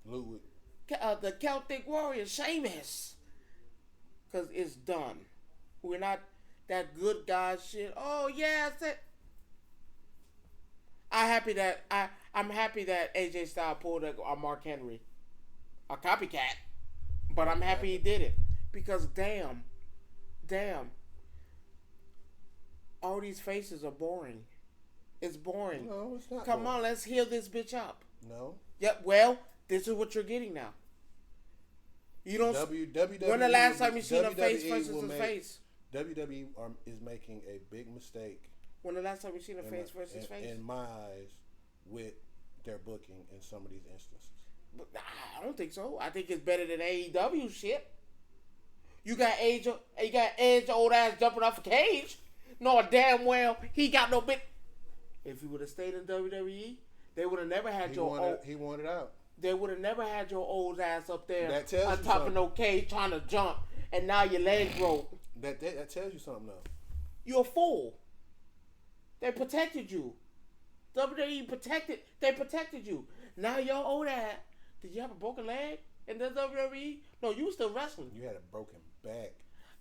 Ludwig. The Celtic Warrior, Sheamus. Cause it's done. We're not that good guy shit. Oh yeah, that's it. I'm happy that AJ Styles pulled a Mark Henry, a copycat. But I'm happy he did it because damn. All these faces are boring. It's boring. No, it's not. Come on, let's heal this bitch up. No. Yep. Well, this is what you're getting now. You don't. WWE. When the last time you seen a face versus a face? WWE is making a big mistake. When the last time you seen a face versus face? In my eyes, with their booking in some of these instances. But I don't think so. I think it's better than AEW shit. You got Edge old ass jumping off a cage. No, damn well he got no bit. If he would have stayed in WWE, they would have never had He wanted out. They would have never had your old ass up there on top of no cage trying to jump, and now your leg broke. That tells you something, though. You're a fool. They protected you. WWE They protected you. Now your old ass. Did you have a broken leg in the WWE? No, you were still wrestling. You had a broken back.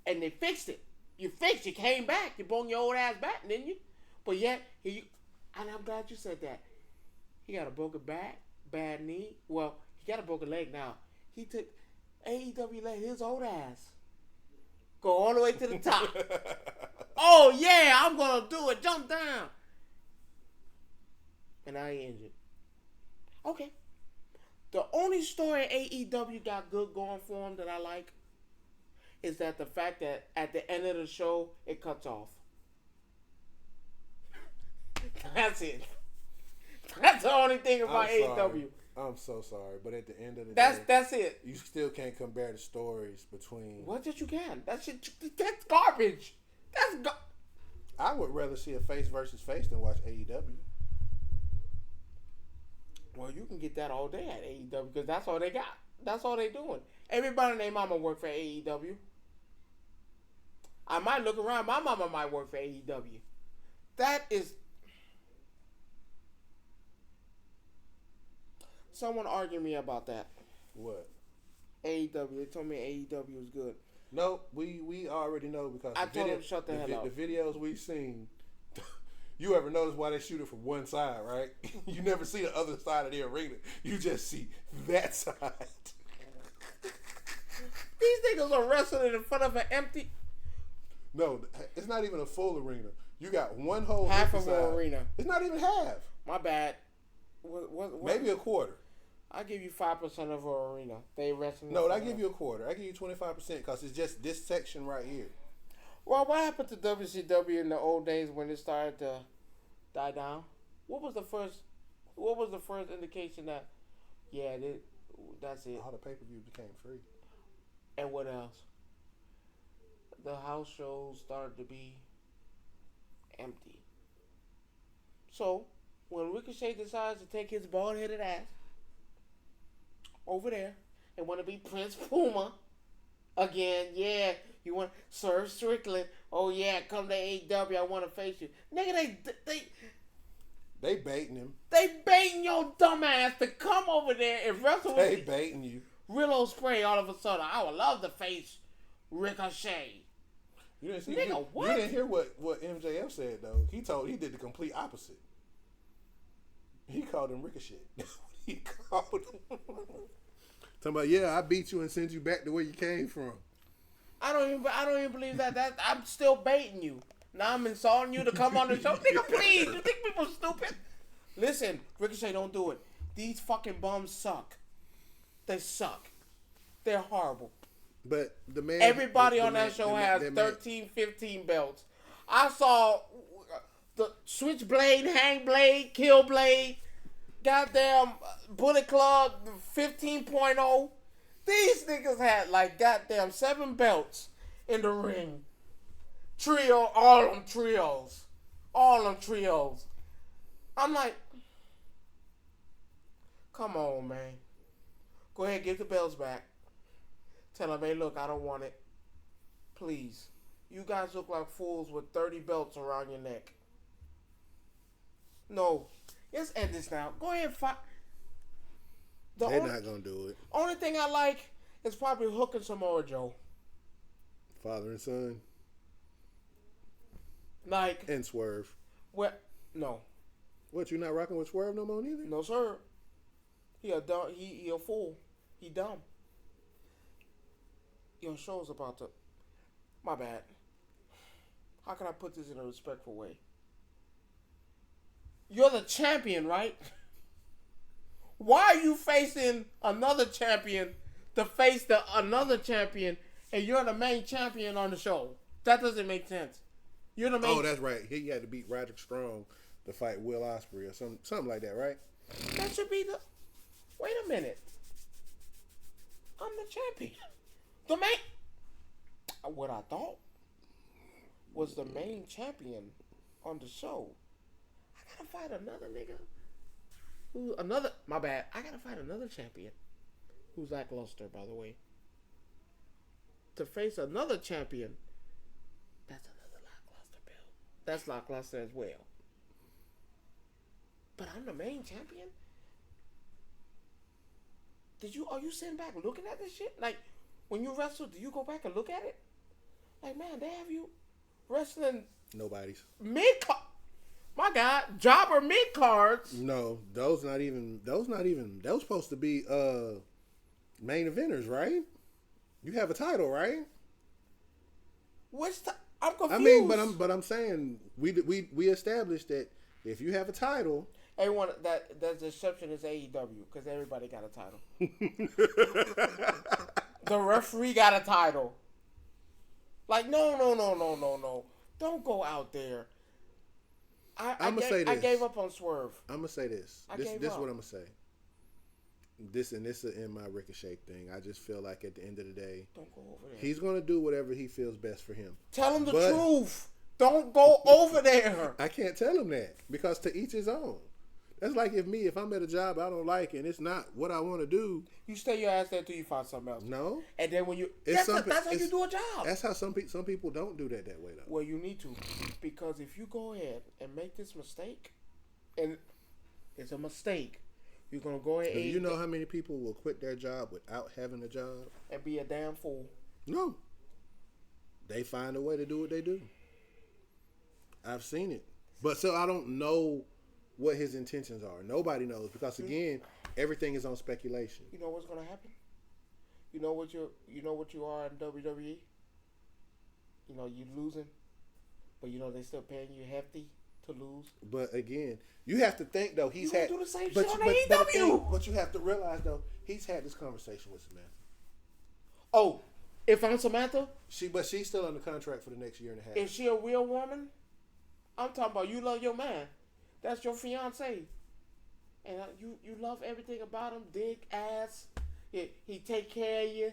And they fixed it. You came back. You brought your old ass back, didn't you? But yet, and I'm glad you said that. He got a broken back, bad knee. Well, he got a broken leg now. He took AEW let his old ass go all the way to the top. Oh, yeah, I'm going to do it. Jump down. And I ain't injured. Okay. The only story AEW got good going for him that I like is that the fact that at the end of the show, it cuts off. That's it. That's the only thing about AEW. I'm so sorry, but at the end of the day, that's it. You still can't compare the stories between. What that you can? That's garbage. I would rather see a face versus face than watch AEW. Well, you can get that all day at AEW because that's all they got. That's all they doing. Everybody and their mama work for AEW. I might look around. My mama might work for AEW. That is. Someone argued me about that. What? AEW. They told me AEW was good. No, we already know because I told him shut the hell up. The videos we've seen. You ever notice why they shoot it from one side, right? You never see the other side of the arena. You just see that side. These niggas are wrestling in front of an empty. No, it's not even a full arena. You got one whole half of side. an arena. It's not even half. My bad. What? Maybe a quarter. I give you 5% of an arena. They wrestling. No, I give you a quarter. I give you 25% because it's just this section right here. Well, what happened to WCW in the old days when it started to die down? What was the first indication that? Yeah, that's it. All the pay-per-views became free. And what else? The house shows started to be empty. So when Ricochet decides to take his bald-headed ass over there and want to be Prince Puma again, yeah. You want Swerve Strickland? Oh yeah, come to AEW. I want to face you, nigga. They baiting him. They baiting your dumb ass to come over there and wrestle with me. They baiting you. Willow Spray. All of a sudden, I would love to face Ricochet. You didn't see, nigga, what? You didn't hear what MJF said though. He did the complete opposite. He called him Ricochet. He called him. Talking about, yeah, I beat you and sent you back to where you came from. I don't even believe that. I'm still baiting you. Now I'm insulting you to come on the show. Nigga, please. You think people stupid? Listen, Ricochet, don't do it. These fucking bums suck. They suck. They're horrible. But the man... Everybody on that show has 13, 15 belts. I saw the Switchblade, Hangblade, Killblade, goddamn Bullet Club 15.0. These niggas had like goddamn 7 belts in the ring. Trio, all them trios. I'm like, come on, man. Go ahead, give the belts back. Tell them, hey, look, I don't want it. Please. You guys look like fools with 30 belts around your neck. No. Let's end this now. Go ahead, fight. They're not going to do it. Only thing I like is probably Hook and Samoa Joe. Father and son. Like. And Swerve. What? No. What, you not rocking with Swerve no more neither? No, sir. He a dumb. He a fool. He dumb. Your show's about to. My bad. How can I put this in a respectful way? You're the champion, right? Why are you facing another champion to face another champion, and you're the main champion on the show? That doesn't make sense. You're the main. Oh, that's right. He had to beat Roderick Strong to fight Will Ospreay or something like that, right? That should be the. Wait a minute. I'm the champion. The main. What I thought was the main champion on the show. I gotta fight another nigga. My bad. I gotta fight another champion. Who's lackluster, by the way. To face another champion. That's another lackluster belt. That's lackluster as well. But I'm the main champion? Are you sitting back looking at this shit? Like, when you wrestle, do you go back and look at it? Like, man, they have you wrestling... Nobody's. Mid-card. My God, jobber mid-cards. No, those supposed to be main eventers, right? You have a title, right? I'm confused. I mean, but I'm saying we established that if you have a title, everyone the exception is AEW because everybody got a title. The referee got a title. Like no. Don't go out there. I gave up on Swerve. I'm gonna say this. This is what I'm gonna say. This is in my Ricochet thing. I just feel like at the end of the day, don't go over there. He's gonna do whatever he feels best for him. Tell him the truth. Don't go over there. I can't tell him that because to each his own. That's like if I'm at a job I don't like and it's not what I want to do. You stay your ass there until you find something else. No. And then when that's how you do a job. That's how some people don't do that way though. Well, you need to, because if you go ahead and make this mistake, and it's a mistake, you're gonna go ahead. You know how many people will quit their job without having a job and be a damn fool. No. They find a way to do what they do. I've seen it. But so I don't know what his intentions are. Nobody knows because again, everything is on speculation. You know what's gonna happen? You know what you are in WWE? You know, you losing, but you know they still paying you hefty to lose. But again, you have to think though, he's had do the same but, shit on but, AEW. but you have to realize though, he's had this conversation with Samantha. Oh, if I'm Samantha, But she's still under contract for the next year and a half. is she a real woman? I'm talking about you love your man. That's your fiance, and you love everything about him. Dick, ass. He take care of you.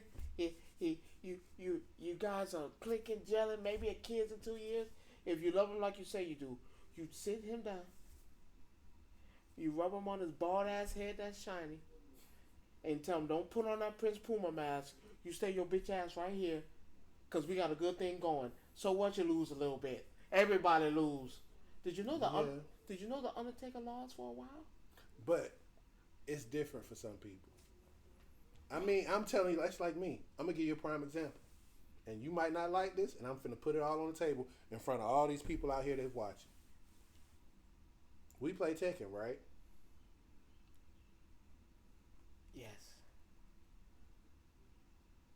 You guys are clicking, gelling. Maybe a kids in 2 years. If you love him like you say you do, you sit him down. You rub him on his bald ass head that's shiny, and tell him don't put on that Prince Puma mask. You stay your bitch ass right here, cause we got a good thing going. So what? You lose a little bit. Everybody lose. Did you know Did you know the Undertaker lost for a while? But it's different for some people. I mean, I'm telling you, that's like me. I'm gonna give you a prime example, and you might not like this, and I'm finna put it all on the table in front of all these people out here that's watching. We play Tekken, right? Yes.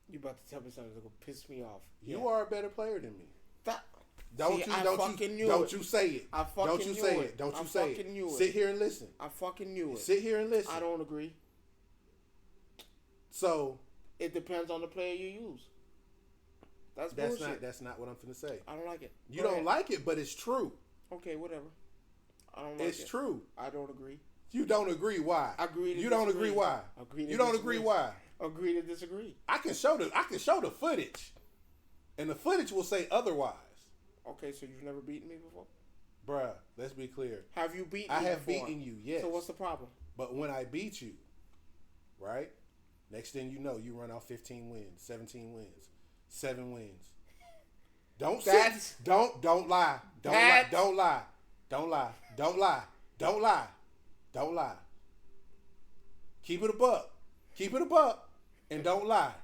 You about to tell me something that's gonna piss me off? You are a better player than me. Don't you say it. I fucking don't you knew say it. it. Don't I you say fucking it. knew it. Sit here and listen. I fucking knew it. Sit here and listen. I don't agree. So it depends on the player you use. That's bullshit. That's not what I'm finna say. I don't like it. You don't like it, but it's true. Okay, whatever. I don't like it. It's true. I don't agree. You don't agree. Why? Agree to You disagree. don't agree. Why? Agree to You don't disagree. agree. Why? Agree to disagree. I can show the footage, and the footage will say otherwise. Okay, so you've never beaten me before? Bruh, let's be clear. Have you beaten me I have before? beaten you, yes. So what's the problem? But when I beat you, right? Next thing you know, you run out 15 wins, 17 wins, 7 wins. Don't don't lie. Don't lie. Keep it a buck, and don't lie.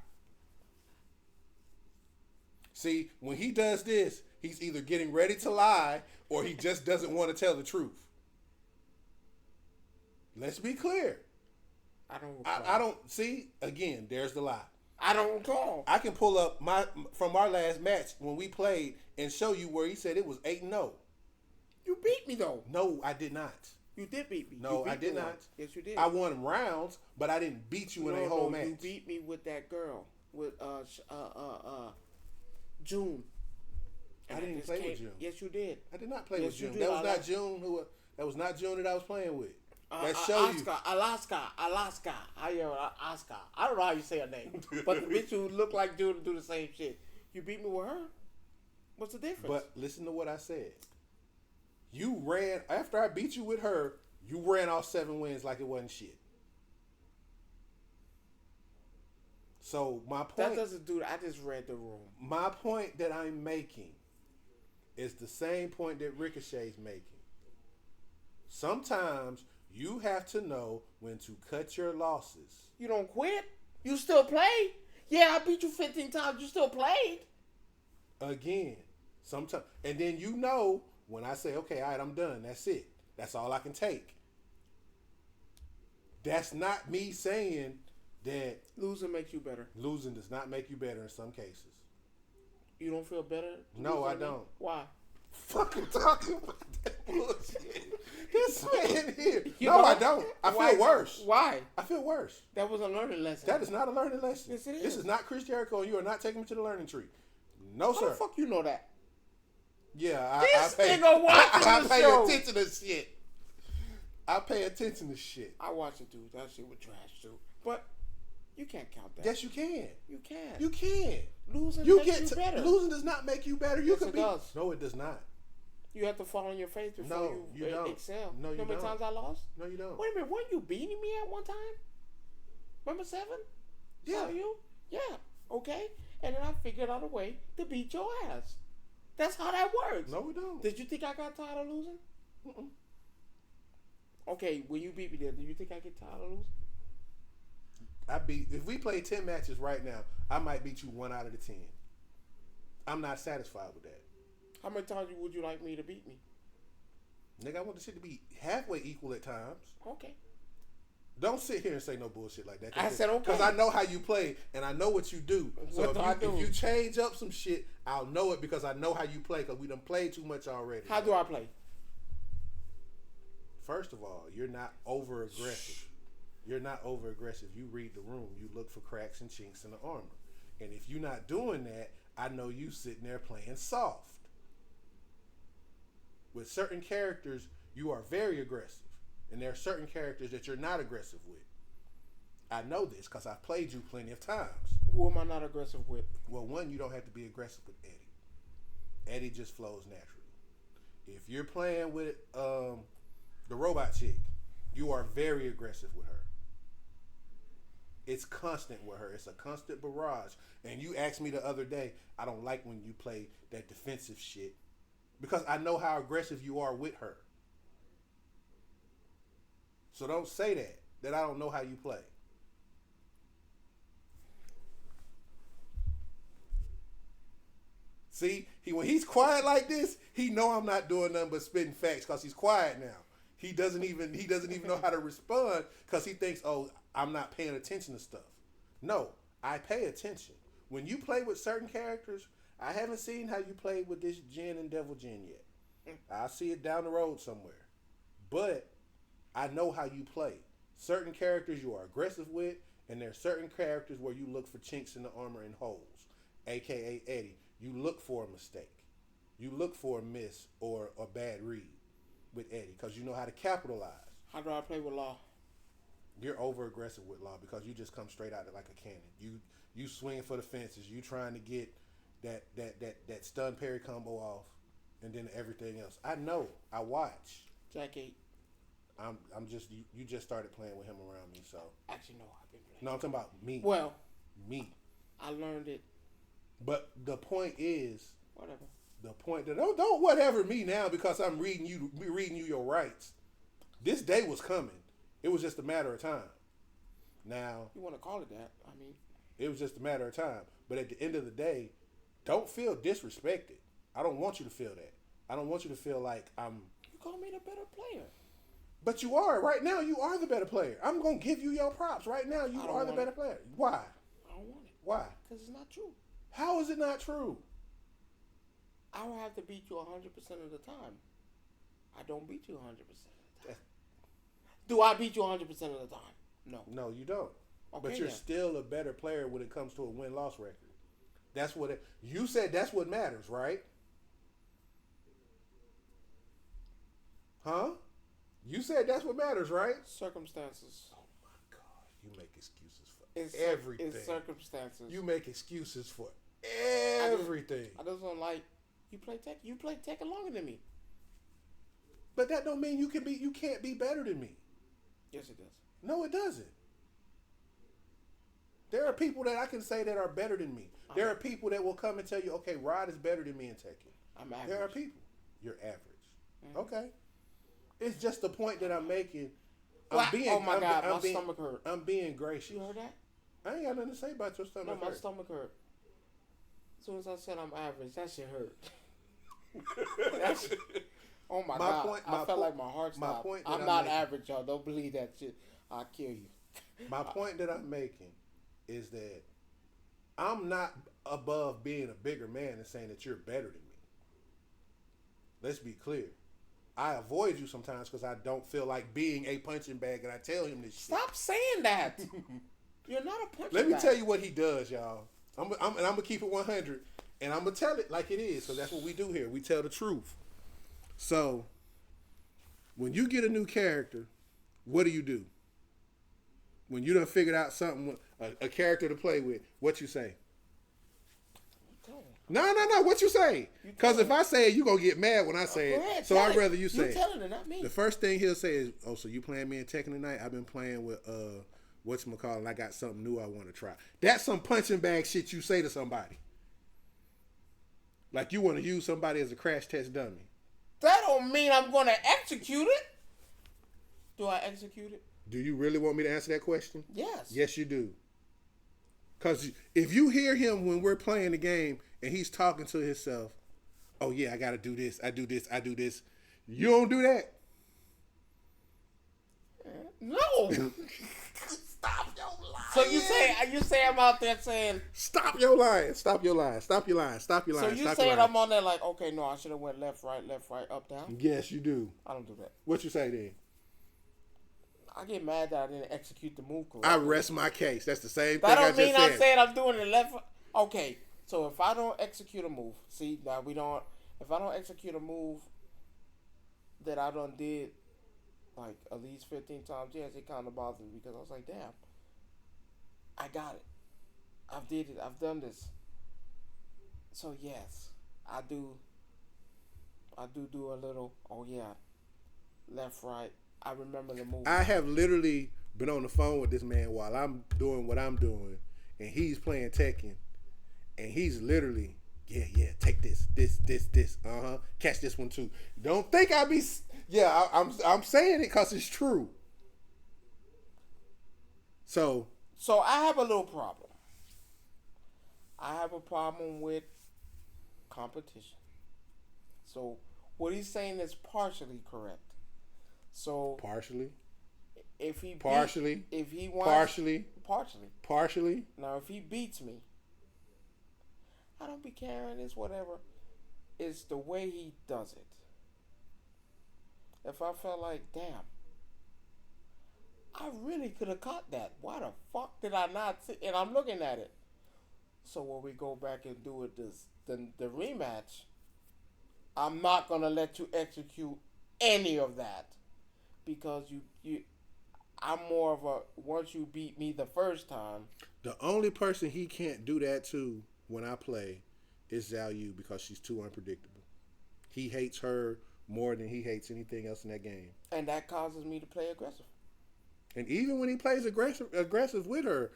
See, when he does this, he's either getting ready to lie or he just doesn't want to tell the truth. Let's be clear. I don't see, again, there's the lie. I don't recall. I can pull up from our last match when we played and show you where he said it was 8-0. You beat me though. No, I did not. You did beat me. No, I did not. Yes, you did. I won rounds, but I didn't beat you in a whole match. You beat me with that girl with June. I didn't play with June. Yes, you did. I did not play with June. That was not June. That was not June that I was playing with. That show you. Alaska. I don't know how you say her name, but the bitch who looked like June do the same shit. You beat me with her. What's the difference? But listen to what I said. You ran after I beat you with her. You ran off 7 wins like it wasn't shit. So my point. That doesn't do that. I just read the room. My point that I'm making is the same point that Ricochet's making. Sometimes you have to know when to cut your losses. You don't quit. You still play. Yeah, I beat you 15 times. You still played. Again, sometimes, and then you know when I say, okay, all right, I'm done. That's it. That's all I can take. That's not me saying that losing makes you better. Losing does not make you better in some cases. You don't feel better? No, I don't. Why? Fucking talking about that bullshit. This man here. I don't. I feel worse. Why? I feel worse. That was a learning lesson. That is not a learning lesson. Yes, it is. This is not Chris Jericho, and you are not taking me to the learning tree. No, sir. How the fuck you know that? Yeah, I pay attention to shit. I pay attention to shit. I watch it, dude. That shit was trash, too. But you can't count that. Yes, you can. You can. You can. Losing makes you better. Losing does not make you better. Yes, it does. No, it does not. You have to fall on your face before you don't. excel. No, you don't. How many times I lost? No, you don't. Wait a minute. Weren't you beating me at one time? Remember 7? Yeah. Saw you? Yeah. Okay. And then I figured out a way to beat your ass. That's how that works. No, we don't. Did you think I got tired of losing? Mm-mm. Okay, when you beat me there, do you think I get tired of losing? If we play 10 matches right now, I might beat you 1 out of the 10. I'm not satisfied with that. How many times would you like me to beat me? Nigga, I want the shit to be halfway equal at times. Okay. Don't sit here and say no bullshit like that. I said okay. Because I know how you play and I know what you do. So if you change up some shit, I'll know it because I know how you play because we done played too much already. How do I play? First of all, you're not over aggressive. You're not over aggressive. You read the room. You look for cracks and chinks in the armor. And if you're not doing that, I know you sitting there playing soft. With certain characters, you are very aggressive. And there are certain characters that you're not aggressive with. I know this because I've played you plenty of times. Who am I not aggressive with? Well, one, you don't have to be aggressive with Eddie. Eddie just flows naturally. If you're playing with the robot chick, you are very aggressive with her. It's constant with her. It's a constant barrage. And you asked me the other day, I don't like when you play that defensive shit because I know how aggressive you are with her. So don't say that I don't know how you play. See, when he's quiet like this, he know I'm not doing nothing but spitting facts because he's quiet now. He doesn't even know how to respond because he thinks, oh, I'm not paying attention to stuff. No, I pay attention. When you play with certain characters, I haven't seen how you played with this Jen and Devil Jen yet. I'll see it down the road somewhere. But I know how you play. Certain characters you are aggressive with, and there are certain characters where you look for chinks in the armor and holes. AKA Eddie. You look for a mistake. You look for a miss or a bad read with Eddie because you know how to capitalize. How do I play with Law? You're over aggressive with Law because you just come straight out like a cannon. You swinging for the fences. You trying to get that stun parry combo off, and then everything else. I know. I watch. Jack 8. I'm just you just started playing with him around me, so. Actually, no, I've been playing. No, I'm talking about me. Well, me. I learned it. But the point is. Whatever. The point that don't whatever me now because I'm reading you your rights. This day was coming. It was just a matter of time. Now you want to call it that? I mean, it was just a matter of time. But at the end of the day, don't feel disrespected. I don't want you to feel that. I don't want you to feel like I'm. You call me the better player. But you are right now. You are the better player. I'm gonna give you your props right now. You are the better player. Why? I don't want it. Why? Because it's not true. How is it not true? I will have to beat you 100% of the time. I don't beat you 100% of the time. Do I beat you 100% of the time? No. No, you don't. Okay, but you're still a better player when it comes to a win-loss record. That's what you said. That's what matters, right? Huh? You said that's what matters, right? Circumstances. Oh my God! You make excuses for everything. It's circumstances. You make excuses for everything. I just don't like. You play Tekken longer than me. But that don't mean you can't be better than me. Yes, it does. No, it doesn't. There are people that I can say that are better than me. There are people that will come and tell you, okay, Rod is better than me in Tekken. I'm average. There are people. You're average. Mm-hmm. Okay. It's just the point that I'm making. Oh my God, my stomach hurt. I'm being gracious. You heard that? I ain't got nothing to say about your stomach. No, my stomach hurt. As soon as I said I'm average, that shit hurt. Oh my God. I felt like my heart stopped. I'm not average, y'all. Don't believe that shit. I'll kill you. My point that I'm making is that I'm not above being a bigger man and saying that you're better than me. Let's be clear. I avoid you sometimes because I don't feel like being a punching bag, and I tell him this shit. Stop saying that. You're not a punching bag. Let me tell you what he does, y'all. I'm going to keep it 100, and I'm going to tell it like it is, because that's what we do here. We tell the truth. So, when you get a new character, what do? When you done figured out something, a character to play with, what you say? No. What you say? Because if I say it, you going to get mad when I say it. So I'd rather you say it. You're telling it, not me. The first thing he'll say is, oh, so you playing me in Tekken tonight? I've been playing with, whatchamacallit, I got something new I want to try. That's some punching bag shit you say to somebody. Like you want to use somebody as a crash test dummy. That don't mean I'm going to execute it. Do I execute it? Do you really want me to answer that question? Yes. Yes, you do. Because if you hear him when we're playing the game and he's talking to himself. Oh yeah, I gotta do this. I do this. I do this. You don't do that. No. Stop your lying. So you say I'm out there saying stop your lying. Stop your lying. Stop your lying. Stop your lying. So you stop saying I'm on there like, okay, no, I should have went left, right, up, down? Yes, you do. I don't do that. What you say then? I get mad that I didn't execute the move correctly. I rest my case. That's the same that thing I don't just mean said. I'm saying I'm doing it left. Okay, so if I don't execute a move, see, now we don't. If I don't execute a move that I done did like at least 15 times, yes, it kind of bothers me because I was like, damn, I got it. I've did it. I've done this. So yes, I do a little. Oh yeah, left, right. I remember the movie. I have literally been on the phone with this man while I'm doing what I'm doing, and he's playing Tekken, and he's literally, yeah, take this, catch this one too. Don't think I be, yeah, I'm saying it because it's true. So I have a little problem. I have a problem with competition. So what he's saying is partially correct. So partially. If he partially. If he wants partially. Now if he beats me, I don't be caring. It's whatever. It's the way he does it. If I felt like, damn, I really could have caught that. Why the fuck did I not see? And I'm looking at it. So when we go back and do it the rematch, I'm not gonna let you execute any of that. Because I'm more of a, once you beat me the first time. The only person he can't do that to when I play is Zhao Yu because she's too unpredictable. He hates her more than he hates anything else in that game. And that causes me to play aggressive. And even when he plays aggressive with her,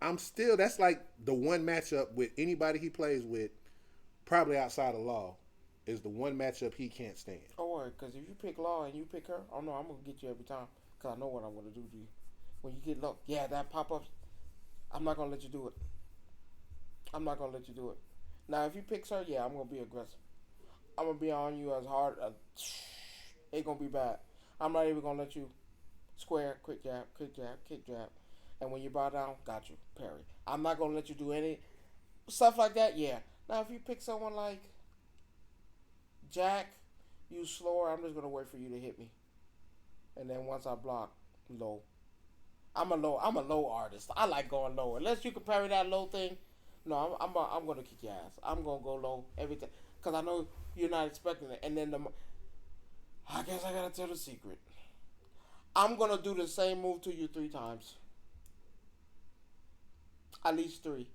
that's like the one matchup with anybody he plays with, probably outside of Law, is the one matchup he can't stand. Oh, because if you pick Law and you pick her, oh no, I'm going to get you every time. Because I know what I'm going to do to you. When you get low, yeah, that pop-ups, I'm not going to let you do it. I'm not going to let you do it. Now, if you pick her, yeah, I'm going to be aggressive. I'm going to be on you as hard as, it's going to be bad. I'm not even going to let you square, quick jab, kick jab. And when you bow down, got you, parry. I'm not going to let you do any stuff like that, yeah. Now, if you pick someone like Jack, you slower, I'm just going to wait for you to hit me. And then once I block, low. I'm a low artist. I like going low. Unless you can parry that low thing, no, I'm going to kick your ass. I'm going to go low every time. Because I know you're not expecting it. And then I guess I got to tell the secret. I'm going to do the same move to you 3 times. At least 3.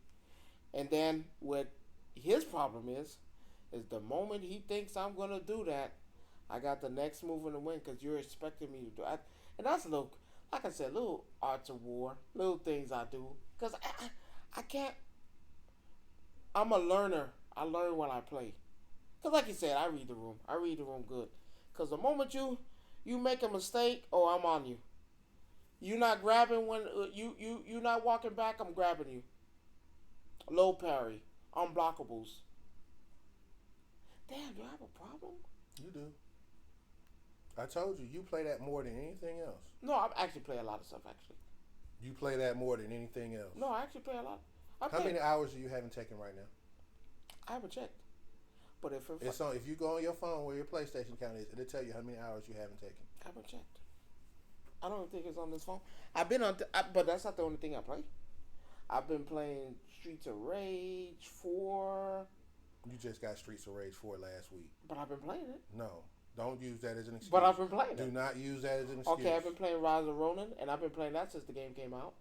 And then what his problem is the moment he thinks I'm going to do that, I got the next move in the win because you're expecting me to do it. And that's a little, like I said, little arts of war, little things I do. Because I can't, I'm a learner. I learn when I play. Because like you said, I read the room. I read the room good. Because the moment you make a mistake, oh, I'm on you. You're not grabbing when, you're not walking back, I'm grabbing you. Low parry. Unblockables. Damn, do I have a problem? You do. I told you, you play that more than anything else. No, I actually play a lot of stuff, actually. You play that more than anything else? No, I actually play a lot. How many hours do you haven't taken right now? I haven't checked. But if you go on your phone where your PlayStation count is, it'll tell you how many hours you haven't taken. I haven't checked. I don't think it's on this phone. I've been on, but that's not the only thing I play. I've been playing Streets of Rage 4. You just got Streets of Rage 4 last week. But I've been playing it. No. Don't use that as an excuse. But I've been playing it. Do not use that as an excuse. Okay, I've been playing Rise of Ronin, and I've been playing that since the game came out.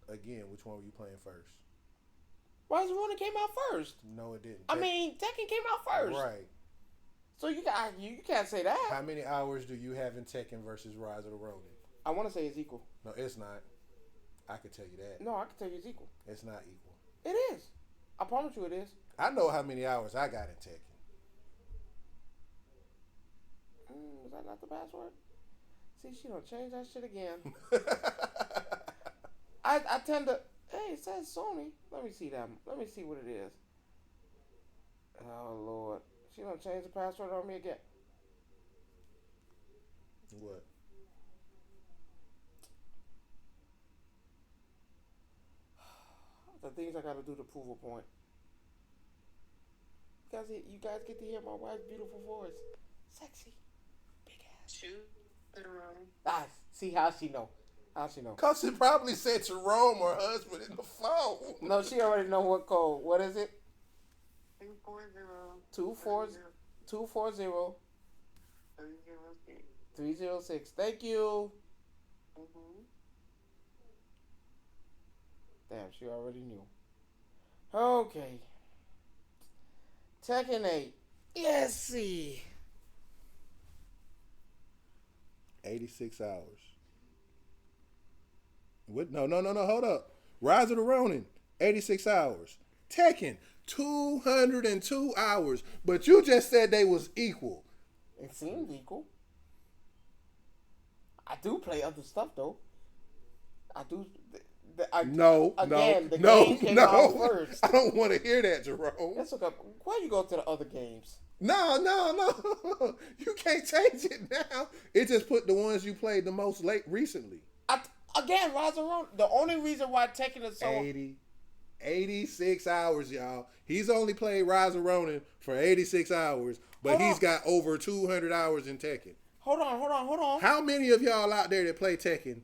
Again, which one were you playing first? Rise of Ronin came out first. No, it didn't. I mean, Tekken came out first. Right. So you can't say that. How many hours do you have in Tekken versus Rise of the Ronin? I want to say it's equal. No, it's not. I can tell you that. No, I can tell you it's equal. It's not equal. It is. I promise you it is. I know how many hours I got in Tekken. Is that not the password? See, she don't change that shit again. I tend to. Hey, it says Sony. Let me see that. Let me see what it is. Oh Lord, she done changed the password on me again. What? The things I gotta do to prove a point. You guys get to hear my wife's beautiful voice. Sexy. Big ass. Ah, see how she know. How she know? Cause it probably said Jerome or husband in the phone. No, she already know what code. What is it? 240 240 306. Thank you. Damn, she already knew. Okay. Tekken 8. Yes, see. 86 hours. What? No. Hold up. Rise of the Ronin. 86 hours. Tekken. 202 hours. But you just said they was equal. It seems equal. I do play other stuff though. I do. The game came out first. I don't want to hear that, Jerome. Let's look up. Why you go to the other games? No. You can't change it now. It just put the ones you played the most recently. Rise of Ronin. The only reason why Tekken is so 86 hours, y'all. He's only played Rise of Ronin for 86 hours, but he's got over 200 hours in Tekken. Hold on. How many of y'all out there that play Tekken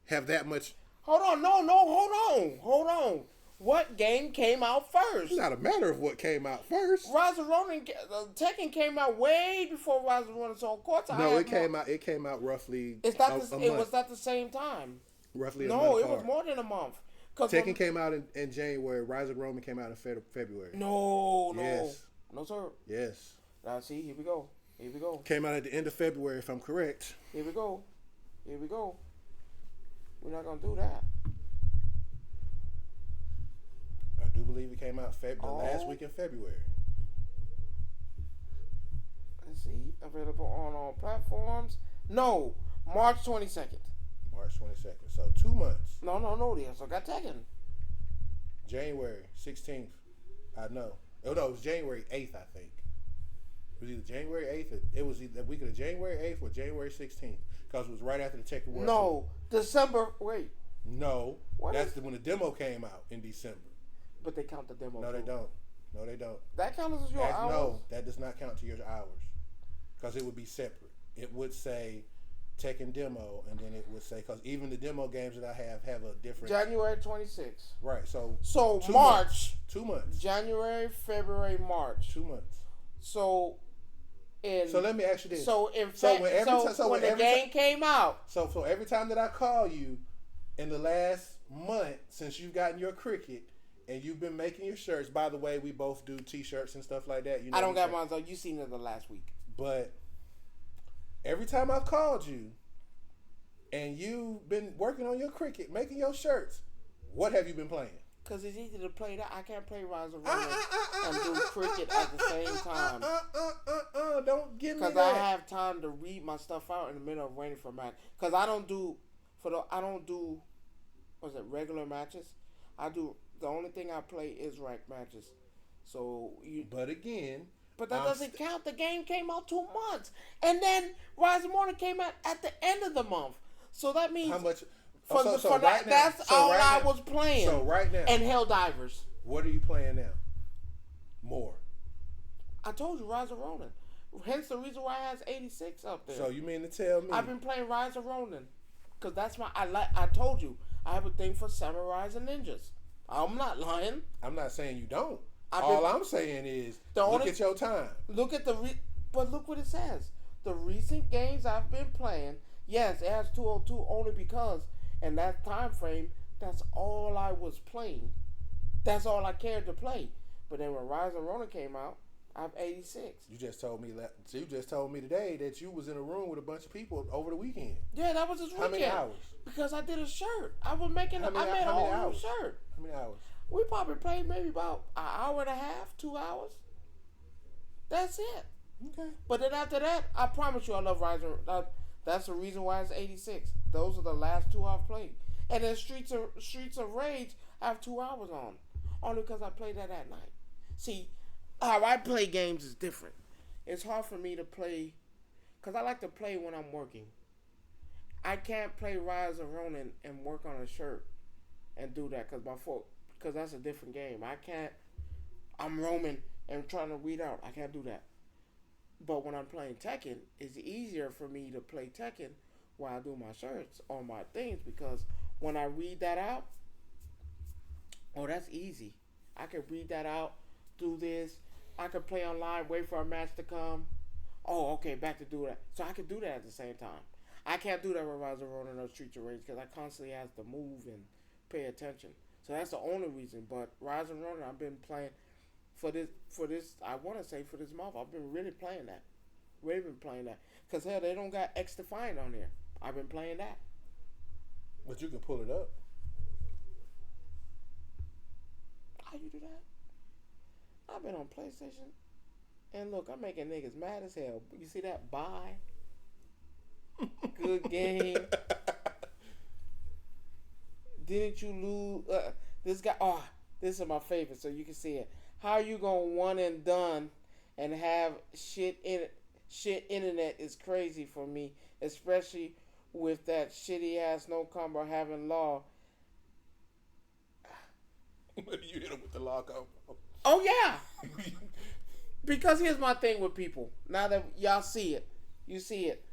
have that much? Hold on. What game came out first? It's not a matter of what came out first. Rise of Ronin, Tekken came out way before Rise of Ronin. So of course, It came out roughly. It was not the same time. Roughly. No, it was more than a month. Tekken came out in January. Rise of Ronin came out in February. No. Yes. No, sir. Yes. Now see, here we go. Came out at the end of February, if I'm correct. Here we go. We're not gonna do that. I do believe it came out the last week in February. Let's see. Available on all platforms. No, March 22nd. March 22nd. So 2 months. No. They also got Tekken. January 16th. I know. Oh no, it was January 8th, I think. It was either January 8th. It was either the week of January 8th or January 16th. Because it was right after the Tekken World. No, December. Wait. No, that's when the demo came out in December. But they count the demo. No, they don't. That counts as your hours? No, that does not count to your hours. Because it would be separate. It would say Tekken demo, and then it would say, because even the demo games that I have a different. January 26th. Right, so March. Months. 2 months. January, February, March. 2 months. So let me ask you this. So when the game came out. So every time that I call you in the last month since you've gotten your cricket and you've been making your shirts. By the way, we both do T-shirts and stuff like that. You know I don't got mine though. You seen it the last week. But every time I've called you and you've been working on your cricket, making your shirts, what have you been playing? Because it's easy to play that. I can't play Rise of Ronin and do cricket at the same time. Don't give me that. Because I have time to read my stuff out in the middle of waiting for a match. Because I don't do regular matches. The only thing I play is ranked matches. But that doesn't count. The game came out 2 months. And then Rise of Ronin came out at the end of the month. So that means... How much... That's all I was playing. So right now, and Helldivers. What are you playing now? More. I told you Rise of Ronin. Hence the reason why it has 86 up there. So you mean to tell me? I've been playing Rise of Ronin because that's I told you I have a thing for samurais and ninjas. I'm not lying. I'm not saying you don't. All I'm saying is look at your time. Look at but look what it says. The recent games I've been playing. Yes, it has 202 only because. And that time frame, that's all I was playing. That's all I cared to play. But then when Rise of Ronin came out, I have 86. You just told me today that you was in a room with a bunch of people over the weekend. Yeah, that was this weekend. How many hours? Because I did a shirt. I made a whole new shirt. How many hours? We probably played maybe about an hour and a half, 2 hours. That's it. Okay. But then after that, I promise you I love Rise of That's the reason why it's 86. Those are the last 2 I've played. And then Streets of Rage, I have 2 hours on. Only because I played that at night. See, how I play games is different. It's hard for me to play because I like to play when I'm working. I can't play Rise of Ronin and work on a shirt and do that because that's a different game. I can't. I'm roaming and trying to weed out. I can't do that. But when I'm playing Tekken, it's easier for me to play Tekken while I do my shirts or my things because when I read that out, oh, that's easy. I can read that out, do this. I can play online, wait for a match to come. Oh, okay, back to do that. So I can do that at the same time. I can't do that with Rise of Ronin or Streets of Rage because I constantly have to move and pay attention. So that's the only reason. But Rise of Ronin, I've been playing for this. I want to say for this month, I've been really playing that. Really been playing that. Because hell, they don't got X Defiant on there. I've been playing that. But you can pull it up. How you do that? I've been on PlayStation. And look, I'm making niggas mad as hell. You see that? Bye. Good game. Didn't you lose? This guy. Oh, this is my favorite. So you can see it. How are you gonna one and done and have shit in it? Shit, internet is crazy for me, especially with that shitty ass no combo having law. You hit him with the law combo. Oh yeah. Because here's my thing with people. Now that y'all see it, you see it.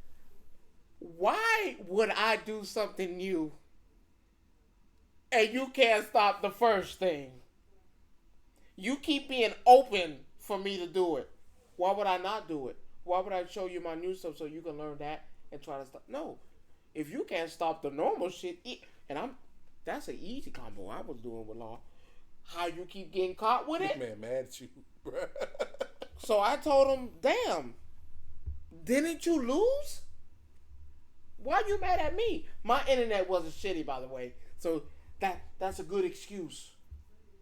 Why would I do something new and you can't stop the first thing? You keep being open for me to do it. Why would I not do it? Why would I show you my new stuff so you can learn that and try to stop? No. If you can't stop the normal shit, that's an easy combo I was doing with law. How you keep getting caught with it? This man mad at you, bro. So I told him, damn, didn't you lose? Why you mad at me? My internet wasn't shitty, by the way. So that's a good excuse.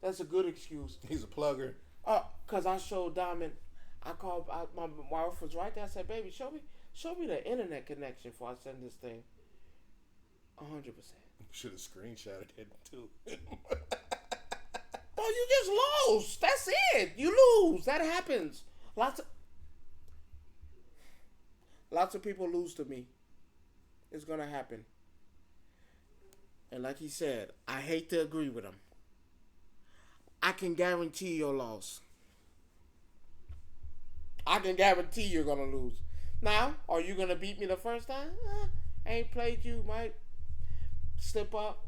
That's a good excuse. He's a plugger. Cause I showed Diamond. My wife was right there. I said, baby, show me the internet connection before I send this thing. 100%. Should have screenshotted it too. Oh, you just lost. That's it. You lose. That happens. Lots of people lose to me. It's gonna happen. And like he said, I hate to agree with him. I can guarantee your loss. I can guarantee you're gonna lose. Now, are you gonna beat me the first time? I ain't played you. Might slip up.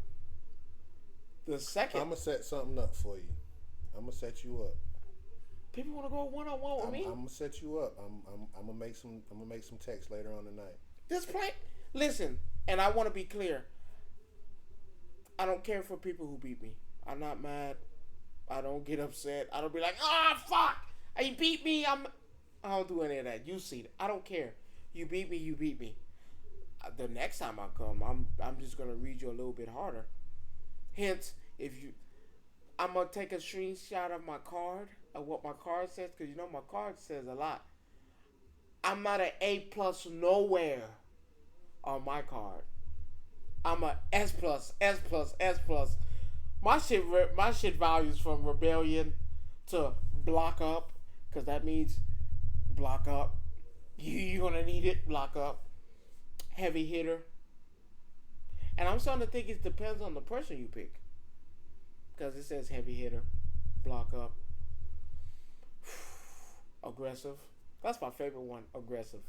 The second, I'm gonna set something up for you. I'm gonna set you up. People want to go one on one with me. I'm gonna set you up. I'm gonna make some text later on tonight. Just play. Listen, and I want to be clear. I don't care for people who beat me. I'm not mad. I don't get upset. I don't be like, fuck, he beat me. I don't do any of that. You see it. I don't care. You beat me. You beat me. The next time I come, I'm just gonna read you a little bit harder. Hence, I'm gonna take a screenshot of my card, of what my card says, because you know my card says a lot. I'm not an A+ nowhere on my card. I'm a S+, S+, S+. My shit values from rebellion to block up, because that means block up. You're gonna need it, block up. Heavy hitter. And I'm starting to think it depends on the person you pick. Because it says heavy hitter, block up, aggressive. That's my favorite one, aggressive.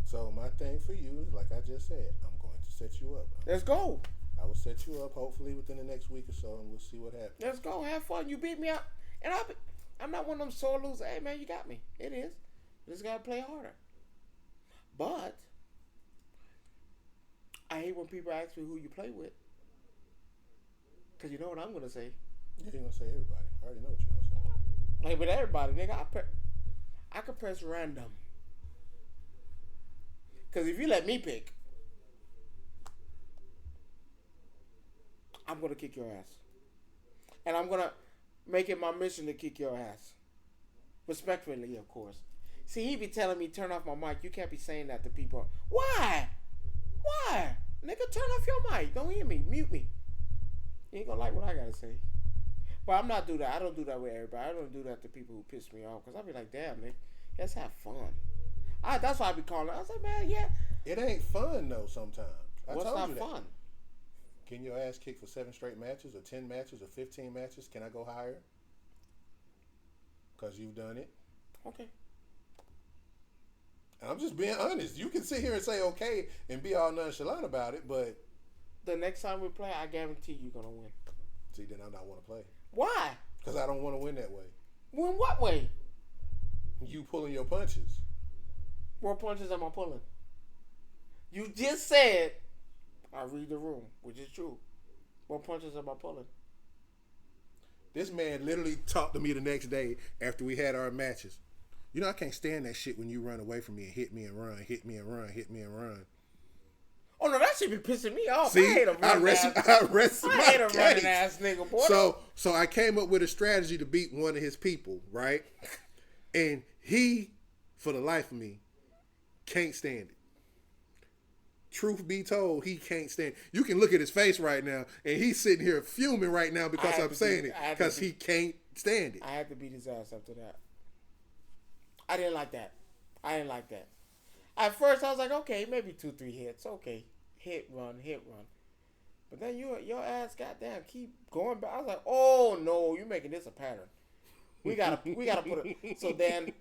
So my thing for you is, like I just said, I'm going to set you up. Let's go. I will set you up hopefully within the next week or so, and we'll see what happens. Let's go. Have fun. You beat me up. And I'm not one of them sore losers. Hey, man, you got me. It is. Just got to play harder. But I hate when people ask me who you play with. Because you know what I'm going to say. You're going to say everybody. I already know what you're going to say. Like with everybody, nigga, I could press random. Because if you let me pick, I'm going to kick your ass. And I'm going to make it my mission to kick your ass. Respectfully, of course. See, he be telling me, turn off my mic. You can't be saying that to people. Why? Why? Nigga, turn off your mic. Don't hear me. Mute me. You ain't going to like what I got to say. But I'm not do that. I don't do that with everybody. I don't do that to people who piss me off. Because I'll be like, damn, nigga, let's have fun. That's why I be calling. I was like, man, yeah. It ain't fun, though, sometimes. What's not fun? Can your ass kick for 7 straight matches or 10 matches or 15 matches? Can I go higher? Because you've done it. Okay. I'm just being honest. You can sit here and say okay and be all nonchalant about it, but the next time we play, I guarantee you're going to win. See, then I don't want to play. Why? Because I don't want to win that way. Win what way? You pulling your punches. What punches am I pulling? You just said, I read the room, which is true. What punches am I pulling? This man literally talked to me the next day after we had our matches. You know, I can't stand that shit when you run away from me and hit me and run, hit me and run, hit me and run. Oh, no, that should be pissing me off. See, I hate a running ass nigga, boy. So I came up with a strategy to beat one of his people, right? And he, for the life of me, can't stand it. Truth be told, he can't stand it. You can look at his face right now, and he's sitting here fuming right now because I'm saying it. Because he can't stand it. I had to beat his ass after that. I didn't like that. At first, I was like, okay, maybe 2-3 hits. Okay. Hit, run. But then your ass, goddamn, keep going back. I was like, oh, no, you're making this a pattern. We gotta put it. So then,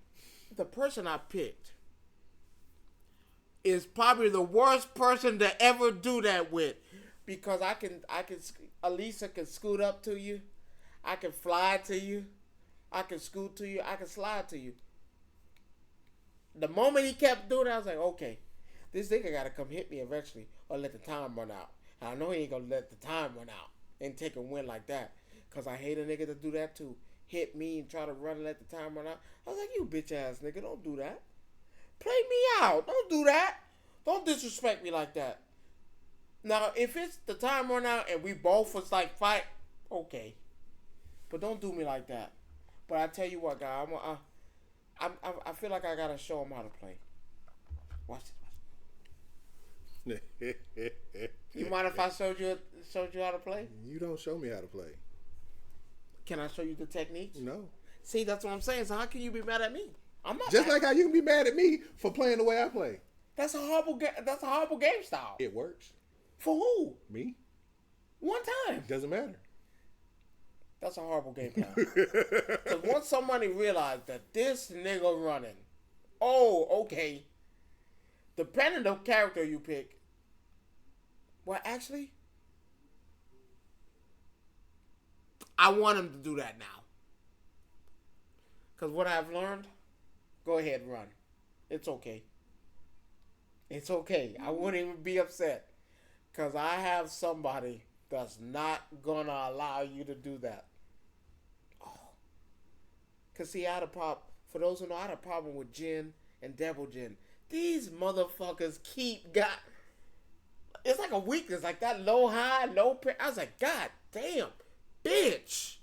the person I picked is probably the worst person to ever do that with, because Alisa can scoot up to you, I can fly to you, I can scoot to you, I can slide to you. The moment he kept doing it, I was like, okay, this nigga gotta come hit me eventually or let the time run out. And I know he ain't gonna let the time run out and take a win like that, because I hate a nigga to do that too. Hit me and try to run and let the time run out. I was like, you bitch ass nigga, don't do that. Play me out. Don't do that. Don't disrespect me like that. Now, if it's the time run out and we both was like fight, okay. But don't do me like that. But I tell you what, guy, I feel like I gotta show him how to play. Watch this. You mind if I showed you how to play? You don't show me how to play. Can I show you the techniques? No. See, that's what I'm saying. So how can you be mad at me? I'm not. Just like how you can be mad at me for playing the way I play. That's a horrible game style. It works. For who? Me. One time. Doesn't matter. That's a horrible game plan. Because once somebody realized that this nigga running, oh, okay, depending on the character you pick, well, actually, I want him to do that now. Because what I've learned, go ahead, run. It's okay. It's okay. I wouldn't even be upset. Because I have somebody that's not going to allow you to do that. Oh. Because see, I had a problem. For those who know, I had a problem with Jin and Devil Jin. These motherfuckers it's like a weakness. Like that low, high, low. I was like, God damn, bitch.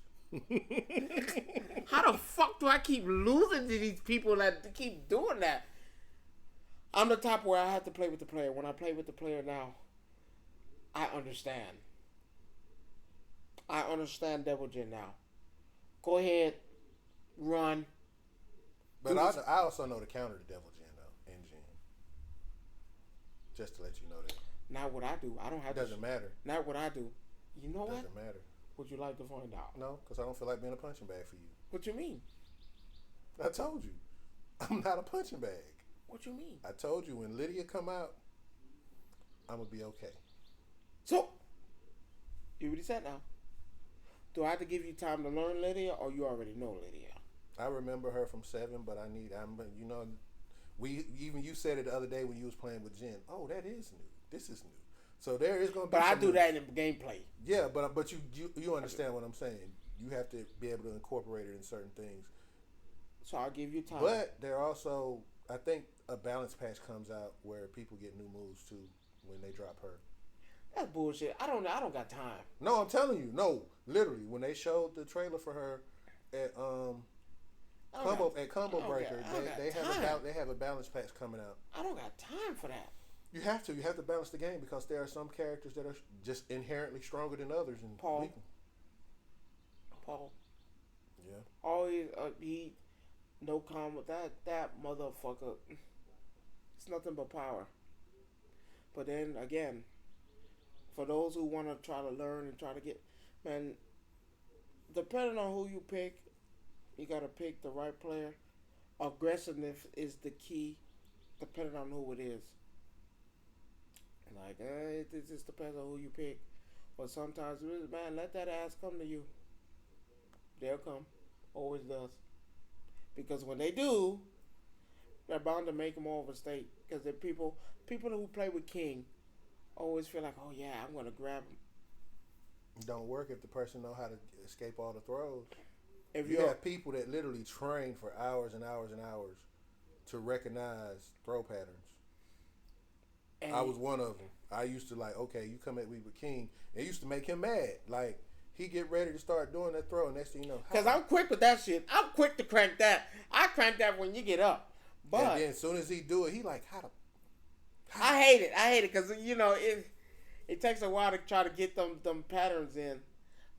How the fuck do I keep losing to these people that keep doing that? I'm the type where I have to play with the player. When I play with the player now, I understand. I understand Devil Jin now. Go ahead, run. But I also know the counter to Devil Jin though, and Jin. Just to let you know that. Not what I do. I don't have. It doesn't matter. Not what I do. You know what? Doesn't matter. Would you like to find out? No, because I don't feel like being a punching bag for you. What you mean? I told you, I'm not a punching bag. What you mean? I told you when Lydia come out, I'm gonna be okay. So, you already said now. Do I have to give you time to learn Lydia, or you already know Lydia? I remember her from 7, but you said it the other day when you was playing with Jen. Oh, that is new. This is new. So there is going to be. But I do that in gameplay. Yeah, but you understand what I'm saying. You have to be able to incorporate it in certain things. So I'll give you time. But there also, I think a balance patch comes out where people get new moves too when they drop her. That's bullshit. I don't got time. No, I'm telling you. No, literally, when they showed the trailer for her at Combo Breaker, they have a balance patch coming out. I don't got time for that. You have to balance the game because there are some characters that are just inherently stronger than others. And Paul, Paul. Yeah. Always he no comment. That motherfucker. It's nothing but power. But then again, for those who want to try to learn and try to get, man, depending on who you pick, you gotta pick the right player. Aggressiveness is the key, depending on who it is. Like, it just depends on who you pick. But sometimes, man, let that ass come to you. They'll come. Always does. Because when they do, they're bound to make them overstate. Because the people who play with King always feel like, oh yeah, I'm gonna grab him. Don't work if the person know how to escape all the throws. If You have people that literally train for hours and hours and hours to recognize throw patterns. I was one of them. I used to like, okay, you come at me with King. It used to make him mad. Like, he get ready to start doing that throw, and next thing you know. Because I'm quick with that shit. I'm quick to crank that. I crank that when you get up. But and then as soon as he do it, he like, I hate it because, it takes a while to try to get them patterns in.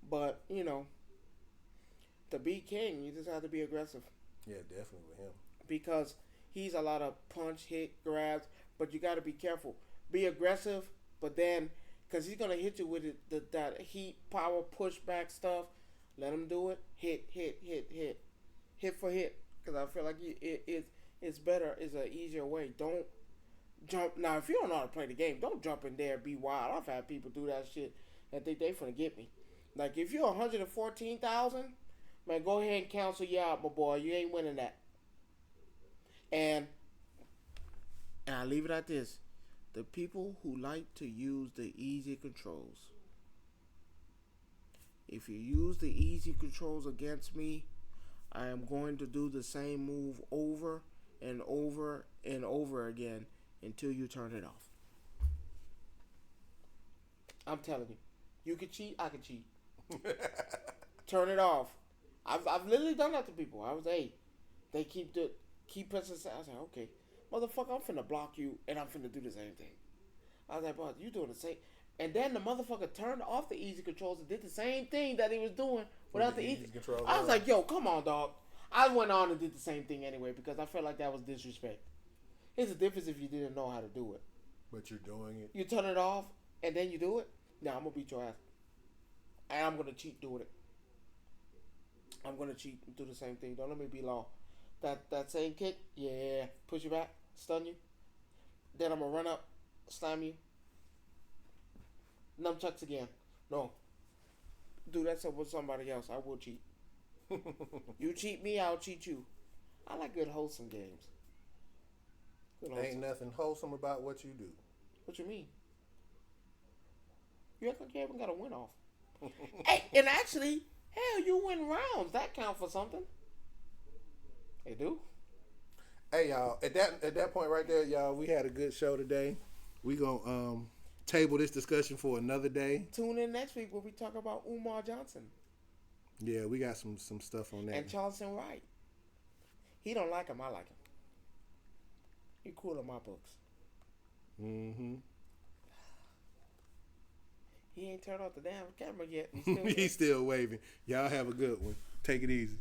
But, to beat King, you just have to be aggressive. Yeah, definitely with him. Because he's a lot of punch, hit, grabs, but you got to be careful. Be aggressive, but then, because he's going to hit you with that heat, power, pushback stuff. Let him do it. Hit. Hit for hit. Because I feel like it's better, it's an easier way. Don't jump. Now, if you don't know how to play the game, don't jump in there and be wild. I've had people do that shit and think they finna get me. Like, if you're 114,000, man, go ahead and cancel you out, my boy. You ain't winning that. And I leave it at this. The people who like to use the easy controls. If you use the easy controls against me, I am going to do the same move over and over and over again until you turn it off. I'm telling you. You can cheat, I can cheat. Turn it off. I've literally done that to people. They keep pressing. I was like, okay, motherfucker, I'm finna block you and I'm finna do the same thing. I was like, bro, you doing the same. And then the motherfucker turned off the easy controls and did the same thing that he was doing without the easy controls. I was like, yo, come on, dog. I went on and did the same thing anyway because I felt like that was disrespect. There's a difference if you didn't know how to do it. But you're doing it. You turn it off and then you do it. Nah, I'm gonna beat your ass. And I'm gonna cheat doing it. I'm gonna cheat and do the same thing. Don't let me be long. That same kick, yeah, push you back, stun you. Then I'm gonna run up, slam you. Nunchucks again. No. Do that with somebody else. I will cheat. You cheat me, I'll cheat you. I like good wholesome games. Ain't nothing wholesome about what you do. What you mean? You act like you haven't got a win off. Hey, and actually, hell, you win rounds. That count for something. They do. Hey, y'all. At that point right there, y'all, we had a good show today. We gonna table this discussion for another day. Tune in next week where we talk about Umar Johnson. Yeah, we got some stuff on that. And Charleston Wright. He don't like him. I like him. He cool in my books. Mm-hmm. He ain't turned off the damn camera yet. He's still waving. Y'all have a good one. Take it easy.